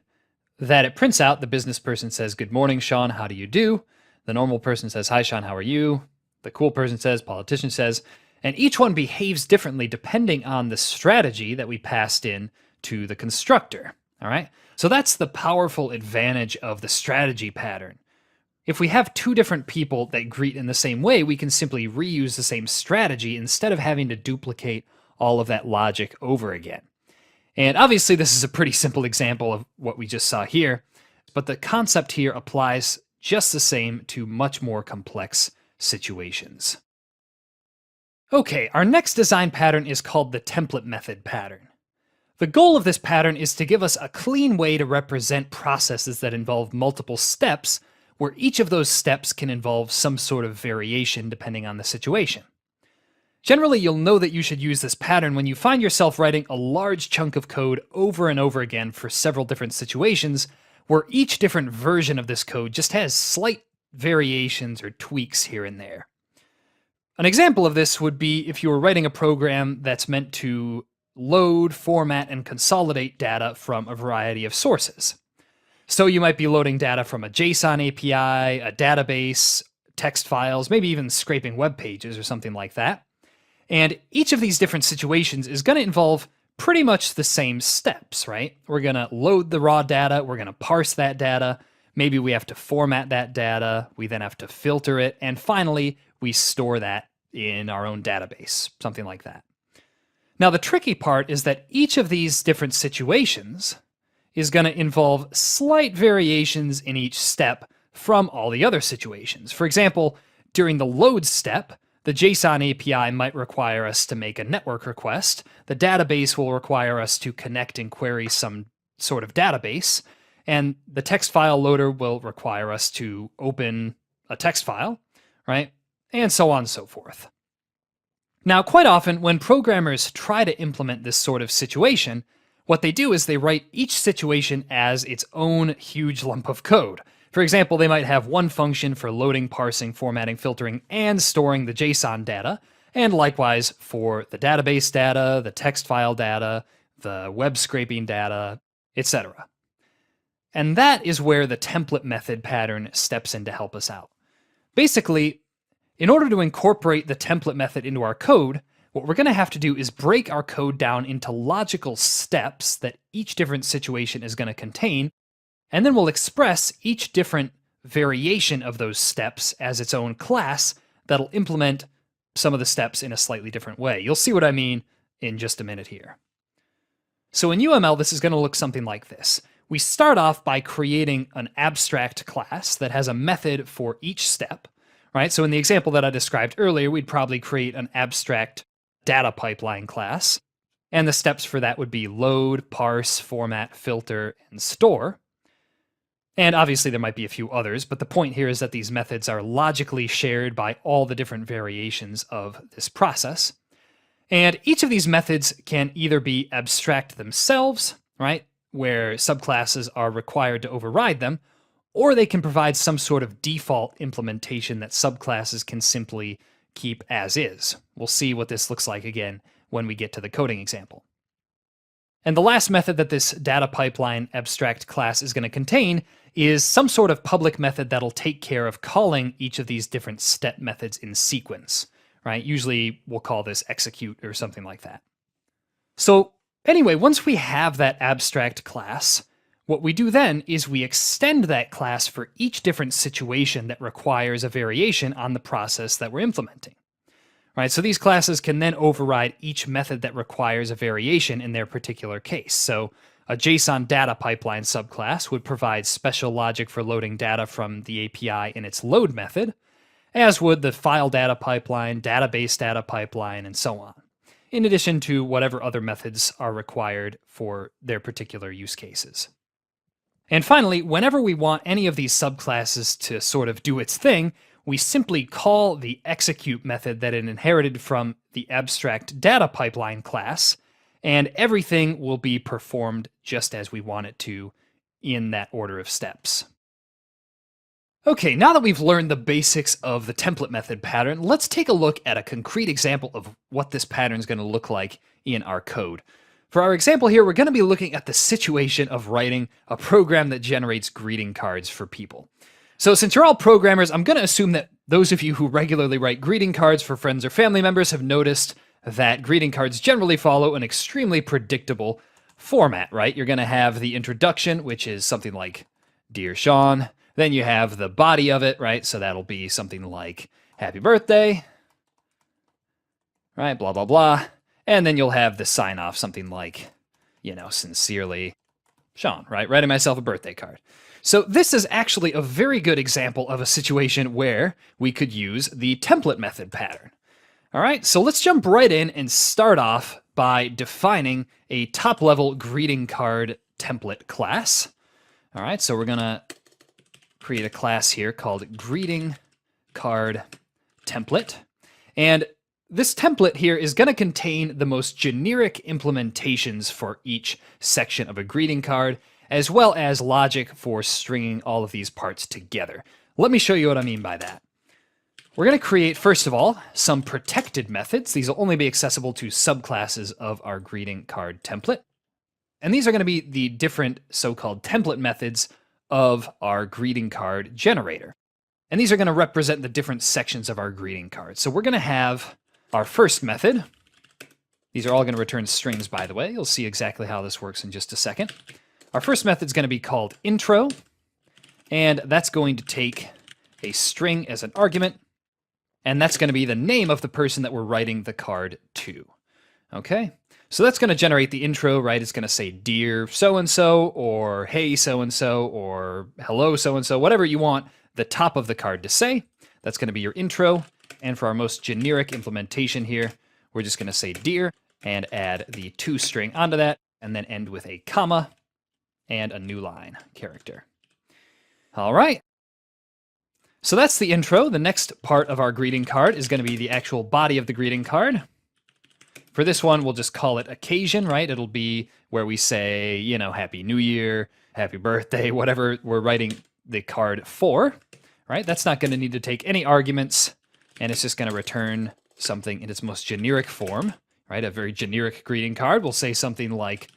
that it prints out the business person says, "Good morning, Sean, how do you do?" The normal person says, "Hi, Sean, how are you?" The cool person says, politician says, and each one behaves differently depending on the strategy that we passed in to the constructor. All right, so that's the powerful advantage of the strategy pattern. If we have two different people that greet in the same way, we can simply reuse the same strategy instead of having to duplicate all of that logic over again. And obviously, this is a pretty simple example of what we just saw here, but the concept here applies just the same to much more complex situations. Okay, our next design pattern is called the template method pattern. The goal of this pattern is to give us a clean way to represent processes that involve multiple steps, where each of those steps can involve some sort of variation depending on the situation. Generally, you'll know that you should use this pattern when you find yourself writing a large chunk of code over and over again for several different situations, where each different version of this code just has slight variations or tweaks here and there. An example of this would be if you were writing a program that's meant to load, format, and consolidate data from a variety of sources. So you might be loading data from a JSON API, a database, text files, maybe even scraping web pages or something like that. And each of these different situations is going to involve pretty much the same steps, right? We're going to load the raw data, we're going to parse that data, maybe we have to format that data, we then have to filter it, and finally, we store that in our own database, something like that. Now, the tricky part is that each of these different situations is going to involve slight variations in each step from all the other situations. For example, during the load step, the JSON API might require us to make a network request. The database will require us to connect and query some sort of database. And the text file loader will require us to open a text file, right? And so on and so forth. Now, quite often, when programmers try to implement this sort of situation, what they do is they write each situation as its own huge lump of code. For example, they might have one function for loading, parsing, formatting, filtering, and storing the JSON data, and likewise for the database data, the text file data, the web scraping data, etc. And that is where the template method pattern steps in to help us out. Basically, in order to incorporate the template method into our code, what we're going to have to do is break our code down into logical steps that each different situation is going to contain, and then we'll express each different variation of those steps as its own class that'll implement some of the steps in a slightly different way. You'll see what I mean in just a minute here. So in UML, this is going to look something like this. We start off by creating an abstract class that has a method for each step, right? So in the example that I described earlier, we'd probably create an abstract data pipeline class, and the steps for that would be load, parse, format, filter, and store. And obviously there might be a few others, but the point here is that these methods are logically shared by all the different variations of this process. And each of these methods can either be abstract themselves, right, where subclasses are required to override them, or they can provide some sort of default implementation that subclasses can simply keep as is. We'll see what this looks like again when we get to the coding example. And the last method that this data pipeline abstract class is going to contain is some sort of public method that'll take care of calling each of these different step methods in sequence, right? Usually we'll call this execute or something like that. So anyway, once we have that abstract class, what we do then is we extend that class for each different situation that requires a variation on the process that we're implementing. Right, so these classes can then override each method that requires a variation in their particular case. So a JSON data pipeline subclass would provide special logic for loading data from the API in its load method, as would the file data pipeline, database data pipeline, and so on, in addition to whatever other methods are required for their particular use cases. And finally, whenever we want any of these subclasses to sort of do its thing, we simply call the execute method that it inherited from the abstract data pipeline class, and everything will be performed just as we want it to in that order of steps. Okay, now that we've learned the basics of the template method pattern, let's take a look at a concrete example of what this pattern is going to look like in our code. For our example here, we're going to be looking at the situation of writing a program that generates greeting cards for people. So since you're all programmers, I'm going to assume that those of you who regularly write greeting cards for friends or family members have noticed that greeting cards generally follow an extremely predictable format, right? You're going to have the introduction, which is something like, Dear Sean. Then you have the body of it, right? So that'll be something like, Happy birthday, right? Blah, blah, blah. And then you'll have the sign off, something like, sincerely, Sean, right? Writing myself a birthday card. So this is actually a very good example of a situation where we could use the template method pattern. All right, so let's jump right in and start off by defining a top-level greeting card template class. All right, so we're going to create a class here called greeting card template. And this template here is going to contain the most generic implementations for each section of a greeting card, as well as logic for stringing all of these parts together. Let me show you what I mean by that. We're going to create, first of all, some protected methods. These will only be accessible to subclasses of our greeting card template. And these are going to be the different so-called template methods of our greeting card generator. And these are going to represent the different sections of our greeting card. So we're going to have our first method. These are all going to return strings, by the way. You'll see exactly how this works in just a second. Our first method is going to be called intro, and that's going to take a string as an argument, and that's going to be the name of the person that we're writing the card to. Okay, so that's going to generate the intro, right? It's going to say dear so-and-so, or hey so-and-so, or hello so-and-so, whatever you want the top of the card to say. That's going to be your intro, and for our most generic implementation here, we're just going to say dear, and add the to string onto that, and then end with a comma. and a new line character. All right. So that's the intro. The next part of our greeting card is going to be the actual body of the greeting card. For this one, we'll just call it occasion, right? It'll be where we say, you know, Happy New Year, Happy Birthday, whatever we're writing the card for, right? That's not going to need to take any arguments, and it's just going to return something in its most generic form, right? A very generic greeting card will say something like,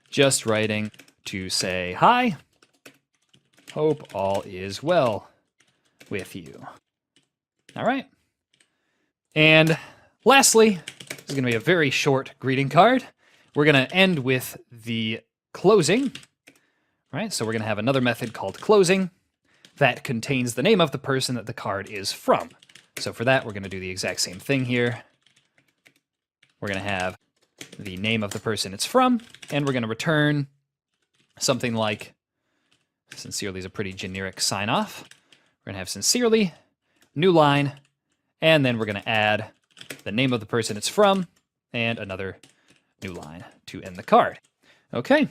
just writing to say hi, hope all is well with you. All right. And lastly, this is going to be a very short greeting card. We're going to end with the closing, right? So we're going to have another method called closing that contains the name of the person that the card is from. So for that, we're going to do the exact same thing here. We're going to have the name of the person it's from, and we're going to return something like, sincerely is a pretty generic sign-off. We're going to have sincerely, new line, and then we're going to add the name of the person it's from and another new line to end the card. Okay.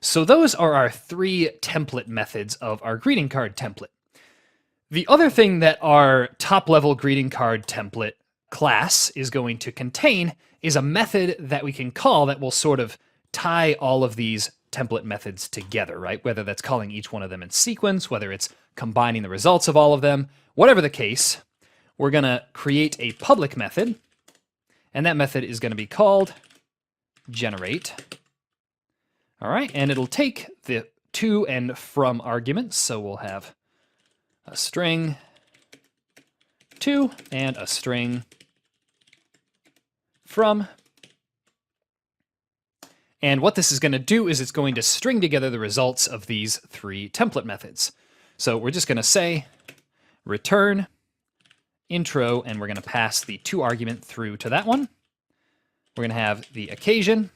So those are our 3 template methods of our greeting card template. The other thing that our top-level greeting card template class is going to contain is a method that we can call that will sort of tie all of these template methods together, right? Whether that's calling each one of them in sequence, whether it's combining the results of all of them, whatever the case, we're going to create a public method, and that method is going to be called generate. All right, and it'll take the to and from arguments, so we'll have a string to and a string from. And what this is going to do is it's going to string together the results of these 3 template methods. So we're just going to say return intro, and we're going to pass the to argument through to that one. We're going to have the occasion,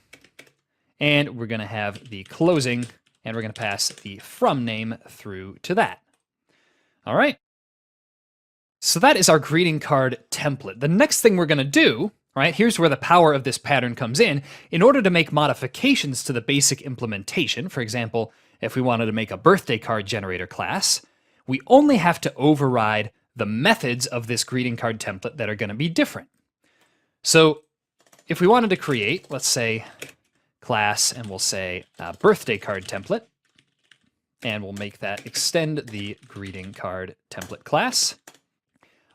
and we're going to have the closing, and we're going to pass the from name through to that. All right. So that is our greeting card template. The next thing we're going to do, right, here's where the power of this pattern comes in. In order to make modifications to the basic implementation, for example, if we wanted to make a birthday card generator class, we only have to override the methods of this greeting card template that are going to be different. So if we wanted to create, let's say, class, and we'll say birthday card template, and we'll make that extend the greeting card template class.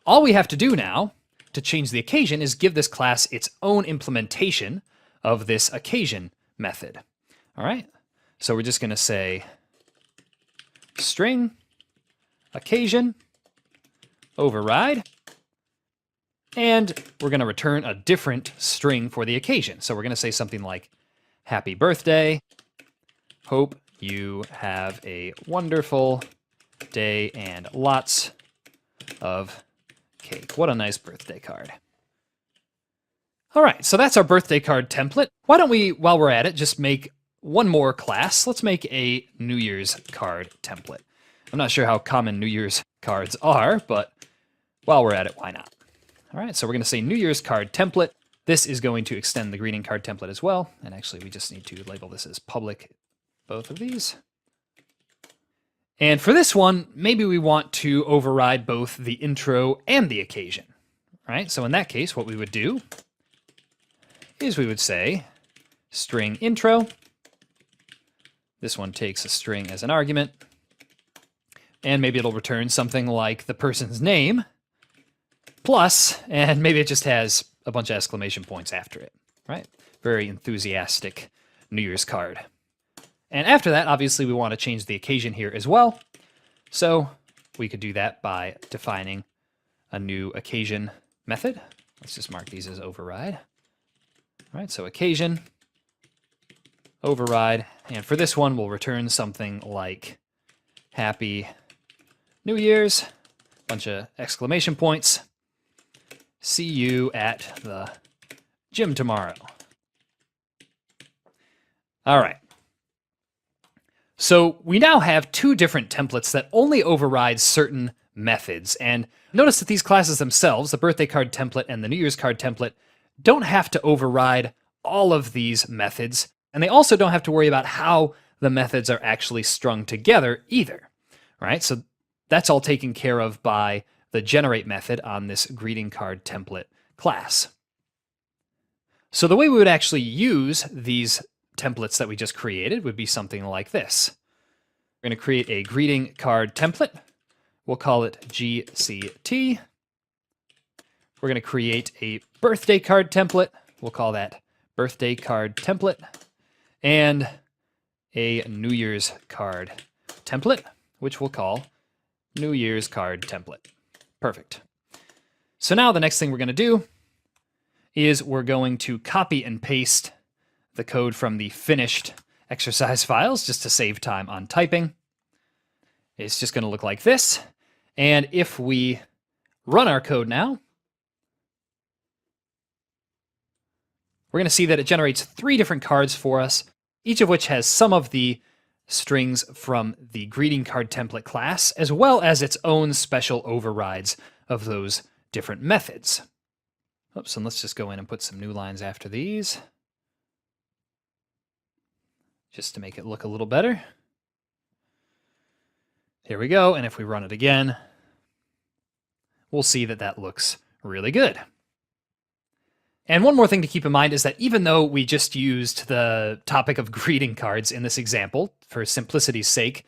All we have to do now to change the occasion is give this class its own implementation of this occasion method. All right, so we're just going to say string occasion override, and we're going to return a different string for the occasion. So we're going to say something like happy birthday, hope you have a wonderful day and lots of cake. What a nice birthday card. All right, so that's our birthday card template. Why don't we, while we're at it, just make one more class. Let's make a New Year's card template. I'm not sure how common New Year's cards are, but while we're at it, why not? All right, so we're going to say New Year's card template. This is going to extend the greeting card template as well. And actually, we just need to label this as public, both of these. And for this one, maybe we want to override both the intro and the occasion, right? So in that case, what we would do is we would say string intro. This one takes a string as an argument. And maybe it'll return something like the person's name plus, and maybe it just has a bunch of exclamation points after it, right? Very enthusiastic New Year's card. And after that, obviously, we want to change the occasion here as well. So we could do that by defining a new occasion method. Let's just mark these as override. All right, so occasion, override. And for this one, we'll return something like Happy New Year's, bunch of exclamation points. See you at the gym tomorrow. All right. So we now have 2 different templates that only override certain methods. And notice that these classes themselves, the birthday card template and the New Year's card template, don't have to override all of these methods. And they also don't have to worry about how the methods are actually strung together either, right? So that's all taken care of by the generate method on this greeting card template class. So the way we would actually use these templates that we just created would be something like this. We're going to create a greeting card template. We'll call it GCT. We're going to create a birthday card template. We'll call that birthday card template. And a New Year's card template, which we'll call New Year's card template. Perfect. So now the next thing we're going to do is we're going to copy and paste the code from the finished exercise files just to save time on typing. It's just going to look like this. And if we run our code now, we're going to see that it generates 3 different cards for us, each of which has some of the strings from the greeting card template class, as well as its own special overrides of those different methods. Oops, and let's just go in and put some new lines after these, just to make it look a little better. Here we go, and if we run it again, we'll see that that looks really good. And one more thing to keep in mind is that even though we just used the topic of greeting cards in this example, for simplicity's sake,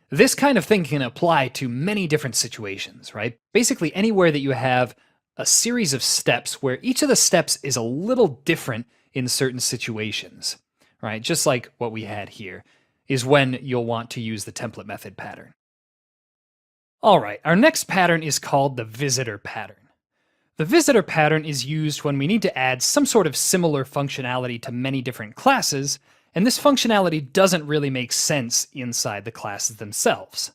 this kind of thing can apply to many different situations, right? Basically anywhere that you have a series of steps where each of the steps is a little different in certain situations, right? Just like what we had here is when you'll want to use the template method pattern. All right, our next pattern is called the visitor pattern. The visitor pattern is used when we need to add some sort of similar functionality to many different classes, and this functionality doesn't really make sense inside the classes themselves.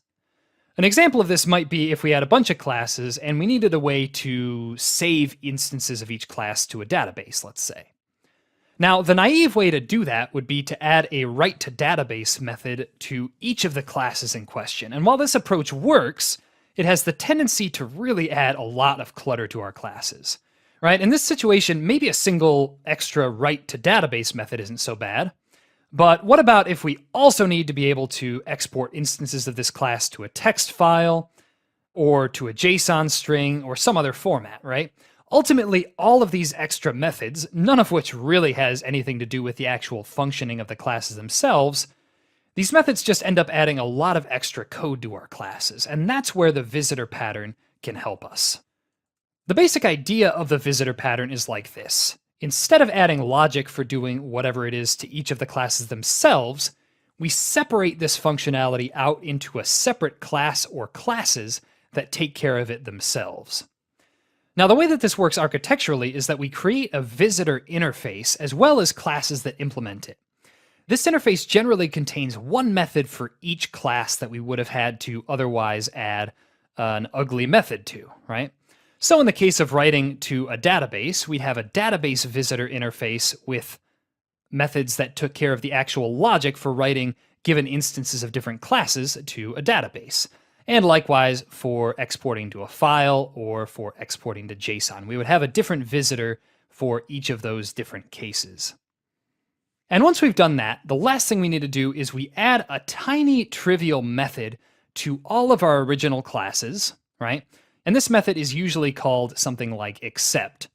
An example of this might be if we had a bunch of classes and we needed a way to save instances of each class to a database, let's say. Now, the naive way to do that would be to add a write to database method to each of the classes in question. And while this approach works, it has the tendency to really add a lot of clutter to our classes, right? In this situation, maybe a single extra write to database method isn't so bad. But what about if we also need to be able to export instances of this class to a text file or to a JSON string or some other format, right? Ultimately, all of these extra methods, none of which really has anything to do with the actual functioning of the classes themselves, these methods just end up adding a lot of extra code to our classes, and that's where the visitor pattern can help us. The basic idea of the visitor pattern is like this. Instead of adding logic for doing whatever it is to each of the classes themselves, we separate this functionality out into a separate class or classes that take care of it themselves. Now, the way that this works architecturally is that we create a visitor interface as well as classes that implement it. This interface generally contains one method for each class that we would have had to otherwise add an ugly method to, right? So in the case of writing to a database, we'd have a database visitor interface with methods that took care of the actual logic for writing given instances of different classes to a database. And likewise for exporting to a file or for exporting to JSON. We would have a different visitor for each of those different cases. And once we've done that, the last thing we need to do is we add a tiny trivial method to all of our original classes, right? And this method is usually called something like accept.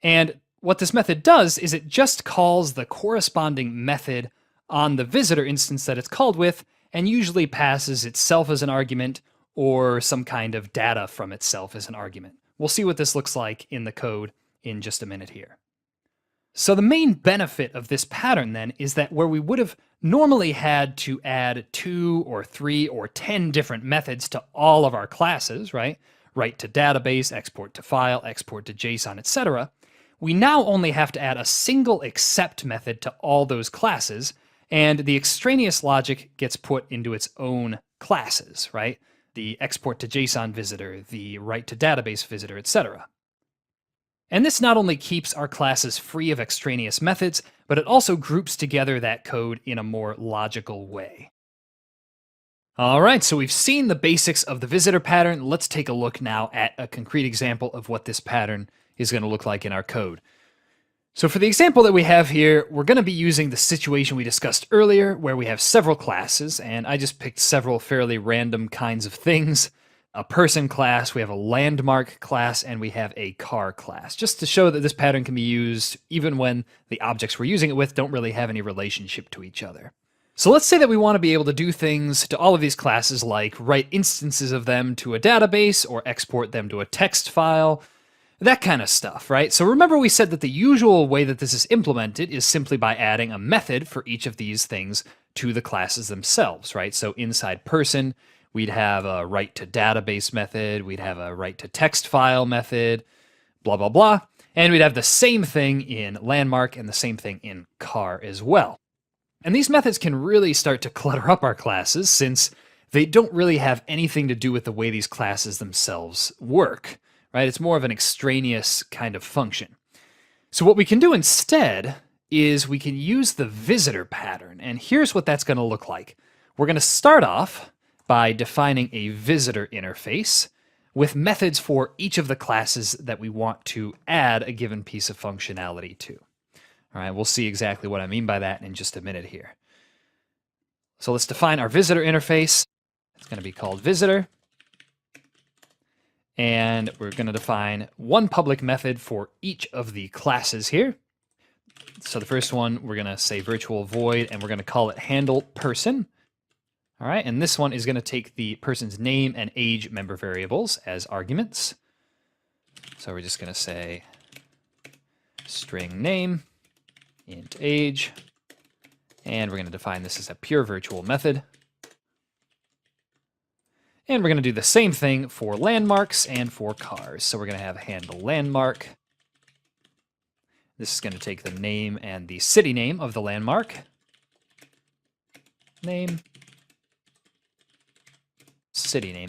And what this method does is it just calls the corresponding method on the visitor instance that it's called with, and usually passes itself as an argument or some kind of data from itself as an argument. We'll see what this looks like in the code in just a minute here. So the main benefit of this pattern then is that where we would have normally had to add 2 or 3 or 10 different methods to all of our classes, right? Write to database, export to file, export to JSON, etc. We now only have to add a single accept method to all those classes, and the extraneous logic gets put into its own classes, right? The export to JSON visitor, the write to database visitor, etc. And this not only keeps our classes free of extraneous methods, but it also groups together that code in a more logical way. All right, so we've seen the basics of the visitor pattern. Let's take a look now at a concrete example of what this pattern is going to look like in our code. So for the example that we have here, we're going to be using the situation we discussed earlier where we have several classes, and I just picked several fairly random kinds of things. A person class, we have a landmark class, and we have a car class, just to show that this pattern can be used even when the objects we're using it with don't really have any relationship to each other. So let's say that we want to be able to do things to all of these classes like write instances of them to a database or export them to a text file, that kind of stuff, right? So remember we said that the usual way that this is implemented is simply by adding a method for each of these things to the classes themselves, right? So inside person, we'd have a write to database method, we'd have a write to text file method, blah, blah, blah. And we'd have the same thing in landmark and the same thing in car as well. And these methods can really start to clutter up our classes since they don't really have anything to do with the way these classes themselves work, right? It's more of an extraneous kind of function. So what we can do instead is we can use the visitor pattern, and here's what that's going to look like. We're going to start off by defining a visitor interface with methods for each of the classes that we want to add a given piece of functionality to. All right, we'll see exactly what I mean by that in just a minute here. So let's define our visitor interface. It's going to be called visitor. And we're going to define one public method for each of the classes here. So the first one, we're going to say virtual void, and we're going to call it handle person. All right, and this one is going to take the person's name and age member variables as arguments. So we're just going to say string name, int age, and we're going to define this as a pure virtual method. And we're going to do the same thing for landmarks and for cars. So we're going to have handle landmark. This is going to take the name and the city name of the landmark. Name. City name.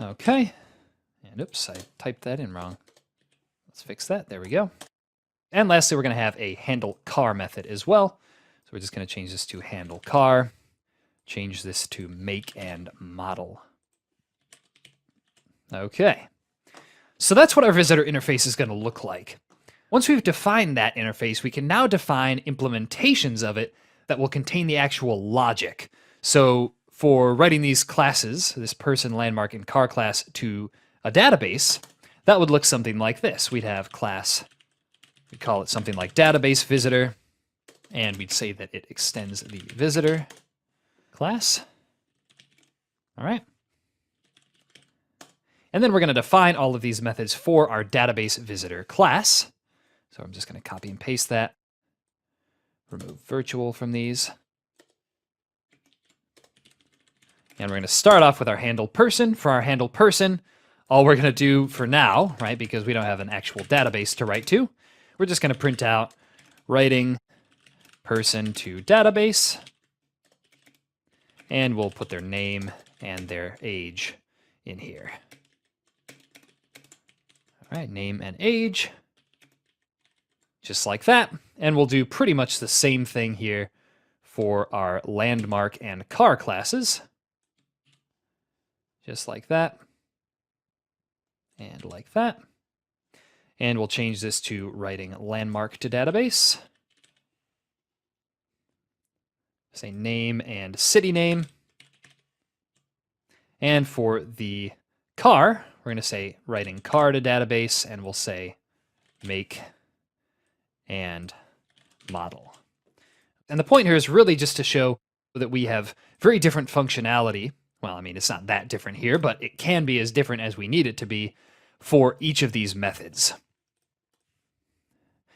Okay. And oops, I typed that in wrong. Let's fix that. There we go. And lastly, we're going to have a handle car method as well. So we're just going to change this to handle car. Change this to make and model. Okay. So that's what our visitor interface is going to look like. Once we've defined that interface, we can now define implementations of it that will contain the actual logic. So for writing these classes, this person, landmark, and car class to a database, that would look something like this. We'd have class, we'd call it something like database visitor, and we'd say that it extends the visitor class. All right. And then we're going to define all of these methods for our database visitor class. So I'm just going to copy and paste that. Remove virtual from these. And we're going to start off with our handle person. For our handle person, all we're going to do for now, right, because we don't have an actual database to write to, we're just going to print out writing person to database. And we'll put their name and their age in here. All right, name and age. Just like that. And we'll do pretty much the same thing here for our landmark and car classes. Just like that. And like that. And we'll change this to writing landmark to database. Say name and city name. And for the car, we're going to say writing car to database, and we'll say make and model. And the point here is really just to show that we have very different functionality. Well, I mean, it's not that different here, but it can be as different as we need it to be for each of these methods.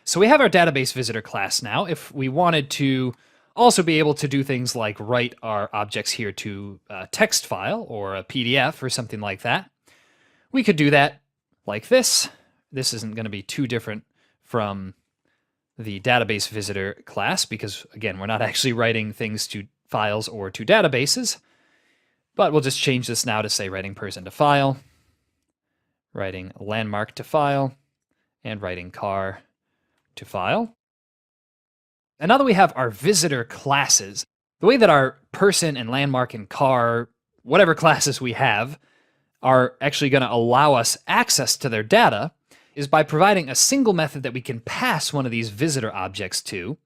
So we have our database visitor class now. If we wanted to also be able to do things like write our objects here to a text file or a PDF or something like that, we could do that like this. This isn't going to be too different from the database visitor class because, again, we're not actually writing things to files or to databases. But we'll just change this now to say writing person to file, writing landmark to file, and writing car to file. And now that we have our visitor classes, the way that our person and landmark and car, whatever classes we have, are actually going to allow us access to their data is by providing a single method that we can pass one of these visitor objects to.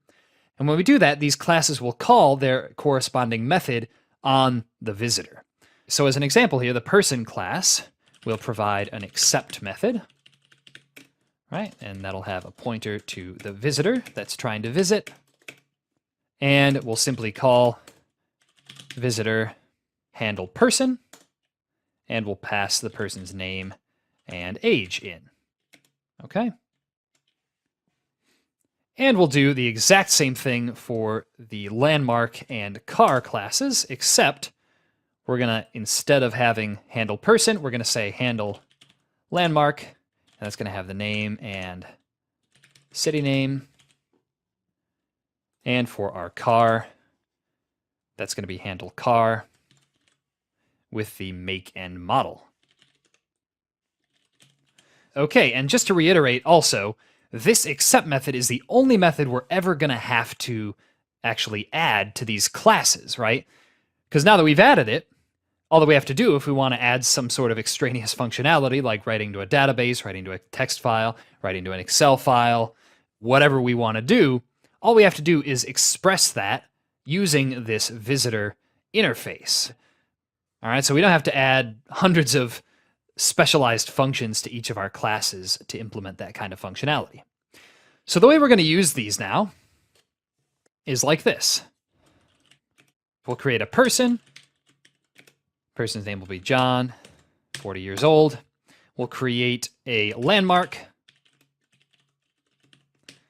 And when we do that, these classes will call their corresponding method on the visitor. So as an example here, the person class will provide an accept method, right? And that'll have a pointer to the visitor that's trying to visit. And we'll simply call visitor handle person, and we'll pass the person's name and age in. Okay? And we'll do the exact same thing for the landmark and car classes, except we're going to, instead of having handle person, we're going to say handle landmark, and that's going to have the name and city name. And for our car, that's going to be handle car with the make and model. Okay, and just to reiterate also, this accept method is the only method we're ever going to have to actually add to these classes, right? Because now that we've added it, all that we have to do if we want to add some sort of extraneous functionality, like writing to a database, writing to a text file, writing to an Excel file, whatever we want to do, all we have to do is express that using this visitor interface. All right, so we don't have to add hundreds of specialized functions to each of our classes to implement that kind of functionality. So the way we're going to use these now is like this. We'll create a person. Person's name will be John, 40 years old. We'll create a landmark.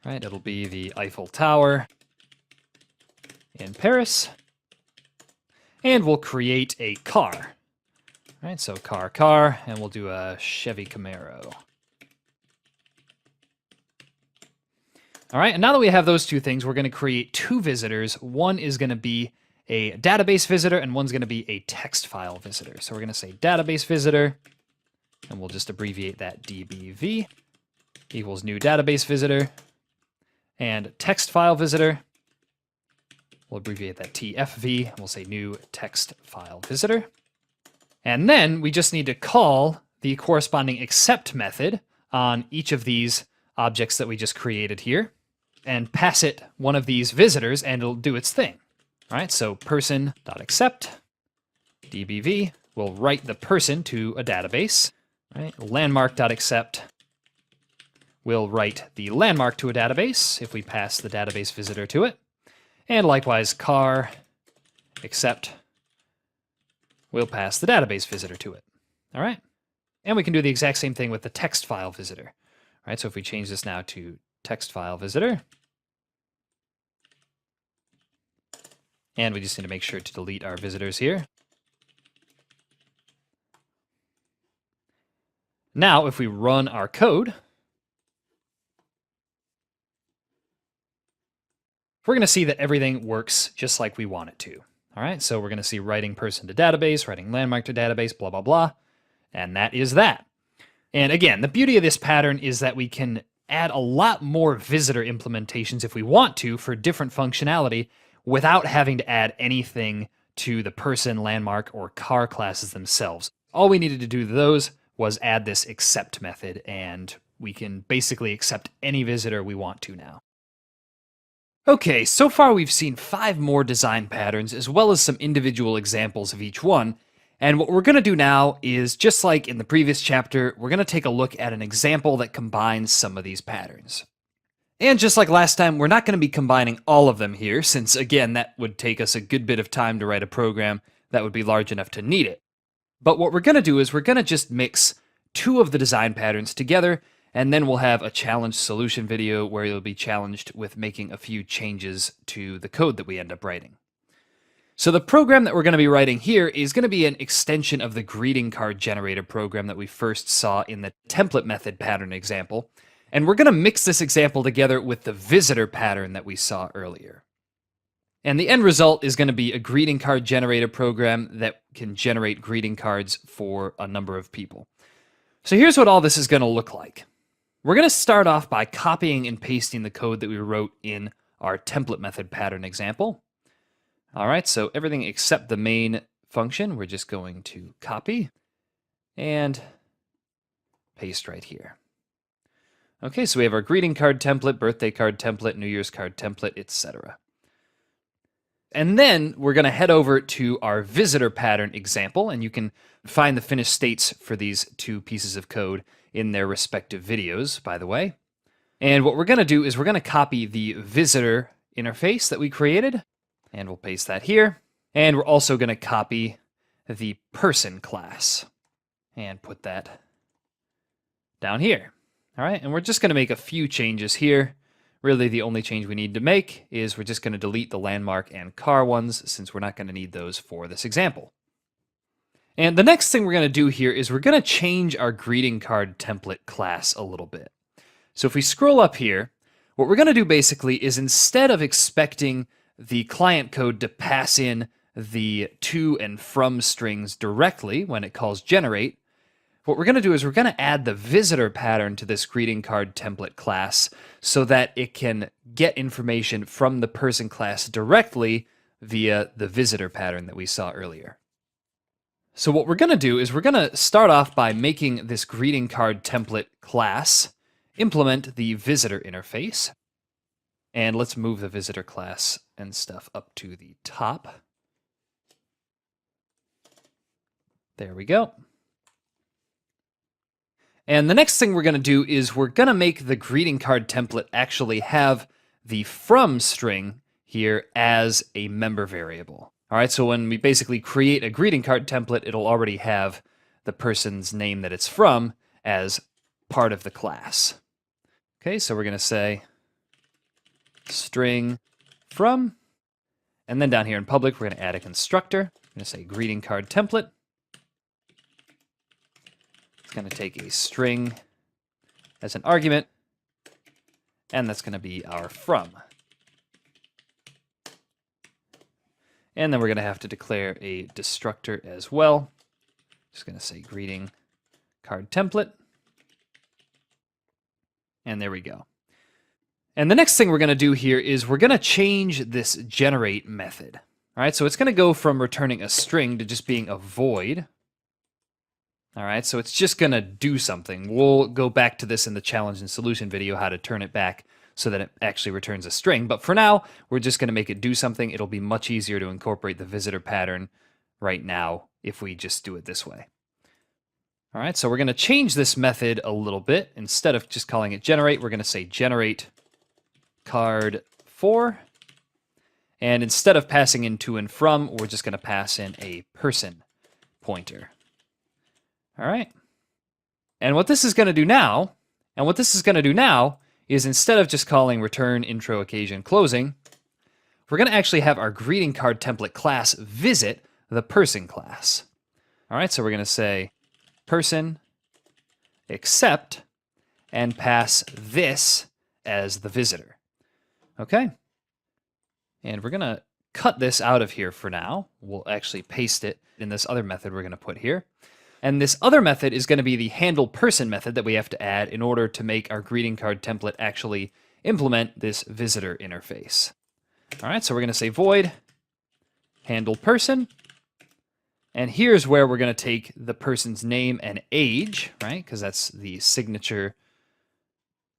Right, it'll be the Eiffel Tower in Paris. And we'll create a car. Right, so car, and we'll do a Chevy Camaro. All right, and now that we have those two things, we're going to create two visitors. One is going to be a database visitor, and one's going to be a text file visitor. So we're going to say database visitor, and we'll just abbreviate that DBV, equals new database visitor, and text file visitor, we'll abbreviate that TFV, and we'll say new text file visitor. And then we just need to call the corresponding accept method on each of these objects that we just created here and pass it one of these visitors, and it'll do its thing. All right, so person.accept, DBV, will write the person to a database. Right? Landmark.accept will write the landmark to a database if we pass the database visitor to it. And likewise, car accept will pass the database visitor to it. All right? And we can do the exact same thing with the text file visitor. All right, so if we change this now to text file visitor, and we just need to make sure to delete our visitors here. Now, if we run our code, we're going to see that everything works just like we want it to. All right, so we're going to see writing person to database, writing landmark to database, blah, blah, blah. And that is that. And again, the beauty of this pattern is that we can add a lot more visitor implementations if we want to for different functionality without having to add anything to the person, landmark, or car classes themselves. All we needed to do to those was add this accept method, and we can basically accept any visitor we want to now. Okay, so far we've seen 5 more design patterns as well as some individual examples of each one. And what we're going to do now is, just like in the previous chapter, we're going to take a look at an example that combines some of these patterns. And just like last time, we're not going to be combining all of them here, since again, that would take us a good bit of time to write a program that would be large enough to need it. But what we're going to do is we're going to just mix 2 of the design patterns together, and then we'll have a challenge solution video where you'll be challenged with making a few changes to the code that we end up writing. So the program that we're going to be writing here is going to be an extension of the greeting card generator program that we first saw in the template method pattern example. And we're going to mix this example together with the visitor pattern that we saw earlier. And the end result is going to be a greeting card generator program that can generate greeting cards for a number of people. So here's what all this is going to look like. We're going to start off by copying and pasting the code that we wrote in our template method pattern example. All right, so everything except the main function, we're just going to copy and paste right here. Okay, so we have our greeting card template, birthday card template, New Year's card template, etc. And then we're going to head over to our visitor pattern example, and you can find the finished states for these two pieces of code in their respective videos, by the way. And what we're going to do is we're going to copy the visitor interface that we created, and we'll paste that here. And we're also going to copy the person class and put that down here. All right, and we're just going to make a few changes here. Really, the only change we need to make is we're just going to delete the landmark and car ones, since we're not going to need those for this example. And the next thing we're going to do here is we're going to change our greeting card template class a little bit. So if we scroll up here, what we're going to do basically is, instead of expecting the client code to pass in the to and from strings directly when it calls generate, what we're going to do is we're going to add the visitor pattern to this greeting card template class so that it can get information from the person class directly via the visitor pattern that we saw earlier. So what we're going to do is we're going to start off by making this greeting card template class implement the visitor interface. And let's move the visitor class and stuff up to the top. There we go. And the next thing we're going to do is we're going to make the greeting card template actually have the from string here as a member variable. All right, so when we basically create a greeting card template, it'll already have the person's name that it's from as part of the class. Okay, so we're going to say string from, and then down here in public, we're going to add a constructor. We're going to say greeting card template. It's going to take a string as an argument, and that's going to be our from. And then we're going to have to declare a destructor as well. Just going to say greeting card template. And there we go. And the next thing we're going to do here is we're going to change this generate method. All right, so it's going to go from returning a string to just being a void. All right, so it's just going to do something. We'll go back to this in the challenge and solution video, how to turn it back so that it actually returns a string. But for now, we're just going to make it do something. It'll be much easier to incorporate the visitor pattern right now if we just do it this way. All right, so we're going to change this method a little bit. Instead of just calling it generate, we're going to say generate card for. And instead of passing in to and from, we're just going to pass in a person pointer. All right. And what this is going to do now, is instead of just calling return intro occasion closing, we're going to actually have our greeting card template class visit the person class. All right, so we're going to say person accept and pass this as the visitor. Okay. And we're going to cut this out of here for now. We'll actually paste it in this other method we're going to put here. And this other method is going to be the handle person method that we have to add in order to make our greeting card template actually implement this visitor interface. All right, so we're going to say void handle person. And here's where we're going to take the person's name and age, right? Because that's the signature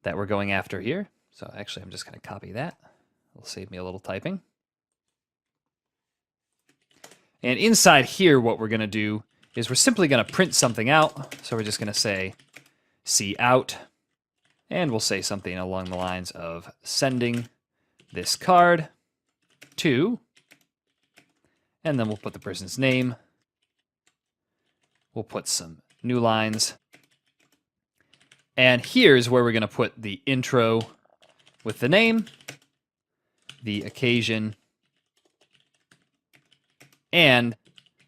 that we're going after here. So actually, I'm just going to copy that. It'll save me a little typing. And inside here, what we're going to do is we're simply going to print something out. So we're just going to say see out, and we'll say something along the lines of sending this card to, and then we'll put the person's name. We'll put some new lines. And here's where we're going to put the intro with the name, the occasion, and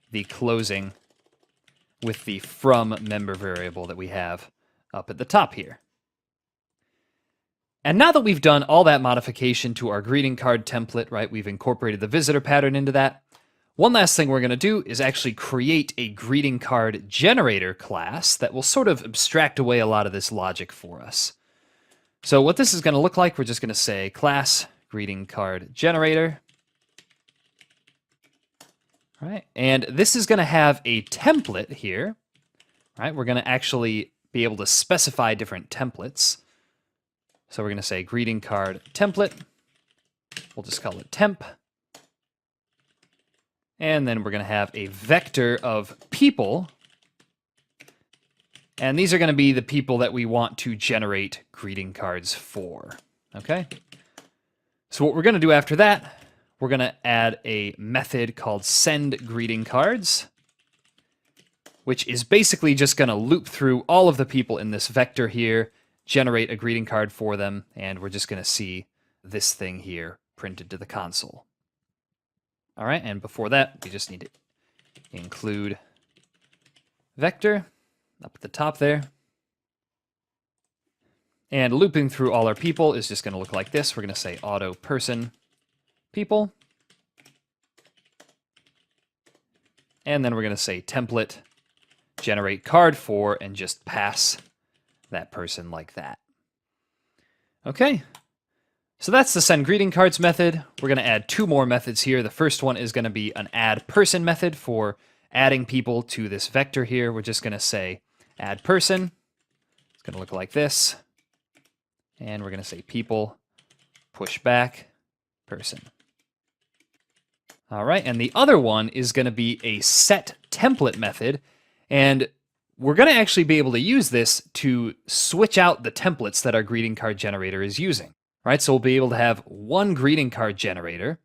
the closing with the from member variable that we have up at the top here. And now that we've done all that modification to our greeting card template, right, we've incorporated the visitor pattern into that. One last thing we're going to do is actually create a greeting card generator class that will sort of abstract away a lot of this logic for us. So what this is going to look like, we're just going to say class greeting card generator. All right, and this is going to have a template here. Right, we're going to actually be able to specify different templates. So we're going to say greeting card template. We'll just call it temp. And then we're going to have a vector of people. And these are going to be the people that we want to generate greeting cards for. Okay? So what we're going to do after that, we're going to add a method called sendGreetingCards, which is basically just going to loop through all of the people in this vector here, generate a greeting card for them, and we're just going to see this thing here printed to the console. All right, and before that, we just need to include vector up at the top there. And looping through all our people is just going to look like this. We're going to say auto person people. And then we're going to say template generate card for and just pass that person like that. Okay. So that's the send greeting cards method. We're going to add two more methods here. The first one is going to be an add person method for adding people to this vector here. We're just going to say add person. It's going to look like this. And we're going to say people, push back, person. All right, and the other one is going to be a set template method. And we're going to actually be able to use this to switch out the templates that our greeting card generator is using. Right, so we'll be able to have one greeting card generator,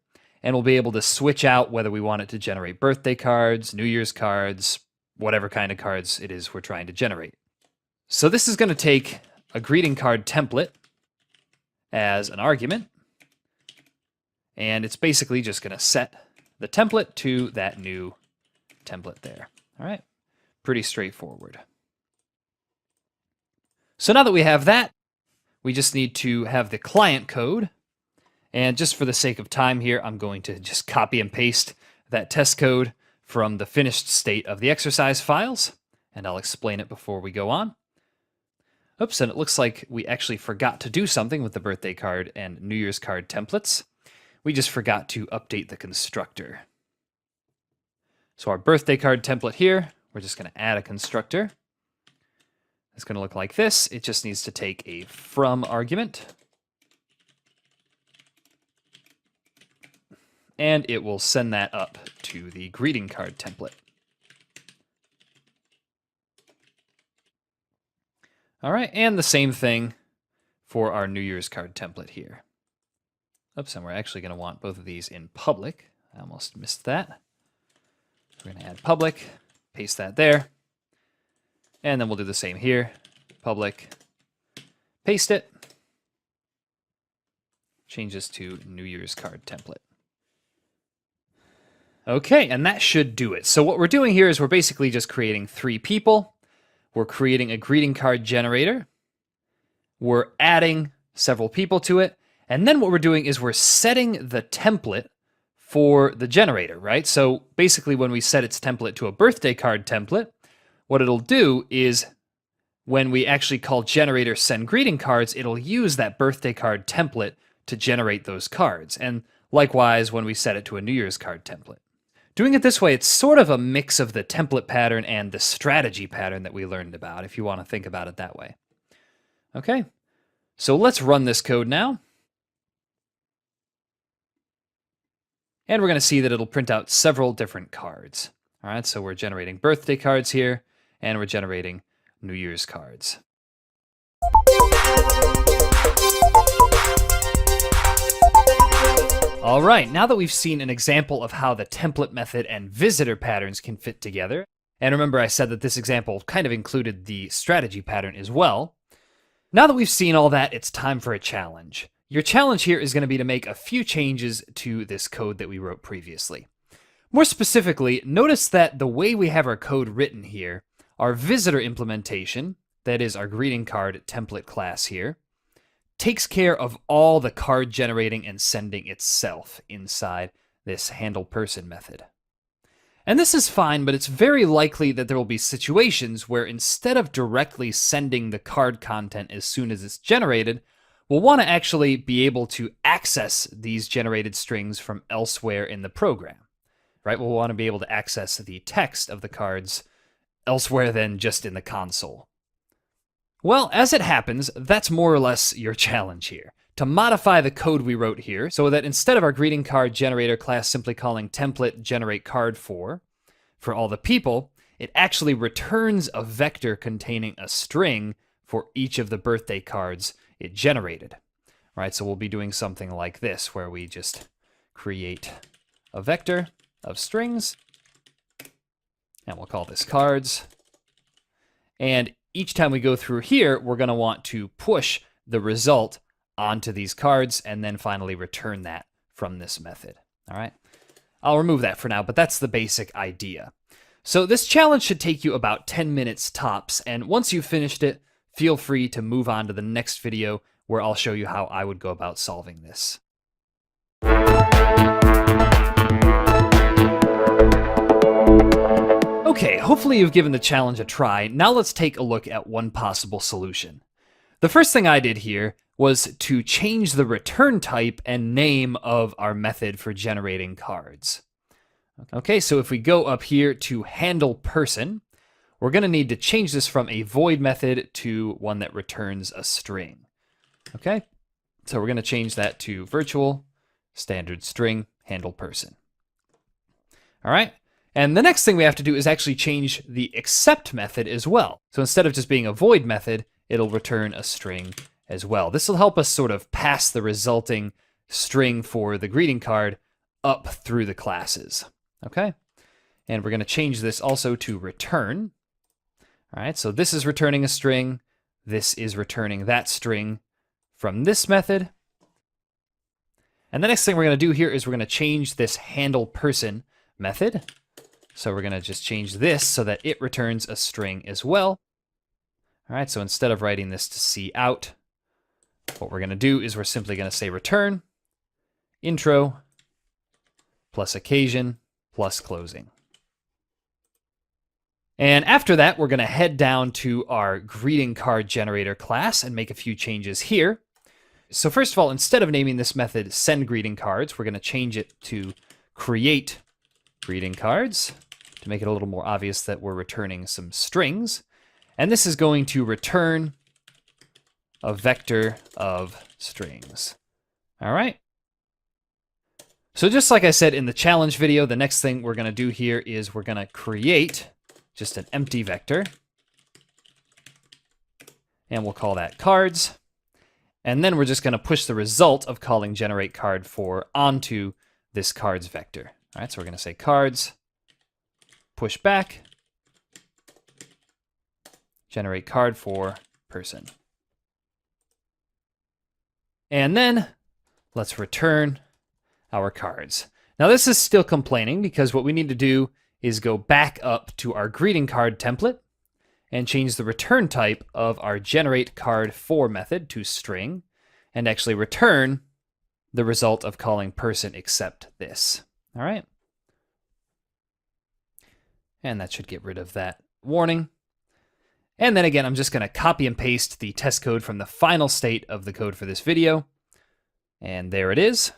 and we'll be able to switch out whether we want it to generate birthday cards, New Year's cards, whatever kind of cards it is we're trying to generate. So this is going to take a greeting card template as an argument, and it's basically just going to set the template to that new template there. All right, pretty straightforward. So now that we have that, we just need to have the client code. And just for the sake of time here, I'm going to just copy and paste that test code from the finished state of the exercise files, and I'll explain it before we go on. Oops, and it looks like we actually forgot to do something with the birthday card and New Year's card templates. We just forgot to update the constructor. So our birthday card template here, we're just going to add a constructor. It's going to look like this. It just needs to take a from argument. And it will send that up to the greeting card template. All right, and the same thing for our New Year's card template here. Oops, and we're actually going to want both of these in public. I almost missed that. We're going to add public, paste that there. And then we'll do the same here. Public, paste it. Change this to New Year's card template. Okay, and that should do it. So what we're doing here is we're basically just creating three people. We're creating a greeting card generator. We're adding several people to it. And then what we're doing is we're setting the template for the generator, right? So basically when we set its template to a birthday card template, what it'll do is when we actually call generator send greeting cards, it'll use that birthday card template to generate those cards. And likewise, when we set it to a New Year's card template. Doing it this way, it's sort of a mix of the template pattern and the strategy pattern that we learned about, if you want to think about it that way. Okay, so let's run this code now. And we're going to see that it'll print out several different cards. All right, so we're generating birthday cards here, and we're generating New Year's cards. All right, now that we've seen an example of how the template method and visitor patterns can fit together, and remember I said that this example kind of included the strategy pattern as well. Now that we've seen all that, it's time for a challenge. Your challenge here is going to be to make a few changes to this code that we wrote previously. More specifically, notice that the way we have our code written here, our visitor implementation, that is our greeting card template class here, takes care of all the card generating and sending itself inside this handle person method. And this is fine, but it's very likely that there will be situations where instead of directly sending the card content as soon as it's generated, we'll want to actually be able to access these generated strings from elsewhere in the program. Right? We'll want to be able to access the text of the cards elsewhere than just in the console. Well, as it happens, that's more or less your challenge here. To modify the code we wrote here so that instead of our greeting card generator class simply calling template generate card for all the people, it actually returns a vector containing a string for each of the birthday cards it generated. Right, so we'll be doing something like this, where we just create a vector of strings, and we'll call this cards. And each time we go through here, we're going to want to push the result onto these cards and then finally return that from this method. All right, I'll remove that for now, but that's the basic idea. So this challenge should take you about 10 minutes tops, and once you've finished it, feel free to move on to the next video where I'll show you how I would go about solving this. Okay, hopefully you've given the challenge a try. Now let's take a look at one possible solution. The first thing I did here was to change the return type and name of our method for generating cards. Okay, so if we go up here to handle person, we're going to need to change this from a void method to one that returns a string. Okay, so we're going to change that to virtual standard string handle person. All right, and the next thing we have to do is actually change the accept method as well. So instead of just being a void method, it'll return a string as well. This will help us sort of pass the resulting string for the greeting card up through the classes. Okay, and we're going to change this also to return. All right, so this is returning a string. This is returning that string from this method. And the next thing we're going to do here is we're going to change this handle person method. So we're going to just change this so that it returns a string as well. All right, so instead of writing this to C out, what we're going to do is we're simply going to say return intro plus occasion plus closing. And after that, we're going to head down to our greeting card generator class and make a few changes here. So first of all, instead of naming this method send greeting cards, we're going to change it to create greeting cards to make it a little more obvious that we're returning some strings. And this is going to return a vector of strings. All right. So just like I said in the challenge video, the next thing we're going to do here is we're going to create just an empty vector. And we'll call that cards. And then we're just going to push the result of calling generate card for onto this cards vector. All right, so we're going to say cards, push back, generate card for person. And then let's return our cards. Now this is still complaining because what we need to do is go back up to our greeting card template and change the return type of our generate card for method to string and actually return the result of calling person except this. All right. And that should get rid of that warning. And then again, I'm just going to copy and paste the test code from the final state of the code for this video. And there it is.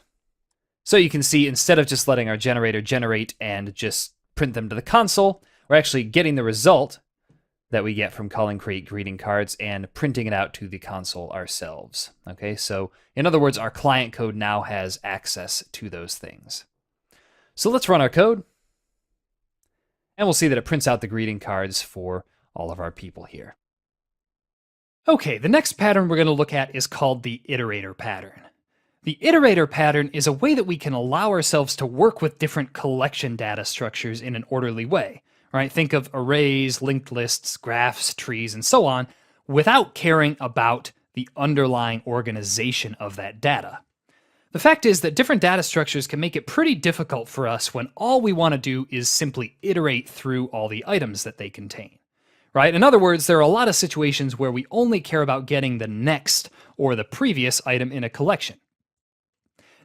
So you can see instead of just letting our generator generate and just print them to the console, we're actually getting the result that we get from calling create greeting cards and printing it out to the console ourselves. Okay, so in other words, our client code now has access to those things. So let's run our code. And we'll see that it prints out the greeting cards for all of our people here. Okay, the next pattern we're going to look at is called the iterator pattern. The iterator pattern is a way that we can allow ourselves to work with different collection data structures in an orderly way. Right? Think of arrays, linked lists, graphs, trees, and so on, without caring about the underlying organization of that data. The fact is that different data structures can make it pretty difficult for us when all we want to do is simply iterate through all the items that they contain. Right? In other words, there are a lot of situations where we only care about getting the next or the previous item in a collection.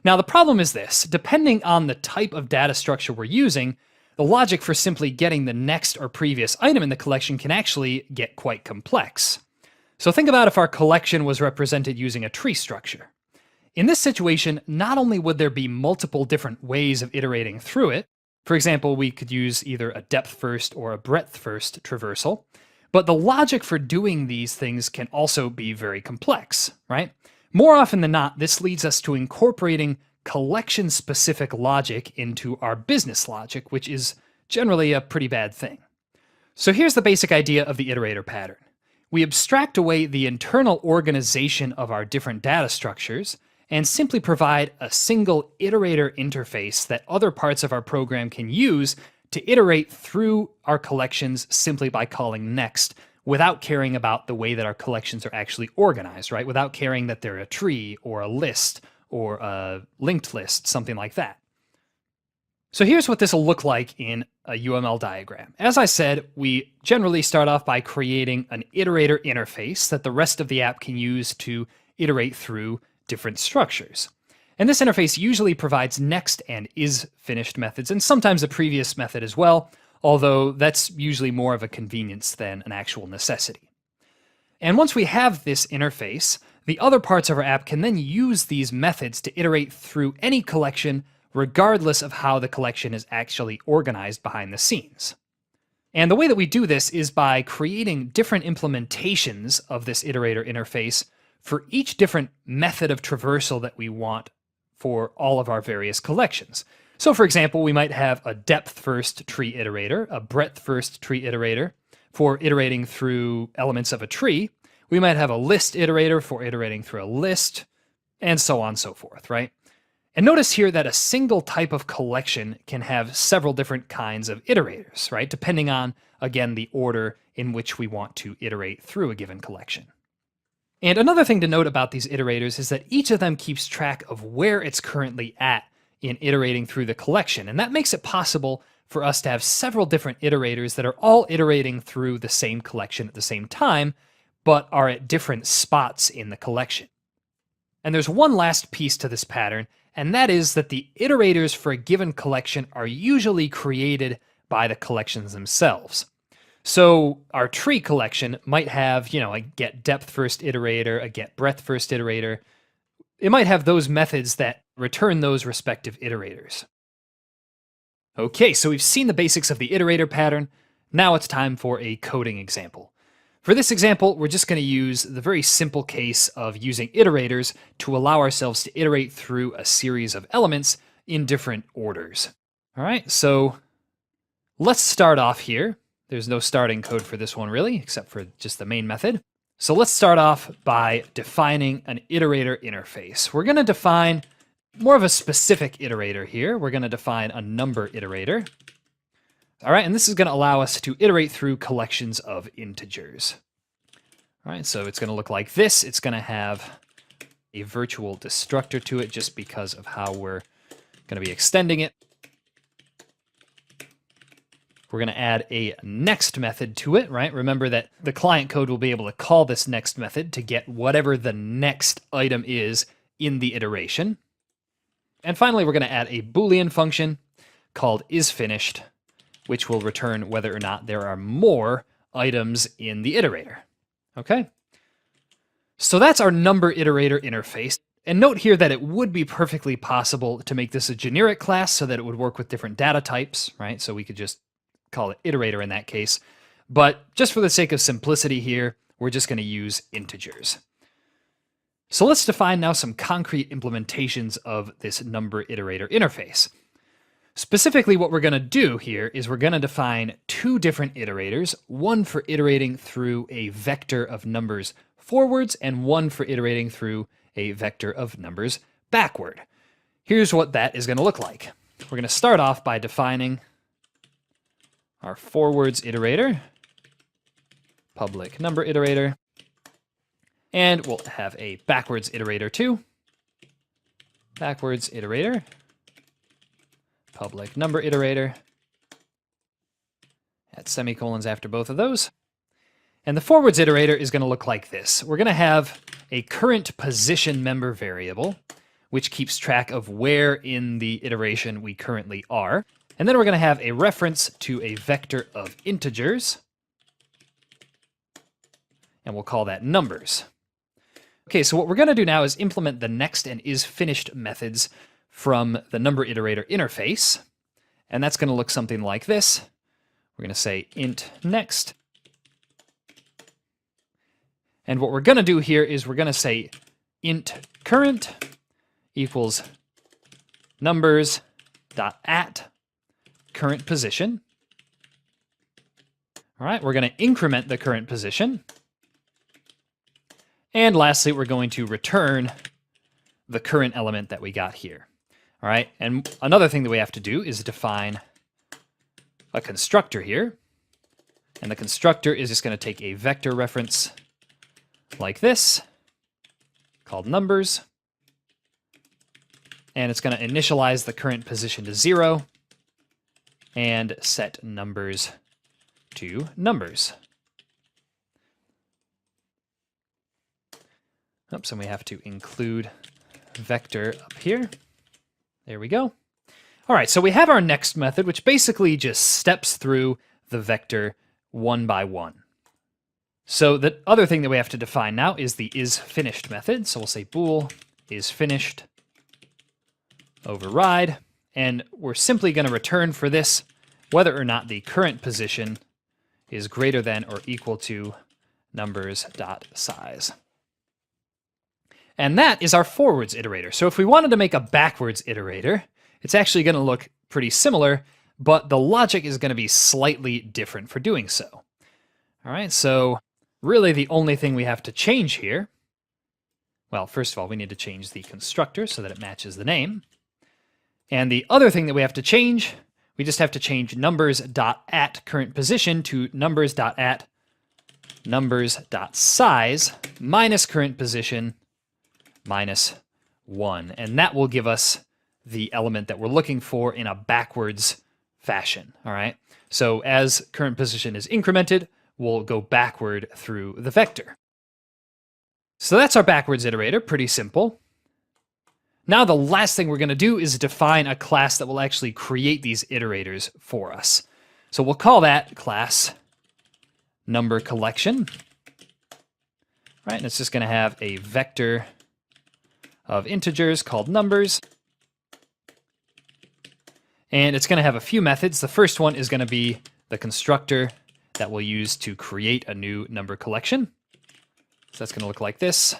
Now, the problem is this: depending on the type of data structure we're using, the logic for simply getting the next or previous item in the collection can actually get quite complex. So think about if our collection was represented using a tree structure. In this situation, not only would there be multiple different ways of iterating through it, for example, we could use either a depth first or a breadth first traversal, But the logic for doing these things can also be very complex, right? More often than not, this leads us to incorporating collection-specific logic into our business logic, which is generally a pretty bad thing. So here's the basic idea of the iterator pattern. We abstract away the internal organization of our different data structures and simply provide a single iterator interface that other parts of our program can use to iterate through our collections simply by calling next, without caring about the way that our collections are actually organized, right? Without caring that they're a tree or a list or a linked list, something like that. So here's what this will look like in a UML diagram. As I said, we generally start off by creating an iterator interface that the rest of the app can use to iterate through different structures. And this interface usually provides next and isFinished methods, and sometimes a previous method as well, although that's usually more of a convenience than an actual necessity. And once we have this interface, the other parts of our app can then use these methods to iterate through any collection regardless of how the collection is actually organized behind the scenes. And the way that we do this is by creating different implementations of this iterator interface for each different method of traversal that we want for all of our various collections. So for example, we might have a depth-first tree iterator, a breadth-first tree iterator for iterating through elements of a tree. We might have a list iterator for iterating through a list, and so on and so forth, right? And notice here that a single type of collection can have several different kinds of iterators, right? Depending on, again, the order in which we want to iterate through a given collection. And another thing to note about these iterators is that each of them keeps track of where it's currently at in iterating through the collection. And that makes it possible for us to have several different iterators that are all iterating through the same collection at the same time, but are at different spots in the collection. And there's one last piece to this pattern, and that is that the iterators for a given collection are usually created by the collections themselves. So our tree collection might have, a get depth first iterator, a get breadth first iterator. It might have those methods that return those respective iterators. Okay, so we've seen the basics of the iterator pattern. Now it's time for a coding example. For this example, we're just going to use the very simple case of using iterators to allow ourselves to iterate through a series of elements in different orders. All right, so let's start off here. There's no starting code for this one really, except for just the main method. So let's start off by defining an iterator interface. We're going to define more of a specific iterator here. We're going to define a number iterator. All right, and this is going to allow us to iterate through collections of integers. All right, so it's going to look like this. It's going to have a virtual destructor to it just because of how we're going to be extending it. We're going to add a next method to it, right? Remember that the client code will be able to call this next method to get whatever the next item is in the iteration. And finally, we're going to add a Boolean function called isFinished, which will return whether or not there are more items in the iterator. Okay? So that's our number iterator interface. And note here that it would be perfectly possible to make this a generic class so that it would work with different data types, right? So we could just call it iterator in that case. But just for the sake of simplicity here, we're just going to use integers. So let's define now some concrete implementations of this number iterator interface. Specifically, what we're going to do here is we're going to define two different iterators, one for iterating through a vector of numbers forwards and one for iterating through a vector of numbers backward. Here's what that is going to look like. We're going to start off by defining our forwards iterator, public number iterator, and we'll have a backwards iterator too. Backwards iterator, public number iterator, add semicolons after both of those. And the forwards iterator is going to look like this. We're going to have a current position member variable, which keeps track of where in the iteration we currently are. And then we're going to have a reference to a vector of integers, and we'll call that numbers. Okay, so what we're going to do now is implement the next and isFinished methods from the number iterator interface, and that's going to look something like this. We're going to say int next, And what we're going to do here is we're going to say int current equals numbers dot at current position. All right, we're going to increment the current position. And lastly, we're going to return the current element that we got here. All right, and another thing that we have to do is define a constructor here. And the constructor is just going to take a vector reference like this, called numbers. And it's going to initialize the current position to 0 and set numbers to numbers. Oops, and we have to include vector up here. There we go. All right, so we have our next method, which basically just steps through the vector one by one. So the other thing that we have to define now is the isFinished method. So we'll say bool isFinished override, and we're simply going to return for this whether or not the current position is greater than or equal to numbers.size. And that is our forwards iterator. So if we wanted to make a backwards iterator, it's actually going to look pretty similar, but the logic is going to be slightly different for doing so. All right, so really the only thing we have to change here, well, first of all, we need to change the constructor so that it matches the name. And the other thing that we have to change, we just have to change numbers.at current position to numbers.at numbers.size minus current position minus 1. And that will give us the element that we're looking for in a backwards fashion. All right. So as current position is incremented, we'll go backward through the vector. So that's our backwards iterator, pretty simple. Now the last thing we're going to do is define a class that will actually create these iterators for us. So we'll call that class number collection. Right, and it's just going to have a vector of integers called numbers. And it's going to have a few methods. The first one is going to be the constructor that we'll use to create a new number collection. So that's going to look like this.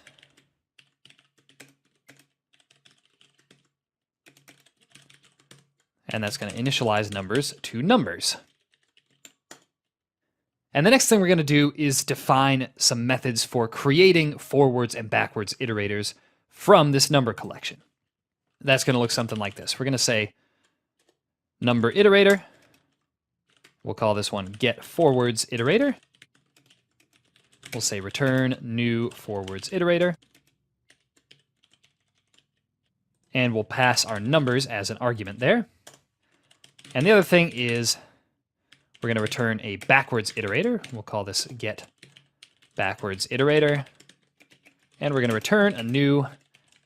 And that's going to initialize numbers to numbers. And the next thing we're going to do is define some methods for creating forwards and backwards iterators from this number collection. That's going to look something like this. We're going to say number iterator. We'll call this one get forwards iterator. We'll say return new forwards iterator. And we'll pass our numbers as an argument there. And the other thing is we're going to return a backwards iterator. We'll call this get backwards iterator. And we're going to return a new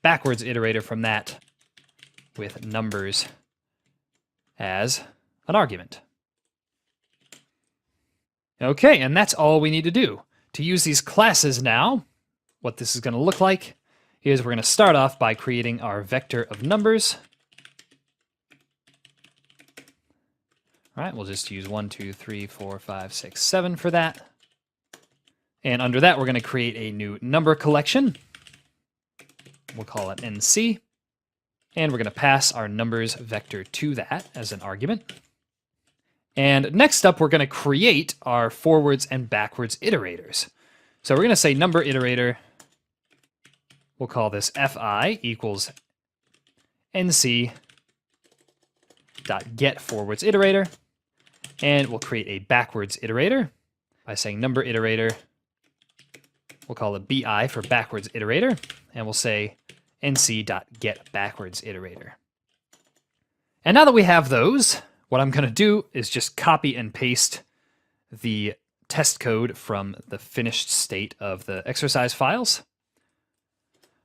backwards iterator from that with numbers as an argument. Okay, and that's all we need to do. To use these classes now, what this is going to look like is we're going to start off by creating our vector of numbers. All right, we'll just use 1, 2, 3, 4, 5, 6, 7 for that. And under that, we're going to create a new number collection. We'll call it NC. And we're going to pass our numbers vector to that as an argument. And next up, we're going to create our forwards and backwards iterators. So we're going to say number iterator. We'll call this fi equals nc dot get forwards iterator. And we'll create a backwards iterator by saying number iterator. We'll call it bi for backwards iterator. And we'll say nc dot get backwards iterator. And now that we have those, what I'm going to do is just copy and paste the test code from the finished state of the exercise files.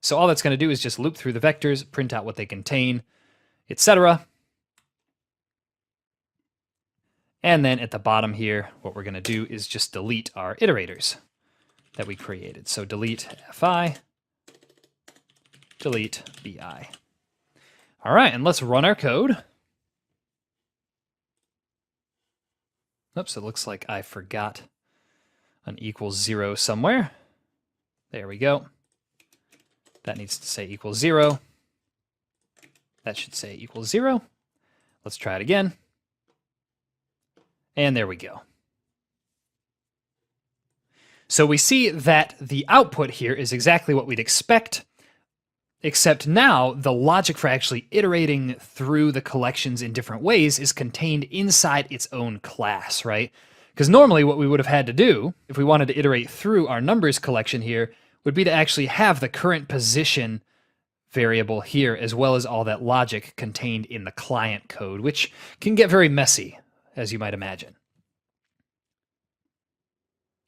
So all that's going to do is just loop through the vectors, print out what they contain, etc. And then at the bottom here, what we're going to do is just delete our iterators that we created. So delete fi, delete bi. All right, and let's run our code. Oops, it looks like I forgot an equals 0 somewhere. There we go. That needs to say equals 0. That should say equals 0. Let's try it again. And there we go. So we see that the output here is exactly what we'd expect, except now the logic for actually iterating through the collections in different ways is contained inside its own class, right? Because normally what we would have had to do, if we wanted to iterate through our numbers collection here, would be to actually have the current position variable here, as well as all that logic contained in the client code, which can get very messy, as you might imagine.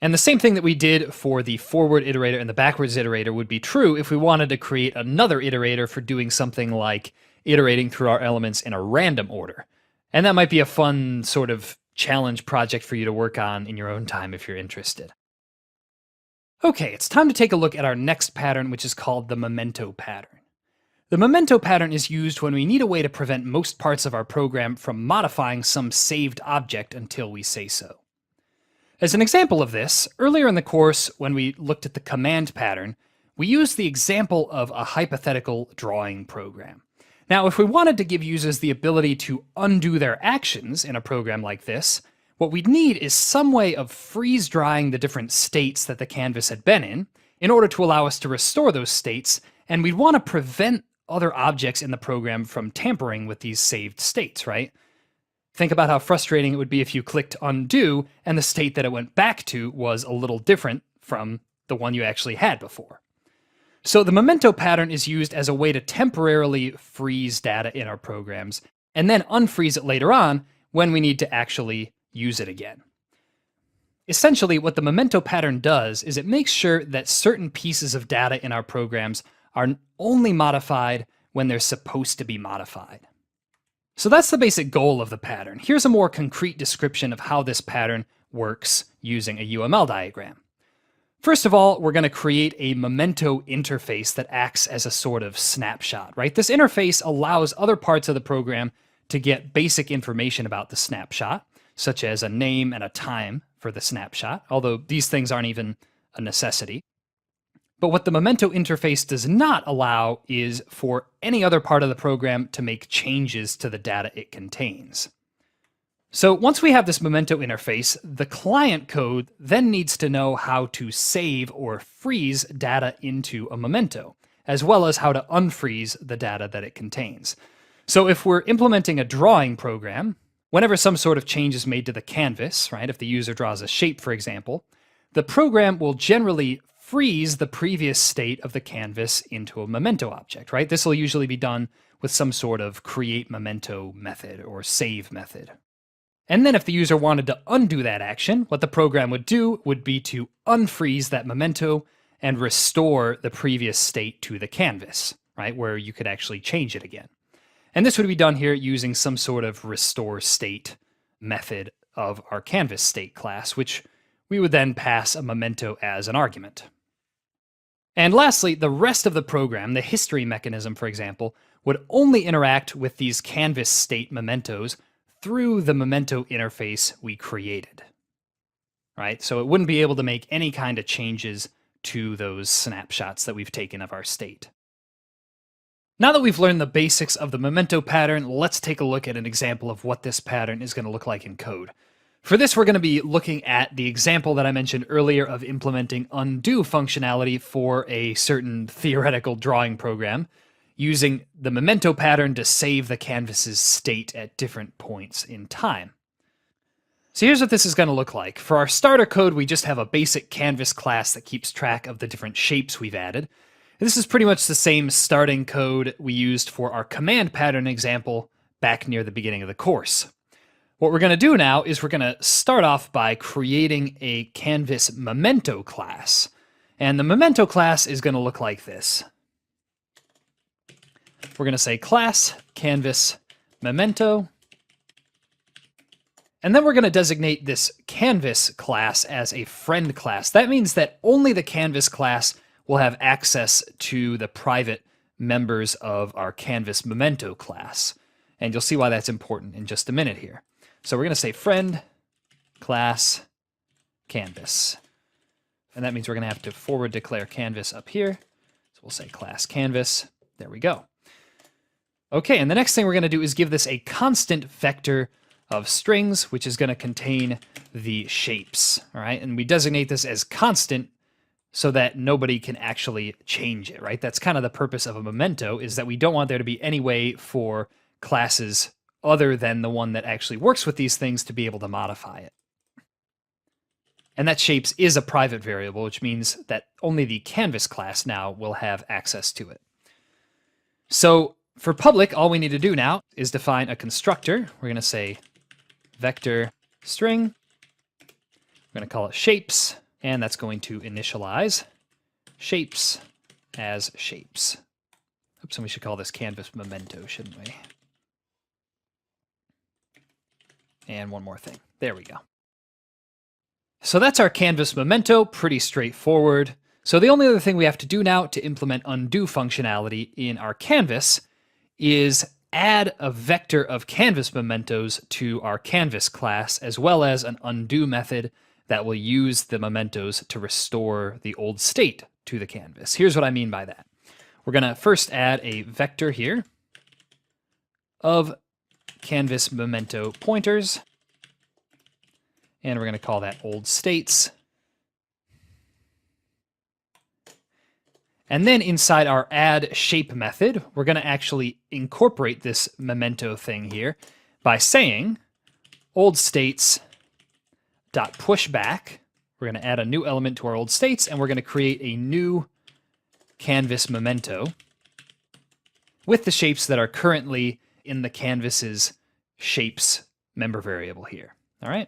And the same thing that we did for the forward iterator and the backwards iterator would be true if we wanted to create another iterator for doing something like iterating through our elements in a random order. And that might be a fun sort of challenge project for you to work on in your own time if you're interested. Okay, it's time to take a look at our next pattern, which is called the memento pattern. The memento pattern is used when we need a way to prevent most parts of our program from modifying some saved object until we say so. As an example of this, earlier in the course, when we looked at the command pattern, we used the example of a hypothetical drawing program. Now, if we wanted to give users the ability to undo their actions in a program like this, what we'd need is some way of freeze-drying the different states that the canvas had been in order to allow us to restore those states, and we'd want to prevent other objects in the program from tampering with these saved states, right? Think about how frustrating it would be if you clicked undo and the state that it went back to was a little different from the one you actually had before. So the memento pattern is used as a way to temporarily freeze data in our programs and then unfreeze it later on when we need to actually use it again. Essentially, what the memento pattern does is it makes sure that certain pieces of data in our programs are only modified when they're supposed to be modified. So that's the basic goal of the pattern. Here's a more concrete description of how this pattern works using a UML diagram. First of all, we're going to create a memento interface that acts as a sort of snapshot, right? This interface allows other parts of the program to get basic information about the snapshot, such as a name and a time for the snapshot, although these things aren't even a necessity. But what the memento interface does not allow is for any other part of the program to make changes to the data it contains. So once we have this memento interface, the client code then needs to know how to save or freeze data into a memento, as well as how to unfreeze the data that it contains. So if we're implementing a drawing program, whenever some sort of change is made to the canvas, right, if the user draws a shape, for example, the program will generally freeze the previous state of the canvas into a memento object, right? This will usually be done with some sort of create memento method or save method. And then if the user wanted to undo that action, what the program would do would be to unfreeze that memento and restore the previous state to the canvas, right? Where you could actually change it again. And this would be done here using some sort of restore state method of our canvas state class, which we would then pass a memento as an argument. And lastly, the rest of the program, the history mechanism, for example, would only interact with these canvas state mementos through the memento interface we created, right? So it wouldn't be able to make any kind of changes to those snapshots that we've taken of our state. Now that we've learned the basics of the memento pattern, let's take a look at an example of what this pattern is going to look like in code. For this, we're going to be looking at the example that I mentioned earlier of implementing undo functionality for a certain theoretical drawing program, using the memento pattern to save the canvas's state at different points in time. So here's what this is going to look like. For our starter code, we just have a basic canvas class that keeps track of the different shapes we've added. This is pretty much the same starting code we used for our command pattern example back near the beginning of the course. What we're going to do now is we're going to start off by creating a canvas memento class. And the memento class is going to look like this. We're going to say class canvas memento. And then we're going to designate this canvas class as a friend class. That means that only the canvas class will have access to the private members of our canvas memento class. And you'll see why that's important in just a minute here. So we're going to say friend class canvas. and that means we're going to have to forward declare canvas up here. So we'll say class canvas. There we go. Okay, and the next thing we're going to do is give this a constant vector of strings, which is going to contain the shapes. All right, and we designate this as constant so that nobody can actually change it, right? That's kind of the purpose of a memento, is that we don't want there to be any way for classes other than the one that actually works with these things to be able to modify it. And that shapes is a private variable, which means that only the canvas class now will have access to it. So for public, all we need to do now is define a constructor. We're going to say vector string. We're going to call it shapes, and that's going to initialize shapes as shapes. Oops, and we should call this canvas memento, shouldn't we? And one more thing. There we go. So that's our canvas memento, pretty straightforward. So the only other thing we have to do now to implement undo functionality in our canvas is add a vector of canvas mementos to our canvas class, as well as an undo method that will use the mementos to restore the old state to the canvas. Here's what I mean by that. We're going to first add a vector here of canvas memento pointers, and we're going to call that old states. And then inside our add shape method, we're going to actually incorporate this memento thing here by saying old states dot pushback. We're going to add a new element to our old states, and we're going to create a new canvas memento with the shapes that are currently in the canvas's shapes member variable here. All right.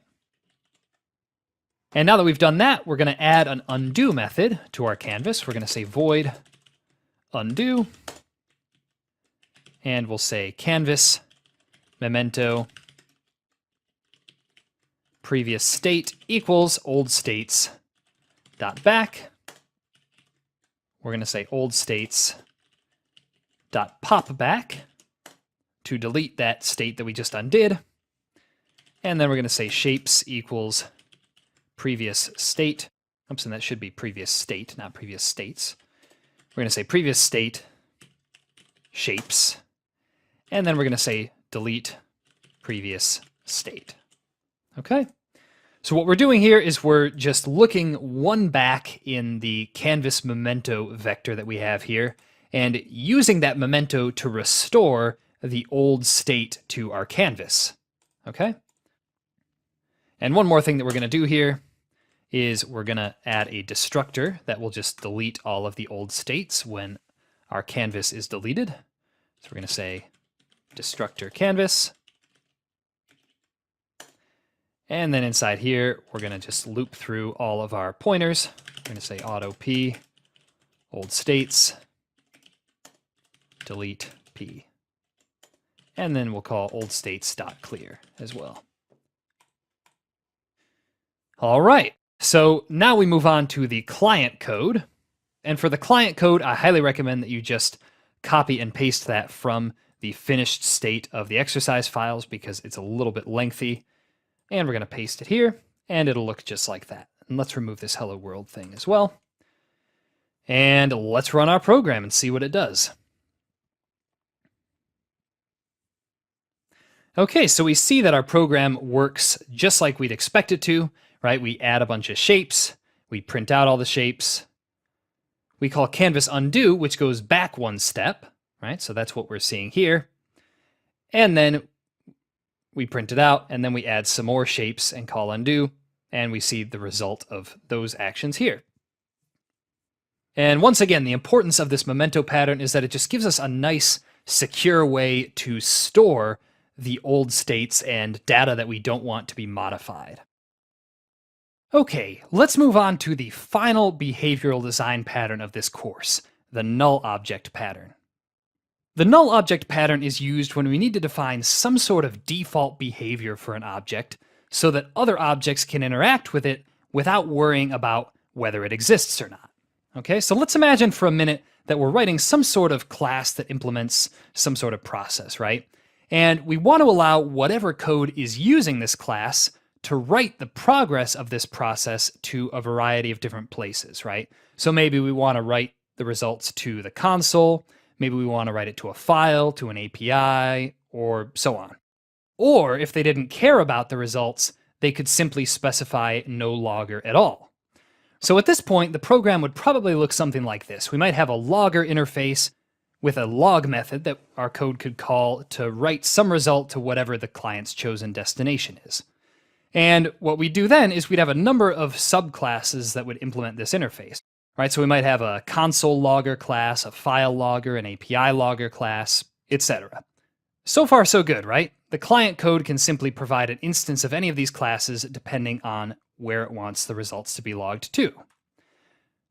And now that we've done that, we're going to add an undo method to our canvas. We're going to say void undo, and we'll say canvas memento previous state equals old states dot back. We're going to say old states dot pop back to delete that state that we just undid. And then we're going to say shapes equals previous state. Oops, and that should be previous state, not previous states. We're going to say previous state shapes. And then we're going to say delete previous state. Okay. So what we're doing here is we're just looking one back in the canvas memento vector that we have here and using that memento to restore the old state to our canvas. Okay. And one more thing that we're going to do here is we're going to add a destructor that will just delete all of the old states when our canvas is deleted. So we're going to say destructor canvas. And then inside here, we're going to just loop through all of our pointers. We're going to say auto p, old states, delete p. And then we'll call old states.clear as well. All right. So now we move on to the client code. And for the client code, I highly recommend that you just copy and paste that from the finished state of the exercise files because it's a little bit lengthy. And we're going to paste it here, and it'll look just like that. And let's remove this hello world thing as well. And let's run our program and see what it does. Okay, so we see that our program works just like we'd expect it to. Right, we add a bunch of shapes, we print out all the shapes, we call canvas undo, which goes back one step, right? So that's what we're seeing here. And then we print it out, and then we add some more shapes and call undo, and we see the result of those actions here. And once again, the importance of this memento pattern is that it just gives us a nice, secure way to store the old states and data that we don't want to be modified. Okay, let's move on to the final behavioral design pattern of this course, the null object pattern. The null object pattern is used when we need to define some sort of default behavior for an object so that other objects can interact with it without worrying about whether it exists or not. Okay, so let's imagine for a minute that we're writing some sort of class that implements some sort of process, right? And we want to allow whatever code is using this class to write the progress of this process to a variety of different places, right? So maybe we want to write the results to the console, maybe we want to write it to a file, to an API, or so on. Or if they didn't care about the results, they could simply specify no logger at all. So at this point, the program would probably look something like this. We might have a logger interface with a log method that our code could call to write some result to whatever the client's chosen destination is. And what we do then is we'd have a number of subclasses that would implement this interface. Right? So we might have a console logger class, a file logger, an API logger class, etc. So far, so good, right? The client code can simply provide an instance of any of these classes depending on where it wants the results to be logged to.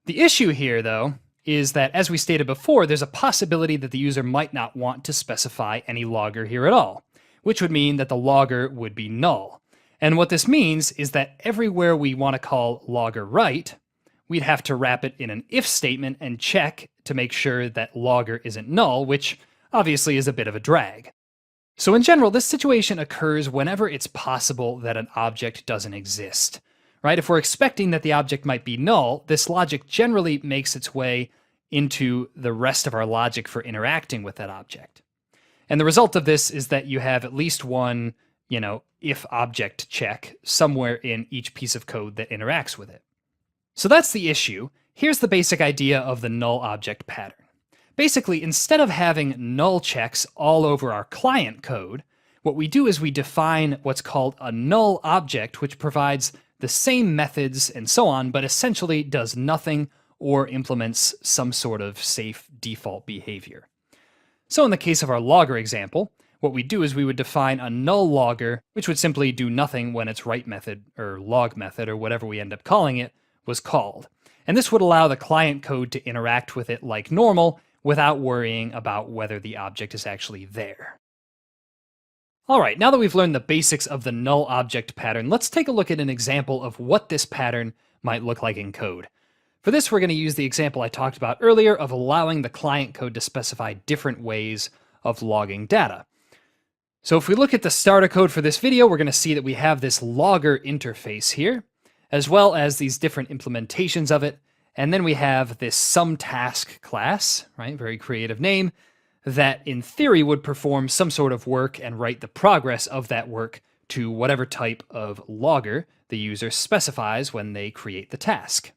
The issue here, though, is that, as we stated before, there's a possibility that the user might not want to specify any logger here at all, which would mean that the logger would be null. And what this means is that everywhere we want to call logger write, we'd have to wrap it in an if statement and check to make sure that logger isn't null, which obviously is a bit of a drag. So in general, this situation occurs whenever it's possible that an object doesn't exist. Right? If we're expecting that the object might be null, this logic generally makes its way into the rest of our logic for interacting with that object. And the result of this is that you have at least one, if object check somewhere in each piece of code that interacts with it. So that's the issue. Here's the basic idea of the null object pattern. Basically, instead of having null checks all over our client code, what we do is we define what's called a null object, which provides the same methods and so on, but essentially does nothing or implements some sort of safe default behavior. So in the case of our logger example, what we do is we would define a null logger, which would simply do nothing when its write method or log method or whatever we end up calling it was called. And this would allow the client code to interact with it like normal without worrying about whether the object is actually there. All right, now that we've learned the basics of the null object pattern, let's take a look at an example of what this pattern might look like in code. For this, we're going to use the example I talked about earlier of allowing the client code to specify different ways of logging data. So if we look at the starter code for this video, we're going to see that we have this logger interface here, as well as these different implementations of it. And then we have this SomeTask class, right? Very creative name, that in theory would perform some sort of work and write the progress of that work to whatever type of logger the user specifies when they create the task.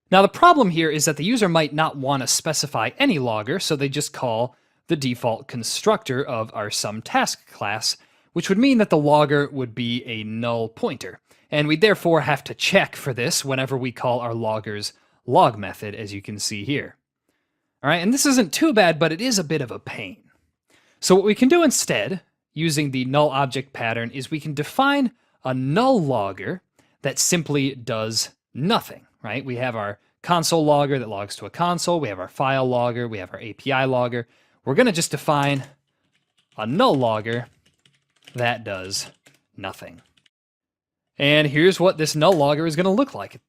Now the problem here is that the user might not want to specify any logger, so they just call the default constructor of our SomeTask class, which would mean that the logger would be a null pointer. And we'd therefore have to check for this whenever we call our logger's log method, as you can see here. All right, and this isn't too bad, but it is a bit of a pain. So what we can do instead, using the null object pattern, is we can define a null logger that simply does nothing, right? We have our console logger that logs to a console, we have our file logger, we have our API logger. We're going to just define a null logger that does nothing. And here's what this null logger is going to look like.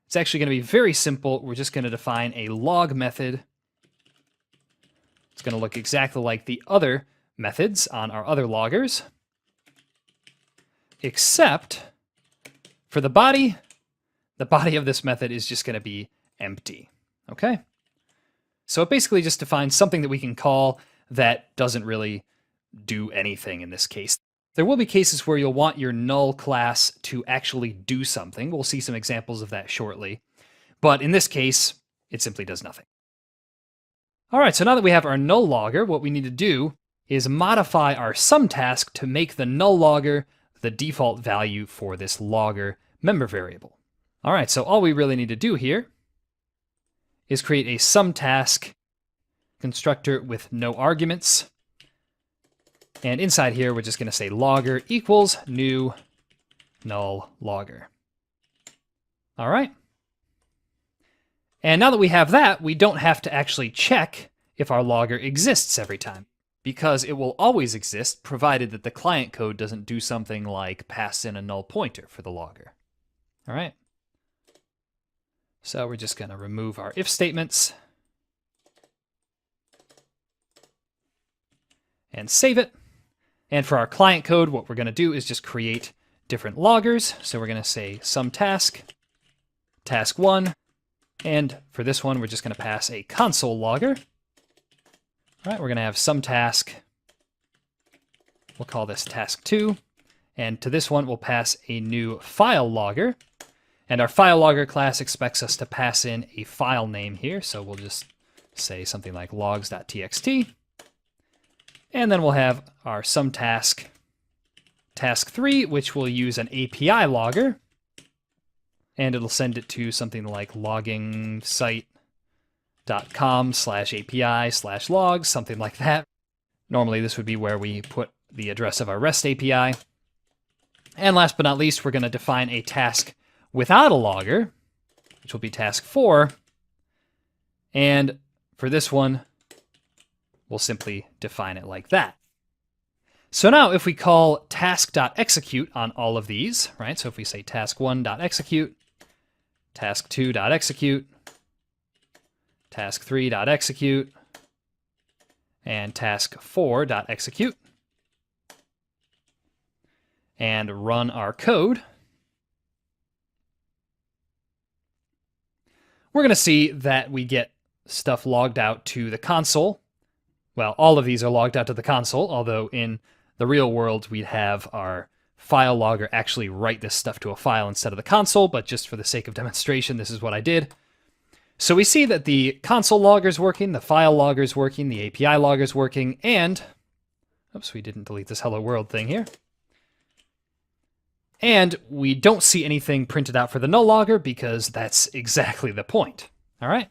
It's actually going to be very simple. We're just going to define a log method. It's going to look exactly like the other methods on our other loggers, except for the body of this method is just going to be empty. Okay? So it basically just defines something that we can call that doesn't really do anything in this case. There will be cases where you'll want your null class to actually do something. We'll see some examples of that shortly. But in this case, it simply does nothing. All right, so now that we have our null logger, what we need to do is modify our SomeTask to make the null logger the default value for this logger member variable. All right, so all we really need to do here is create a SomeTask constructor with no arguments. And inside here, we're just going to say logger equals new null logger. All right. And now that we have that, we don't have to actually check if our logger exists every time, because it will always exist provided that the client code doesn't do something like pass in a null pointer for the logger. All right. So we're just going to remove our if statements and save it. And for our client code, what we're going to do is just create different loggers. So we're going to say some task, task1, and for this one, we're just going to pass a console logger. All right, we're going to have some task. We'll call this task2. And to this one, we'll pass a new file logger. And our file logger class expects us to pass in a file name here. So we'll just say something like logs.txt. And then we'll have our some task, task3, which will use an API logger. And it'll send it to something like loggingsite.com/API/logs, something like that. Normally, this would be where we put the address of our REST API. And last but not least, we're going to define a task without a logger, which will be task4. And for this one, we'll simply define it like that. So now if we call task.execute on all of these, right? So if we say task1.execute, task2.execute, task3.execute, and task4.execute, and run our code, we're going to see that we get stuff logged out to the console. Well, all of these are logged out to the console, although in the real world, we'd have our file logger actually write this stuff to a file instead of the console, but just for the sake of demonstration, this is what I did. So we see that the console logger is working, the file logger is working, the API logger is working, and, oops, we didn't delete this hello world thing here. And we don't see anything printed out for the null logger because that's exactly the point. All right.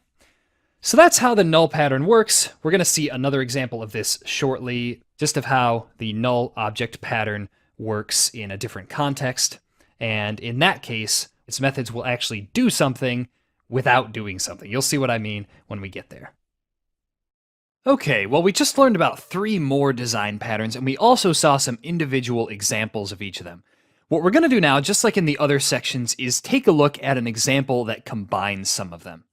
So that's how the null pattern works. We're going to see another example of this shortly, just of how the null object pattern works in a different context. And in that case, its methods will actually do something without doing something. You'll see what I mean when we get there. Okay, well, we just learned about 3 more design patterns, and we also saw some individual examples of each of them. What we're going to do now, just like in the other sections, is take a look at an example that combines some of them.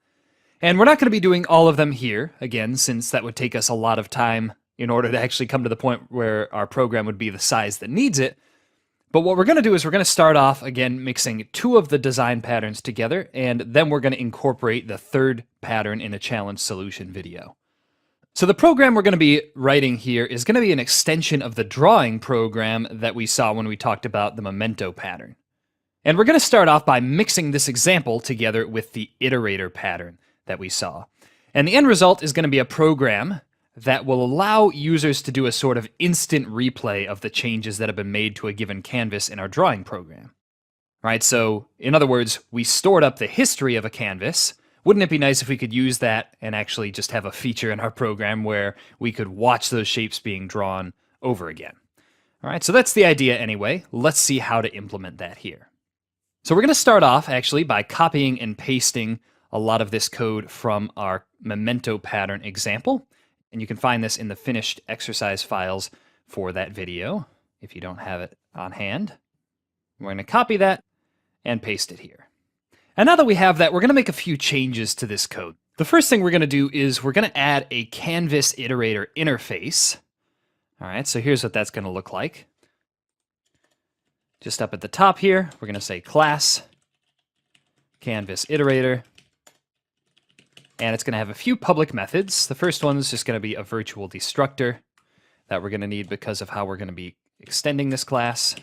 And we're not going to be doing all of them here, again, since that would take us a lot of time in order to actually come to the point where our program would be the size that needs it. But what we're going to do is we're going to start off, again, mixing 2 of the design patterns together, and then we're going to incorporate the 3rd pattern in a challenge solution video. So the program we're going to be writing here is going to be an extension of the drawing program that we saw when we talked about the memento pattern. And we're going to start off by mixing this example together with the iterator pattern that we saw. And the end result is going to be a program that will allow users to do a sort of instant replay of the changes that have been made to a given canvas in our drawing program. Right? So, in other words, we stored up the history of a canvas. Wouldn't it be nice if we could use that and actually just have a feature in our program where we could watch those shapes being drawn over again? All right, so that's the idea anyway. Let's see how to implement that here. So we're going to start off actually by copying and pasting a lot of this code from our memento pattern example. And you can find this in the finished exercise files for that video if you don't have it on hand. We're going to copy that and paste it here. And now that we have that, we're going to make a few changes to this code. The first thing we're going to do is we're going to add a canvas iterator interface. All right, so here's what that's going to look like. Just up at the top here, we're going to say class canvas iterator. And it's going to have a few public methods. The first one is just going to be a virtual destructor that we're going to need because of how we're going to be extending this class.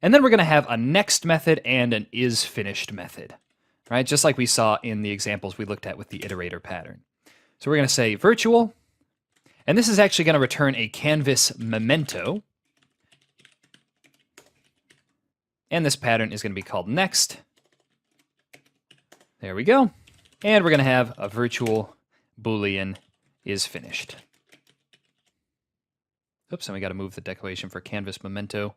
And then we're going to have a next method and an isFinished method, right? Just like we saw in the examples we looked at with the iterator pattern. So we're going to say virtual, and this is actually going to return a canvas memento. And this pattern is going to be called next. There we go. And we're going to have a virtual boolean isFinished. Oops, and we got to move the declaration for canvas memento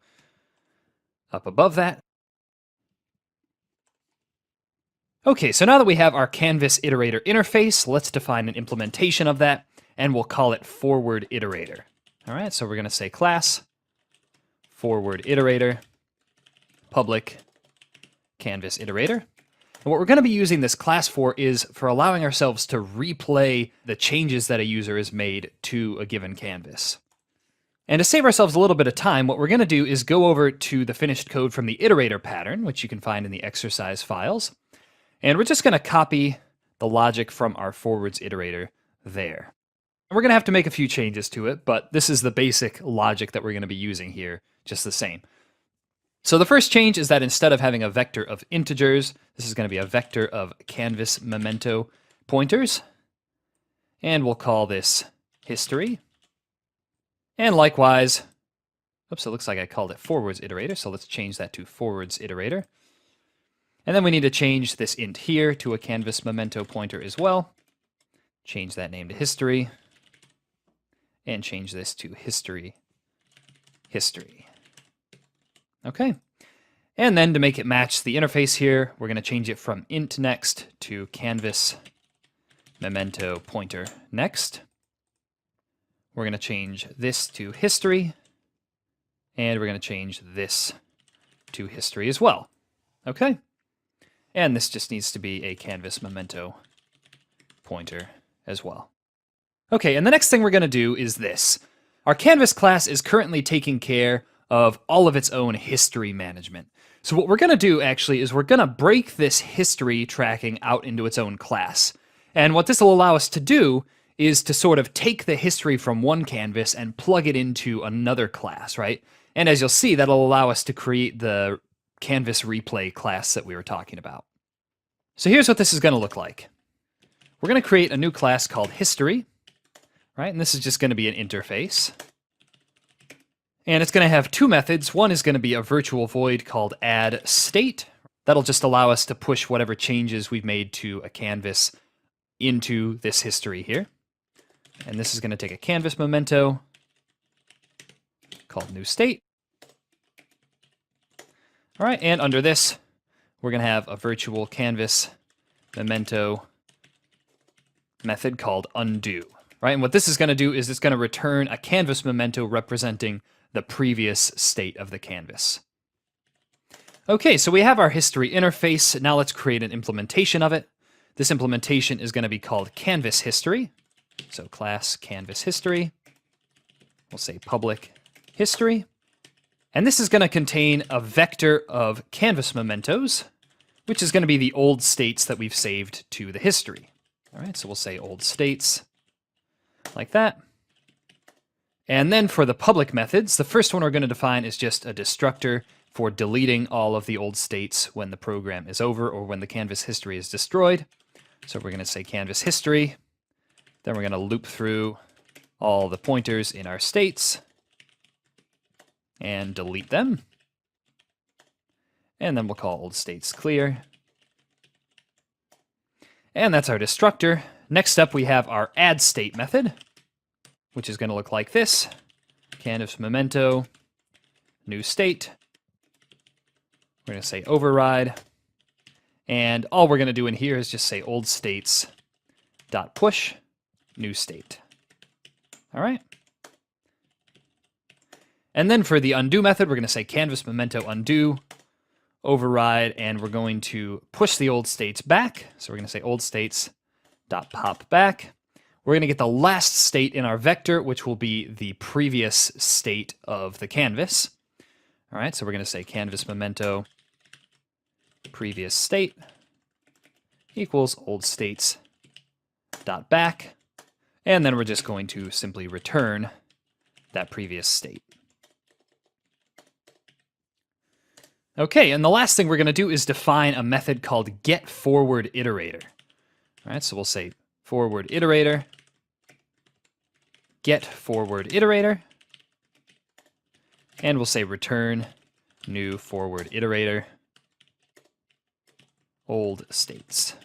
up above that. Okay, so now that we have our canvas iterator interface, let's define an implementation of that, and we'll call it forward iterator. All right, so we're going to say class forward iterator public canvas iterator. And what we're going to be using this class for is for allowing ourselves to replay the changes that a user has made to a given canvas. And to save ourselves a little bit of time, what we're going to do is go over to the finished code from the iterator pattern, which you can find in the exercise files. And we're just going to copy the logic from our forwards iterator there. And we're going to have to make a few changes to it, but this is the basic logic that we're going to be using here, just the same. So the first change is that instead of having a vector of integers, this is going to be a vector of canvas memento pointers. And we'll call this history. And likewise, oops, it looks like I called it forwards iterator, so let's change that to forwards iterator. And then we need to change this int here to a canvas memento pointer as well. Change that name to history. And change this to history. Okay. And then to make it match the interface here, we're going to change it from int next to canvas memento pointer next. We're going to change this to history, and we're going to change this to history as well. Okay? And this just needs to be a canvas memento pointer as well. Okay, and the next thing we're going to do is this. Our canvas class is currently taking care of all of its own history management. So what we're going to do actually is we're going to break this history tracking out into its own class. And what this will allow us to do is to sort of take the history from one canvas and plug it into another class, right? And as you'll see, that'll allow us to create the canvas replay class that we were talking about. So here's what this is going to look like. We're going to create a new class called history, right? And this is just going to be an interface. And it's going to have two methods. One is going to be a virtual void called add state. That'll just allow us to push whatever changes we've made to a canvas into this history here. And this is going to take a canvas memento called new state. All right, and under this, we're going to have a virtual canvas memento method called undo. Right, and what this is going to do is it's going to return a canvas memento representing the previous state of the canvas. Okay, so we have our history interface. Now let's create an implementation of it. This implementation is going to be called canvas history. So class canvas history. We'll say public history. And this is going to contain a vector of canvas mementos, which is going to be the old states that we've saved to the history. All right, so we'll say old states like that. And then for the public methods, the first one we're going to define is just a destructor for deleting all of the old states when the program is over or when the canvas history is destroyed. So we're going to say canvas history. Then we're going to loop through all the pointers in our states and delete them. And then we'll call old states clear. And that's our destructor. Next up, we have our add state method, which is going to look like this. Canvas memento, new state. We're going to say override. And all we're going to do in here is just say old states dot push new state. All right. And then for the undo method, we're going to say canvas memento undo, override, and we're going to push the old states back. So we're going to say old states dot pop back. We're going to get the last state in our vector, which will be the previous state of the canvas. All right, so we're going to say canvas memento previous state equals old states dot back. And then we're just going to simply return that previous state. Okay, and the last thing we're going to do is define a method called getForwardIterator. All right, so we'll say forward iterator, getForwardIterator, and we'll say return new forward iterator, old states.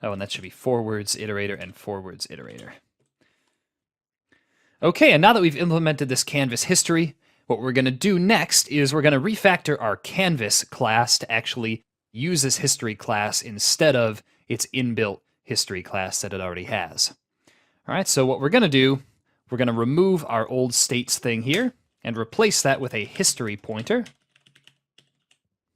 Oh, and that should be forwards iterator and forwards iterator. Okay, and now that we've implemented this canvas history, what we're going to do next is we're going to refactor our canvas class to actually use this history class instead of its inbuilt history class that it already has. All right, so what we're going to do, we're going to remove our old states thing here and replace that with a history pointer.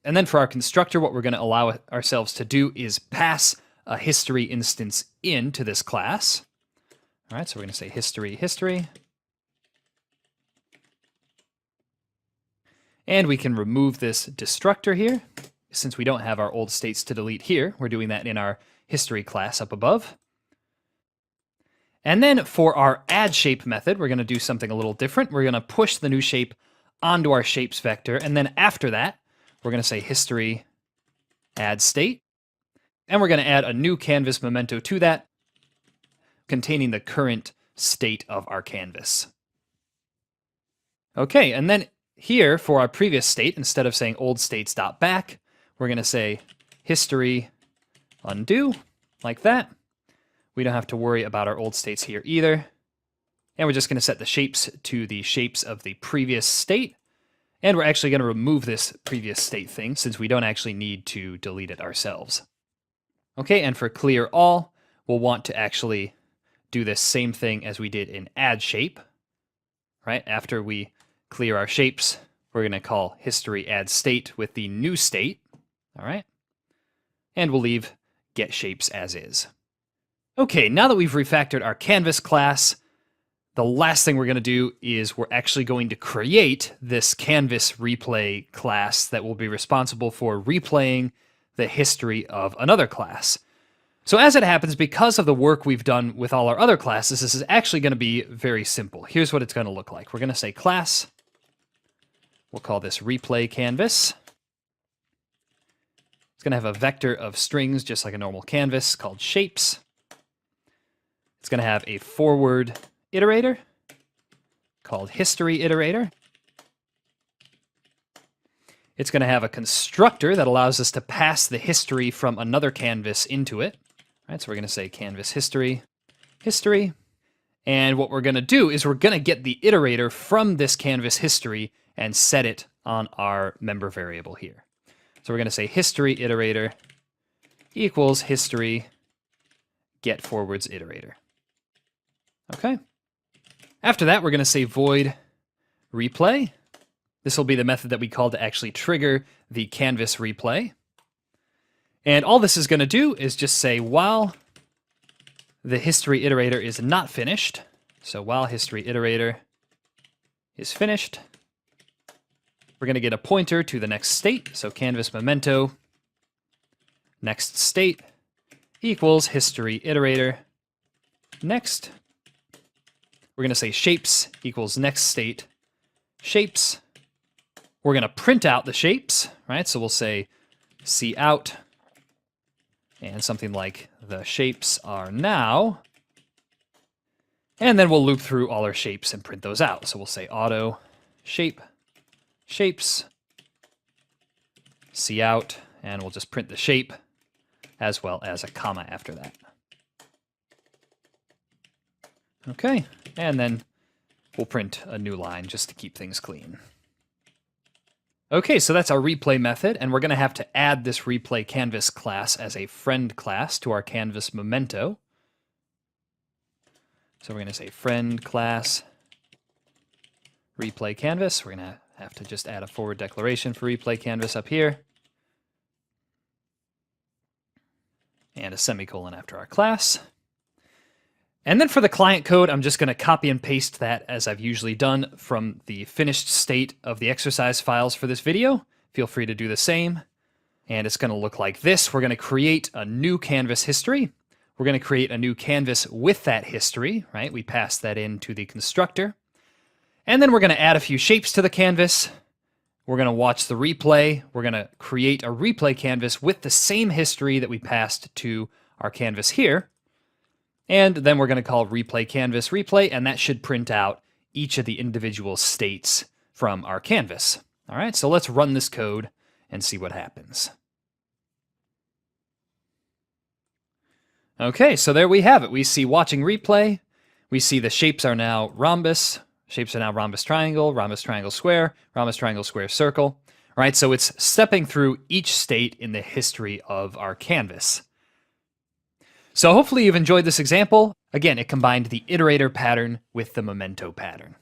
And then for our constructor, what we're going to allow ourselves to do is pass a history instance into this class. All right, so we're going to say history. And we can remove this destructor here. Since we don't have our old states to delete here, we're doing that in our history class up above. And then for our add shape method, we're going to do something a little different. We're going to push the new shape onto our shapes vector. And then after that, we're going to say history add state. And we're going to add a new canvas memento to that, containing the current state of our canvas. Okay, and then here for our previous state, instead of saying old states.back, we're going to say history undo, like that. We don't have to worry about our old states here either. And we're just going to set the shapes to the shapes of the previous state. And we're actually going to remove this previous state thing since we don't actually need to delete it ourselves. Okay, and for clear all, we'll want to actually do this same thing as we did in add shape. Right? After we clear our shapes, we're going to call history add state with the new state. All right? And we'll leave get shapes as is. Okay, now that we've refactored our canvas class, the last thing we're going to do is we're actually going to create this canvas replay class that will be responsible for replaying the history of another class. So as it happens, because of the work we've done with all our other classes, this is actually going to be very simple. Here's what it's going to look like. We're going to say class. We'll call this replay canvas. It's going to have a vector of strings just like a normal canvas called shapes. It's going to have a forward iterator called history iterator. It's going to have a constructor that allows us to pass the history from another canvas into it. All right, so we're going to say canvas history, history. And what we're going to do is we're going to get the iterator from this canvas history and set it on our member variable here. So we're going to say history iterator equals history get forwards iterator. Okay. After that, we're going to say void replay. This will be the method that we call to actually trigger the canvas replay. And all this is going to do is just say while the history iterator is not finished, so while history iterator is finished, we're going to get a pointer to the next state. So canvas memento next state equals history iterator next. We're going to say shapes equals next state shapes. We're going to print out the shapes, right? So we'll say cout and something like the shapes are now. And then we'll loop through all our shapes and print those out. So we'll say auto shape shapes cout, and we'll just print the shape as well as a comma after that. Okay, and then we'll print a new line just to keep things clean. Okay, so that's our replay method, and we're going to have to add this replay canvas class as a friend class to our canvas memento. So we're going to say friend class replay canvas. We're going to have to just add a forward declaration for replay canvas up here. And a semicolon after our class. And then for the client code, I'm just going to copy and paste that as I've usually done from the finished state of the exercise files for this video. Feel free to do the same. And it's going to look like this. We're going to create a new canvas history. We're going to create a new canvas with that history, right? We pass that into the constructor. And then we're going to add a few shapes to the canvas. We're going to watch the replay. We're going to create a replay canvas with the same history that we passed to our canvas here. And then we're going to call replay canvas replay, and that should print out each of the individual states from our canvas. All right, so let's run this code and see what happens. Okay, so there we have it. We see watching replay. We see the shapes are now rhombus. Shapes are now rhombus triangle square, rhombus triangle square circle. All right, so it's stepping through each state in the history of our canvas. So hopefully you've enjoyed this example. Again, it combined the iterator pattern with the memento pattern.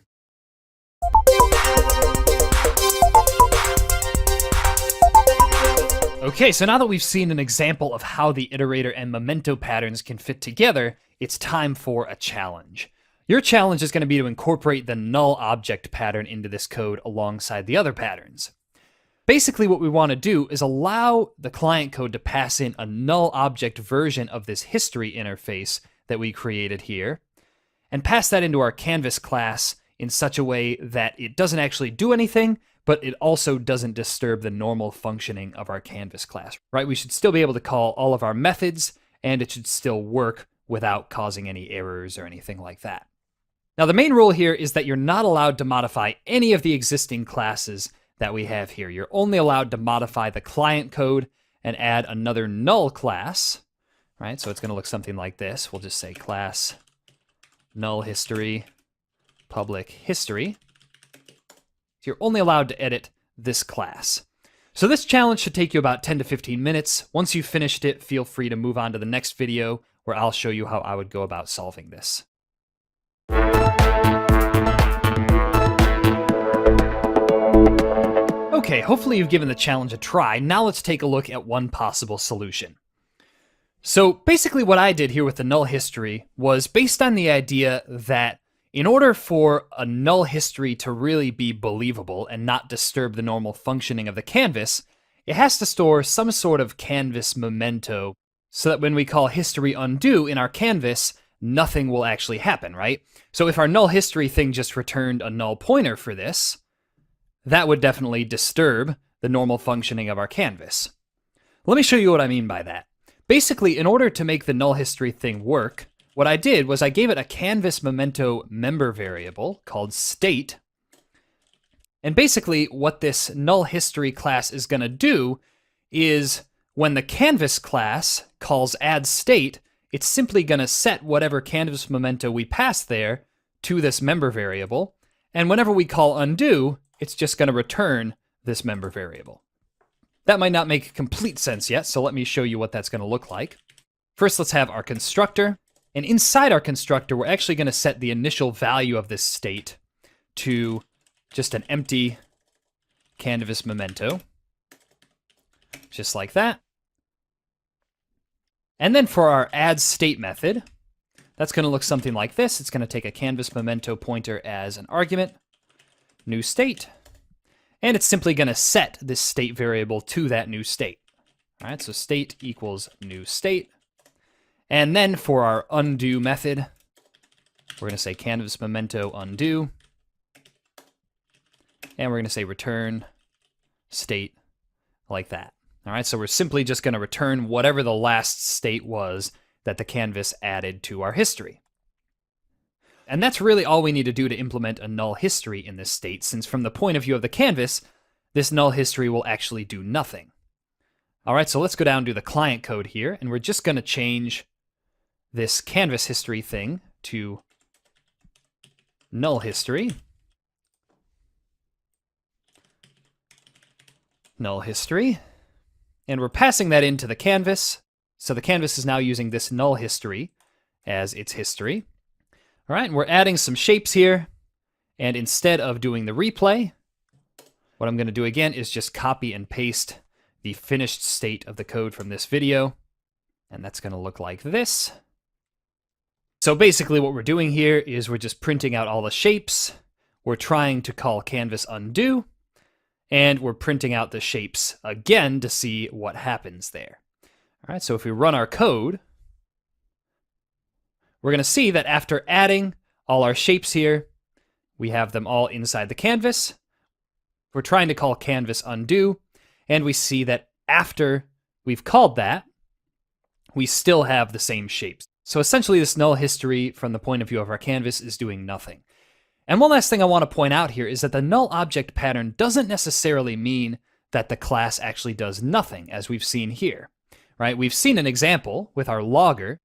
Okay, so now that we've seen an example of how the iterator and memento patterns can fit together, it's time for a challenge. Your challenge is going to be to incorporate the null object pattern into this code alongside the other patterns. Basically, what we want to do is allow the client code to pass in a null object version of this history interface that we created here, and pass that into our canvas class in such a way that it doesn't actually do anything, but it also doesn't disturb the normal functioning of our canvas class, right? We should still be able to call all of our methods, and it should still work without causing any errors or anything like that. Now, the main rule here is that you're not allowed to modify any of the existing classes that we have here. You're only allowed to modify the client code and add another null class, right? So it's going to look something like this. We'll just say class null history, public history. So you're only allowed to edit this class. So this challenge should take you about 10 to 15 minutes. Once you've finished it, feel free to move on to the next video where I'll show you how I would go about solving this. Okay, hopefully you've given the challenge a try. Now let's take a look at one possible solution. So basically what I did here with the null history was based on the idea that in order for a null history to really be believable and not disturb the normal functioning of the canvas, it has to store some sort of canvas memento so that when we call history undo in our canvas, nothing will actually happen, right? So if our null history thing just returned a null pointer for this, that would definitely disturb the normal functioning of our canvas. Let me show you what I mean by that. Basically, in order to make the null history thing work, what I did was I gave it a canvas memento member variable called state. And basically what this null history class is going to do is when the canvas class calls add state, it's simply going to set whatever canvas memento we pass there to this member variable. And whenever we call undo, it's just going to return this member variable. That might not make complete sense yet, so let me show you what that's going to look like. First, let's have our constructor. And inside our constructor, we're actually going to set the initial value of this state to just an empty canvas memento, just like that. And then for our add state method, that's going to look something like this. It's going to take a canvas memento pointer as an argument, new state, and it's simply going to set this state variable to that new state. All right, so state equals new state. And then for our undo method, we're going to say canvas memento undo. And we're going to say return state like that. All right, so we're simply just going to return whatever the last state was that the canvas added to our history. And that's really all we need to do to implement a null history in this state, since from the point of view of the canvas, this null history will actually do nothing. All right, so let's go down to the client code here, and we're just going to change this canvas history thing to null history. Null history. And we're passing that into the canvas. So the canvas is now using this null history as its history. All right, and we're adding some shapes here. And instead of doing the replay, what I'm going to do again is just copy and paste the finished state of the code from this video. And that's going to look like this. So basically what we're doing here is we're just printing out all the shapes. We're trying to call canvas undo. And we're printing out the shapes again to see what happens there. All right, so if we run our code, we're going to see that after adding all our shapes here, we have them all inside the canvas. We're trying to call canvas undo, and we see that after we've called that, we still have the same shapes. So essentially this null history from the point of view of our canvas is doing nothing. And one last thing I want to point out here is that the null object pattern doesn't necessarily mean that the class actually does nothing, as we've seen here, right? We've seen an example with our logger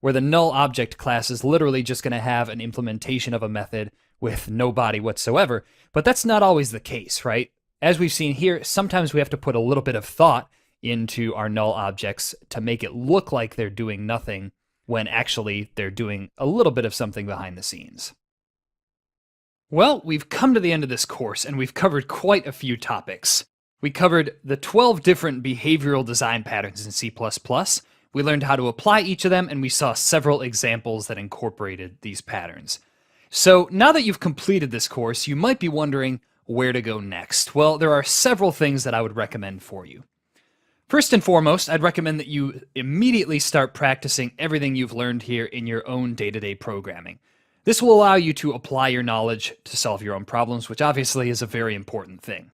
where the null object class is literally just going to have an implementation of a method with no body whatsoever, but that's not always the case, right? As we've seen here, sometimes we have to put a little bit of thought into our null objects to make it look like they're doing nothing when actually they're doing a little bit of something behind the scenes. Well, we've come to the end of this course, and we've covered quite a few topics. We covered the 12 different behavioral design patterns in C++. We learned how to apply each of them, and we saw several examples that incorporated these patterns. So now that you've completed this course, you might be wondering, Where to go next? Well, there are several things that I would recommend for you. First and foremost, I'd recommend that you immediately start practicing everything you've learned here in your own day-to-day programming. This will allow you to apply your knowledge to solve your own problems, which obviously is a very important thing.